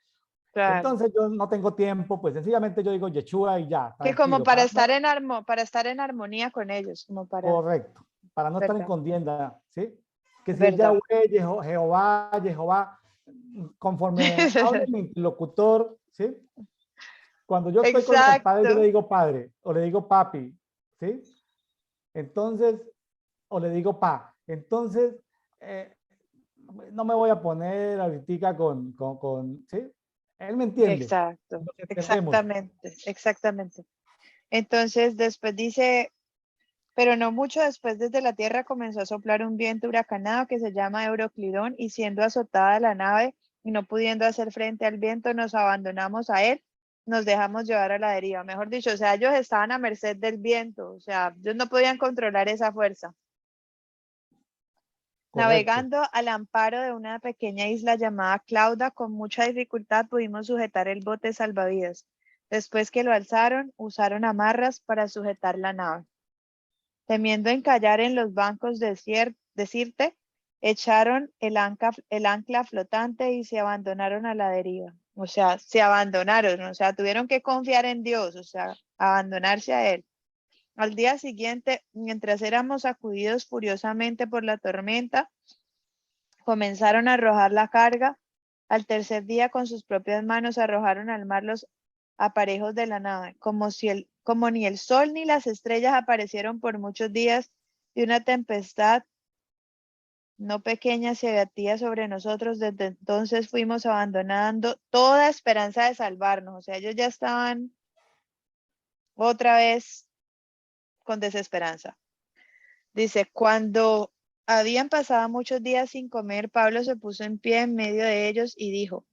claro. Entonces yo no tengo tiempo, pues sencillamente yo digo Yeshua y ya, Que como tranquilo, para no, para estar en armonía con ellos, como para, correcto, para no estar en verdad, contienda, ¿sí? Que si es verdad. Yahweh, Jehová, Jehová, conforme hable mi interlocutor, ¿sí? Cuando yo estoy con el padre, yo le Exacto. digo padre o le digo papi, ¿sí? Entonces, o le digo pa. Entonces, eh, no me voy a poner ahorita ¿sí? Él me entiende, Exacto, nos entendemos. exactamente, exactamente. Entonces, después dice, pero no mucho después desde la tierra comenzó a soplar un viento huracanado que se llama Euroclidón, y siendo azotada la nave y no pudiendo hacer frente al viento, nos abandonamos a él, nos dejamos llevar a la deriva. Mejor dicho, o sea, ellos estaban a merced del viento, o sea, ellos no podían controlar esa fuerza. Correcto, Navegando al amparo de una pequeña isla llamada Clauda, con mucha dificultad pudimos sujetar el bote salvavidas. Después que lo alzaron, usaron amarras para sujetar la nave. Temiendo encallar en los bancos de Sirte, echaron el ancla flotante y se abandonaron a la deriva. O sea, se abandonaron, o sea, tuvieron que confiar en Dios, o sea, abandonarse a Él. Al día siguiente, mientras éramos sacudidos furiosamente por la tormenta, comenzaron a arrojar la carga. Al tercer día, con sus propias manos, arrojaron al mar los aparejos de la nave, como ni el sol ni las estrellas aparecieron por muchos días, y una tempestad no pequeña se abatía sobre nosotros. Desde entonces fuimos abandonando toda esperanza de salvarnos. O sea, ellos ya estaban otra vez con desesperanza. Dice, cuando habían pasado muchos días sin comer, Pablo se puso en pie en medio de ellos y dijo,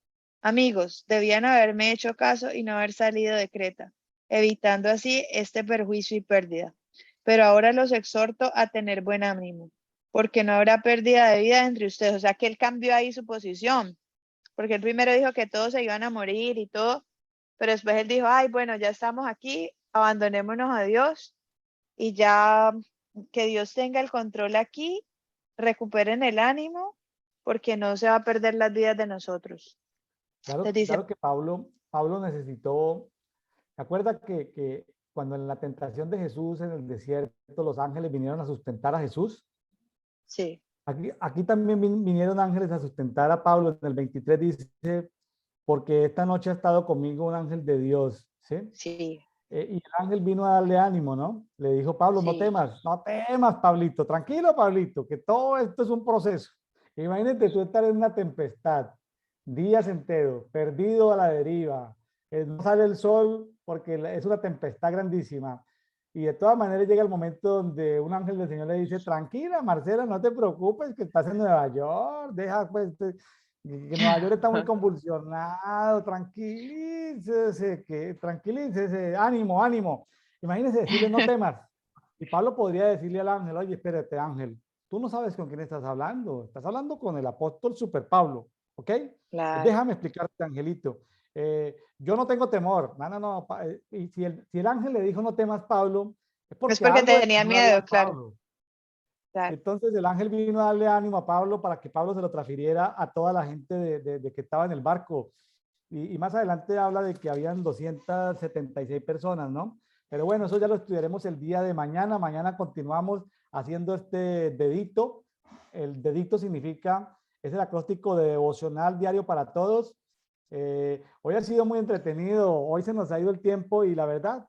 amigos, debían haberme hecho caso y no haber salido de Creta, evitando así este perjuicio y pérdida. Pero ahora los exhorto a tener buen ánimo, porque no habrá pérdida de vida entre ustedes. O sea que él cambió ahí su posición, porque él primero dijo que todos se iban a morir y todo, pero después él dijo, ay, bueno, ya estamos aquí, abandonémonos a Dios y ya que Dios tenga el control aquí, recuperen el ánimo, porque no se va a perder las vidas de nosotros. Claro, Les dice, claro que Pablo necesitó, ¿se acuerda que cuando en la tentación de Jesús en el desierto los ángeles vinieron a sustentar a Jesús? sí, Aquí también vinieron ángeles a sustentar a Pablo. En el 23 dice, porque esta noche ha estado conmigo un ángel de Dios, ¿sí? sí, Y el ángel vino a darle ánimo, ¿no? Le dijo, Pablo, sí. no temas, Pablito, tranquilo, Pablito, que todo esto es un proceso. Imagínate tú estar en una tempestad, días enteros, perdido a la deriva, no sale el sol porque es una tempestad grandísima. Y de todas maneras llega el momento donde un ángel del Señor le dice, tranquila, Marcela, no te preocupes, que estás en Nueva York, deja pues, que Nueva York está muy convulsionado, tranquilícese, ánimo, ánimo. Imagínese decirle, no temas. Y Pablo podría decirle al ángel, oye, espérate, ángel, tú no sabes con quién estás hablando con el apóstol Super Pablo, ¿ok? Claro. Déjame explicarte, angelito. Yo no tengo temor, no, y si el ángel le dijo no temas, Pablo, es Es porque porque algo de tenía temor había miedo, en claro, Pablo. claro. Entonces el ángel vino a darle ánimo a Pablo para que Pablo se lo transfiriera a toda la gente de que estaba en el barco. Y más adelante habla de que habían 276 personas, ¿no? Pero bueno, eso ya lo estudiaremos el día de mañana. Mañana continuamos haciendo este dedito. El dedito significa, es el acróstico de devocional diario para todos. Hoy ha sido muy entretenido, hoy se nos ha ido el tiempo y la verdad,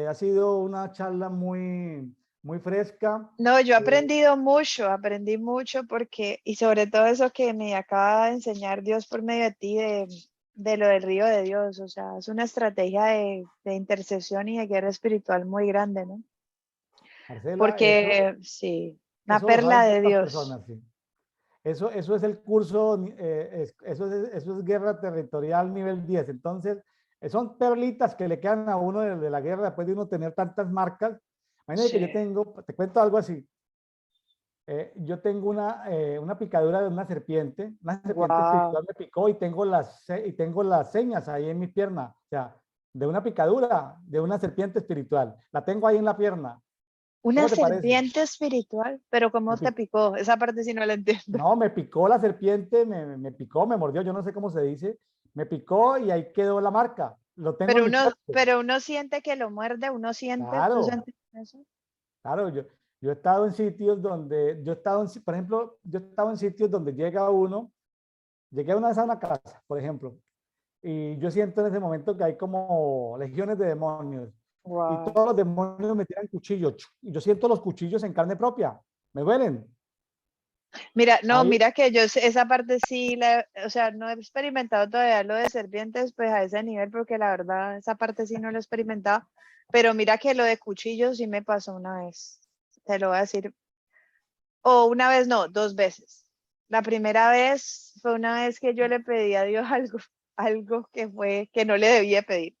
ha sido una charla muy fresca. No, yo he Eh, aprendí mucho porque, y sobre todo eso que me acaba de enseñar Dios por medio de ti, de lo del río de Dios, o sea, es una estrategia de intercesión y de guerra espiritual muy grande, ¿no? Marcela, Porque sí, una eso lo perla saben de pocas Dios. personas, sí. Eso es el curso, eso es guerra territorial nivel 10. Entonces, son perlitas que le quedan a uno de la guerra después de uno tener tantas marcas. Imagínate que yo Sí, tengo, te cuento algo así. Yo tengo una picadura de una serpiente wow. espiritual me picó y tengo las señas ahí en mi pierna. O sea, de una picadura de una serpiente espiritual. La tengo ahí en la pierna. Una ¿Cómo te parece? serpiente espiritual, pero Me ¿cómo te pic- picó? Esa parte sí no la entiendo. No, me picó la serpiente, me picó, me mordió, yo no sé cómo se dice, me picó y ahí quedó la marca. Lo tengo en mi cuerpo. Pero uno siente que lo muerde, uno siente, ¿tú Claro, sientes eso? claro, yo he estado en sitios donde, por ejemplo, yo he estado en sitios donde llega uno, llegué una vez a una casa, por ejemplo, y yo siento en ese momento que hay como legiones de demonios y Wow. todos los demonios me tiran cuchillos y yo siento los cuchillos en carne propia, me duelen. Mira, no, Ahí, mira que esa parte sí, o sea, no he experimentado todavía lo de serpientes, pues a ese nivel, porque la verdad, esa parte sí no lo he experimentado, pero mira que lo de cuchillos sí me pasó una vez, te lo voy a decir, o una vez no, dos veces. La primera vez fue una vez que yo le pedí a Dios algo, algo que fue, que no le debía pedir,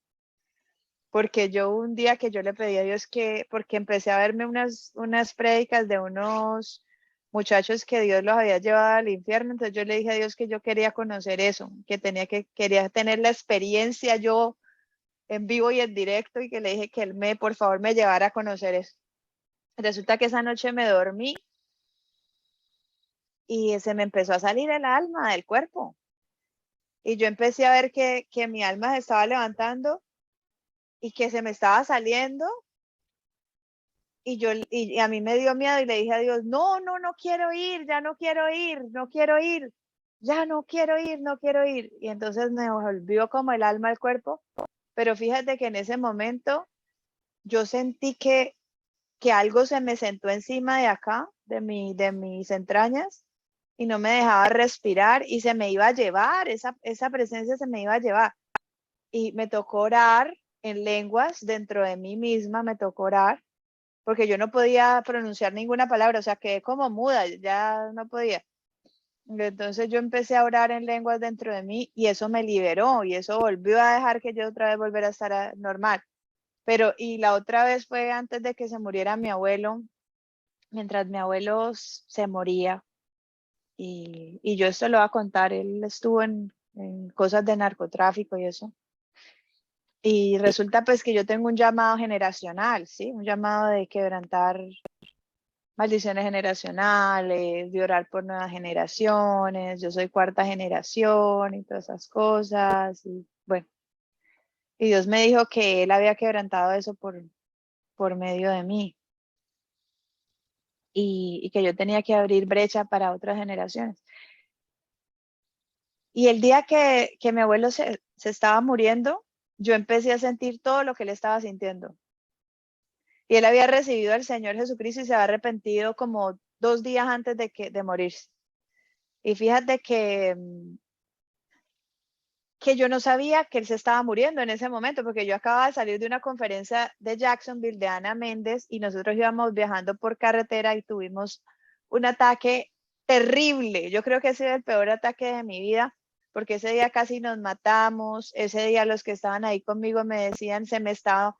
porque yo un día que yo le pedí a Dios que, porque empecé a verme unas prédicas de unos muchachos que Dios los había llevado al infierno, entonces yo le dije a Dios que yo quería conocer eso, quería tener la experiencia yo en vivo y en directo y que le dije que él por favor, me llevara a conocer eso. Resulta que esa noche me dormí y se me empezó a salir el alma del cuerpo y yo empecé a ver que mi alma se estaba levantando y que se me estaba saliendo. Y a mí me dio miedo y le dije a Dios, no, no, no quiero ir, ya no quiero ir, no quiero ir, ya no quiero ir, no quiero ir. Y entonces me volvió como el alma al cuerpo, pero fíjate que en ese momento yo sentí que algo se me sentó encima de acá, de mis entrañas, y no me dejaba respirar y se me iba a llevar, esa presencia se me iba a llevar. Y me tocó orar en lenguas dentro de mí misma, me tocó orar porque yo no podía pronunciar ninguna palabra, o sea, quedé como muda, ya no podía. Entonces yo empecé a orar en lenguas dentro de mí y eso me liberó y eso volvió a dejar que yo otra vez volviera a estar normal. Pero, y la otra vez fue antes de que se muriera mi abuelo, mientras mi abuelo se moría. Y yo esto lo voy a contar, él estuvo en cosas de narcotráfico y eso. Y resulta pues que yo tengo un llamado generacional, ¿sí? Un llamado de quebrantar maldiciones generacionales, de orar por nuevas generaciones, yo soy cuarta generación y todas esas cosas. Y bueno, y Dios me dijo que Él había quebrantado eso por medio de mí y que yo tenía que abrir brecha para otras generaciones. Y el día que mi abuelo se estaba muriendo, yo empecé a sentir todo lo que él estaba sintiendo. Y él había recibido al Señor Jesucristo y se había arrepentido como 2 días antes de morirse. Y fíjate que yo no sabía que él se estaba muriendo en ese momento, porque yo acababa de salir de una conferencia de Jacksonville de Ana Méndez y nosotros íbamos viajando por carretera y tuvimos un ataque terrible. Yo creo que ese es el peor ataque de mi vida, porque ese día casi nos matamos. Ese día los que estaban ahí conmigo me decían, se me estaba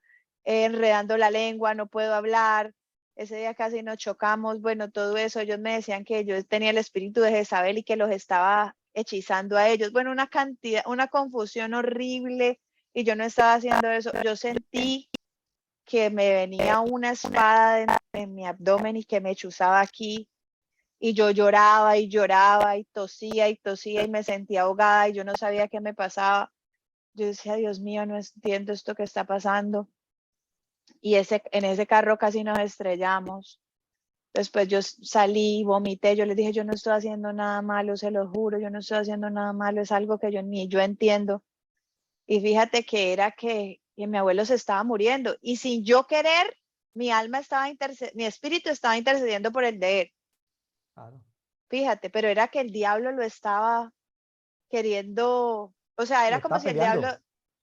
enredando la lengua, no puedo hablar. Ese día casi nos chocamos. Bueno, todo eso, ellos me decían que yo tenía el espíritu de Jezabel y que los estaba hechizando a ellos. Bueno, una cantidad, una confusión horrible y yo no estaba haciendo eso. Yo sentí que me venía una espada en mi abdomen y que me chuzaba aquí y yo lloraba y lloraba y tosía y me sentía ahogada y yo no sabía qué me pasaba. Yo decía, Dios mío, no entiendo esto que está pasando. Y en ese carro casi nos estrellamos. Después yo salí, vomité, yo les dije, yo no estoy haciendo nada malo, se lo juro, yo no estoy haciendo nada malo, es algo que ni yo entiendo. Y fíjate que era que mi abuelo se estaba muriendo y sin yo querer, mi alma estaba mi espíritu estaba intercediendo por el de él. Claro. Fíjate, pero era que el diablo lo estaba queriendo, o sea, Lo era está peleando.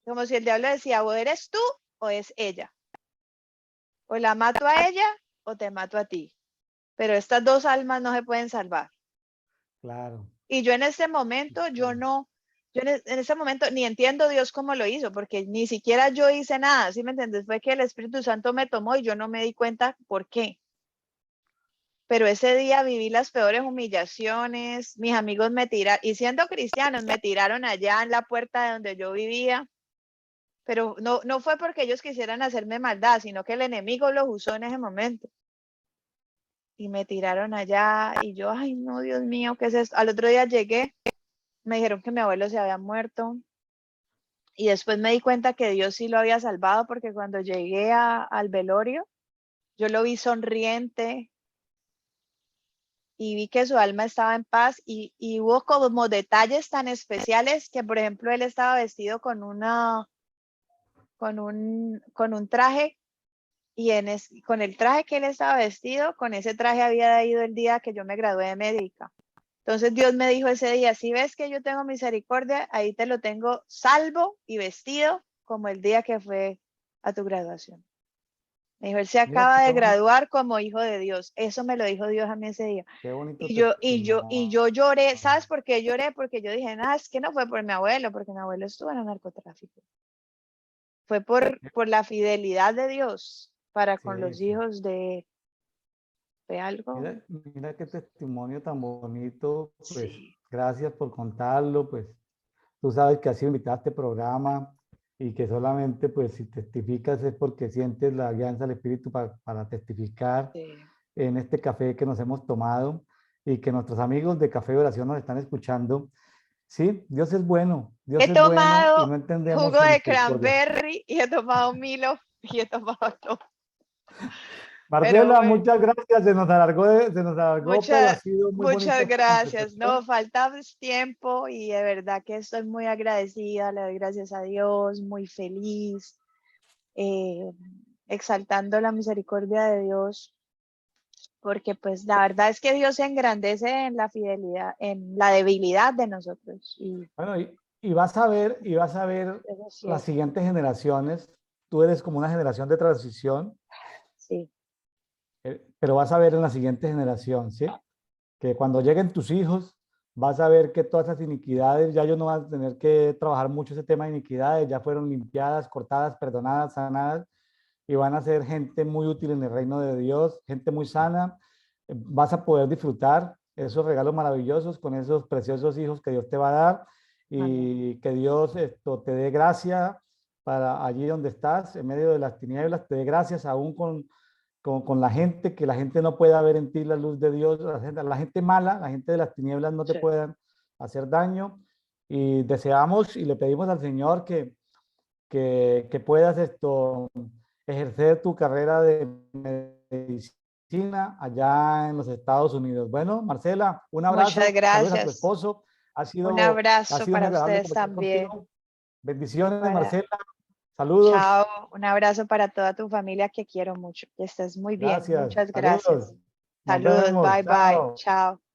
como si el diablo decía, o eres tú o es ella. O la mato a ella o te mato a ti. Pero estas dos almas no se pueden salvar. Claro. Y yo en ese momento, yo en ese momento ni entiendo Dios cómo lo hizo, porque ni siquiera yo hice nada, ¿sí me entiendes? Fue que el Espíritu Santo me tomó y yo no me di cuenta por qué. Pero ese día viví las peores humillaciones, mis amigos me tiraron, y siendo cristianos, me tiraron allá en la puerta de donde yo vivía, pero no fue porque ellos quisieran hacerme maldad, sino que el enemigo los usó en ese momento. Y me tiraron allá y yo, ay no, Dios mío, ¿qué es esto? Al otro día llegué, me dijeron que mi abuelo se había muerto y después me di cuenta que Dios sí lo había salvado porque cuando llegué al velorio, yo lo vi sonriente y vi que su alma estaba en paz y hubo como detalles tan especiales que, por ejemplo, él estaba vestido con un traje y con el traje que él estaba vestido, con ese traje había ido el día que yo me gradué de médica. Entonces Dios me dijo ese día, si ves que yo tengo misericordia, ahí te lo tengo salvo y vestido como el día que fue a tu graduación. Me dijo, él se Mira acaba de graduar como hijo de Dios. Eso me lo dijo Dios a mí ese día. qué bonito Y yo testimonio. lloré. ¿Sabes por qué lloré? Porque yo dije, es que no fue por mi abuelo, porque mi abuelo estuvo en el narcotráfico. Fue por la fidelidad de Dios para con Sí, los sí. hijos de algo. Mira qué testimonio tan bonito, pues Sí. gracias por contarlo, pues tú sabes que has sido invitada a este programa y que solamente pues si testificas es porque sientes la guianza del Espíritu para testificar Sí. en este café que nos hemos tomado y que nuestros amigos de Café de Oración nos están escuchando. Sí, Dios He es bueno y tomado no entendemos jugo su de misericordia. cranberry y he tomado Milo y he tomado todo. Pero Marcela, bueno, muchas gracias, se nos alargó, pero ha sido muy bonita muchas esta gracias. No, conversación. falta tiempo y de verdad que estoy muy agradecida. Le doy gracias a Dios, muy feliz, eh, exaltando la misericordia de Dios, porque pues la verdad es que Dios se engrandece en la fidelidad, en la debilidad de nosotros. Y Bueno, y vas a ver eso es las cierto. siguientes generaciones. Tú eres como una generación de transición, Sí, pero vas a ver en la siguiente generación, ¿sí? Que cuando lleguen tus hijos, vas a ver que todas esas iniquidades, ya ellos no van a tener que trabajar mucho ese tema de iniquidades, ya fueron limpiadas, cortadas, perdonadas, sanadas, y van a ser gente muy útil en el reino de Dios, gente muy sana. Vas a poder disfrutar esos regalos maravillosos con esos preciosos hijos que Dios te va a dar amén. y que Dios te dé gracia para allí donde estás, en medio de las tinieblas, te dé gracias aún con la gente, que la gente no pueda ver en ti la luz de Dios, la gente mala, la gente de las tinieblas no te Sí. puedan hacer daño. Y deseamos y le pedimos al Señor que puedas ejercer tu carrera de medicina allá en los Estados Unidos. Bueno, Marcela, un Muchas abrazo, saludos a tu gracias. esposo. Un Ha abrazo sido muy para agradable ustedes conversar también. contigo. Y Bendiciones, para, Marcela. Saludos. chao, un abrazo para toda tu familia que quiero mucho. Que estés muy bien. Gracias. Muchas Saludos. gracias. Nos Saludos, vemos. bye bye, Chao. chao.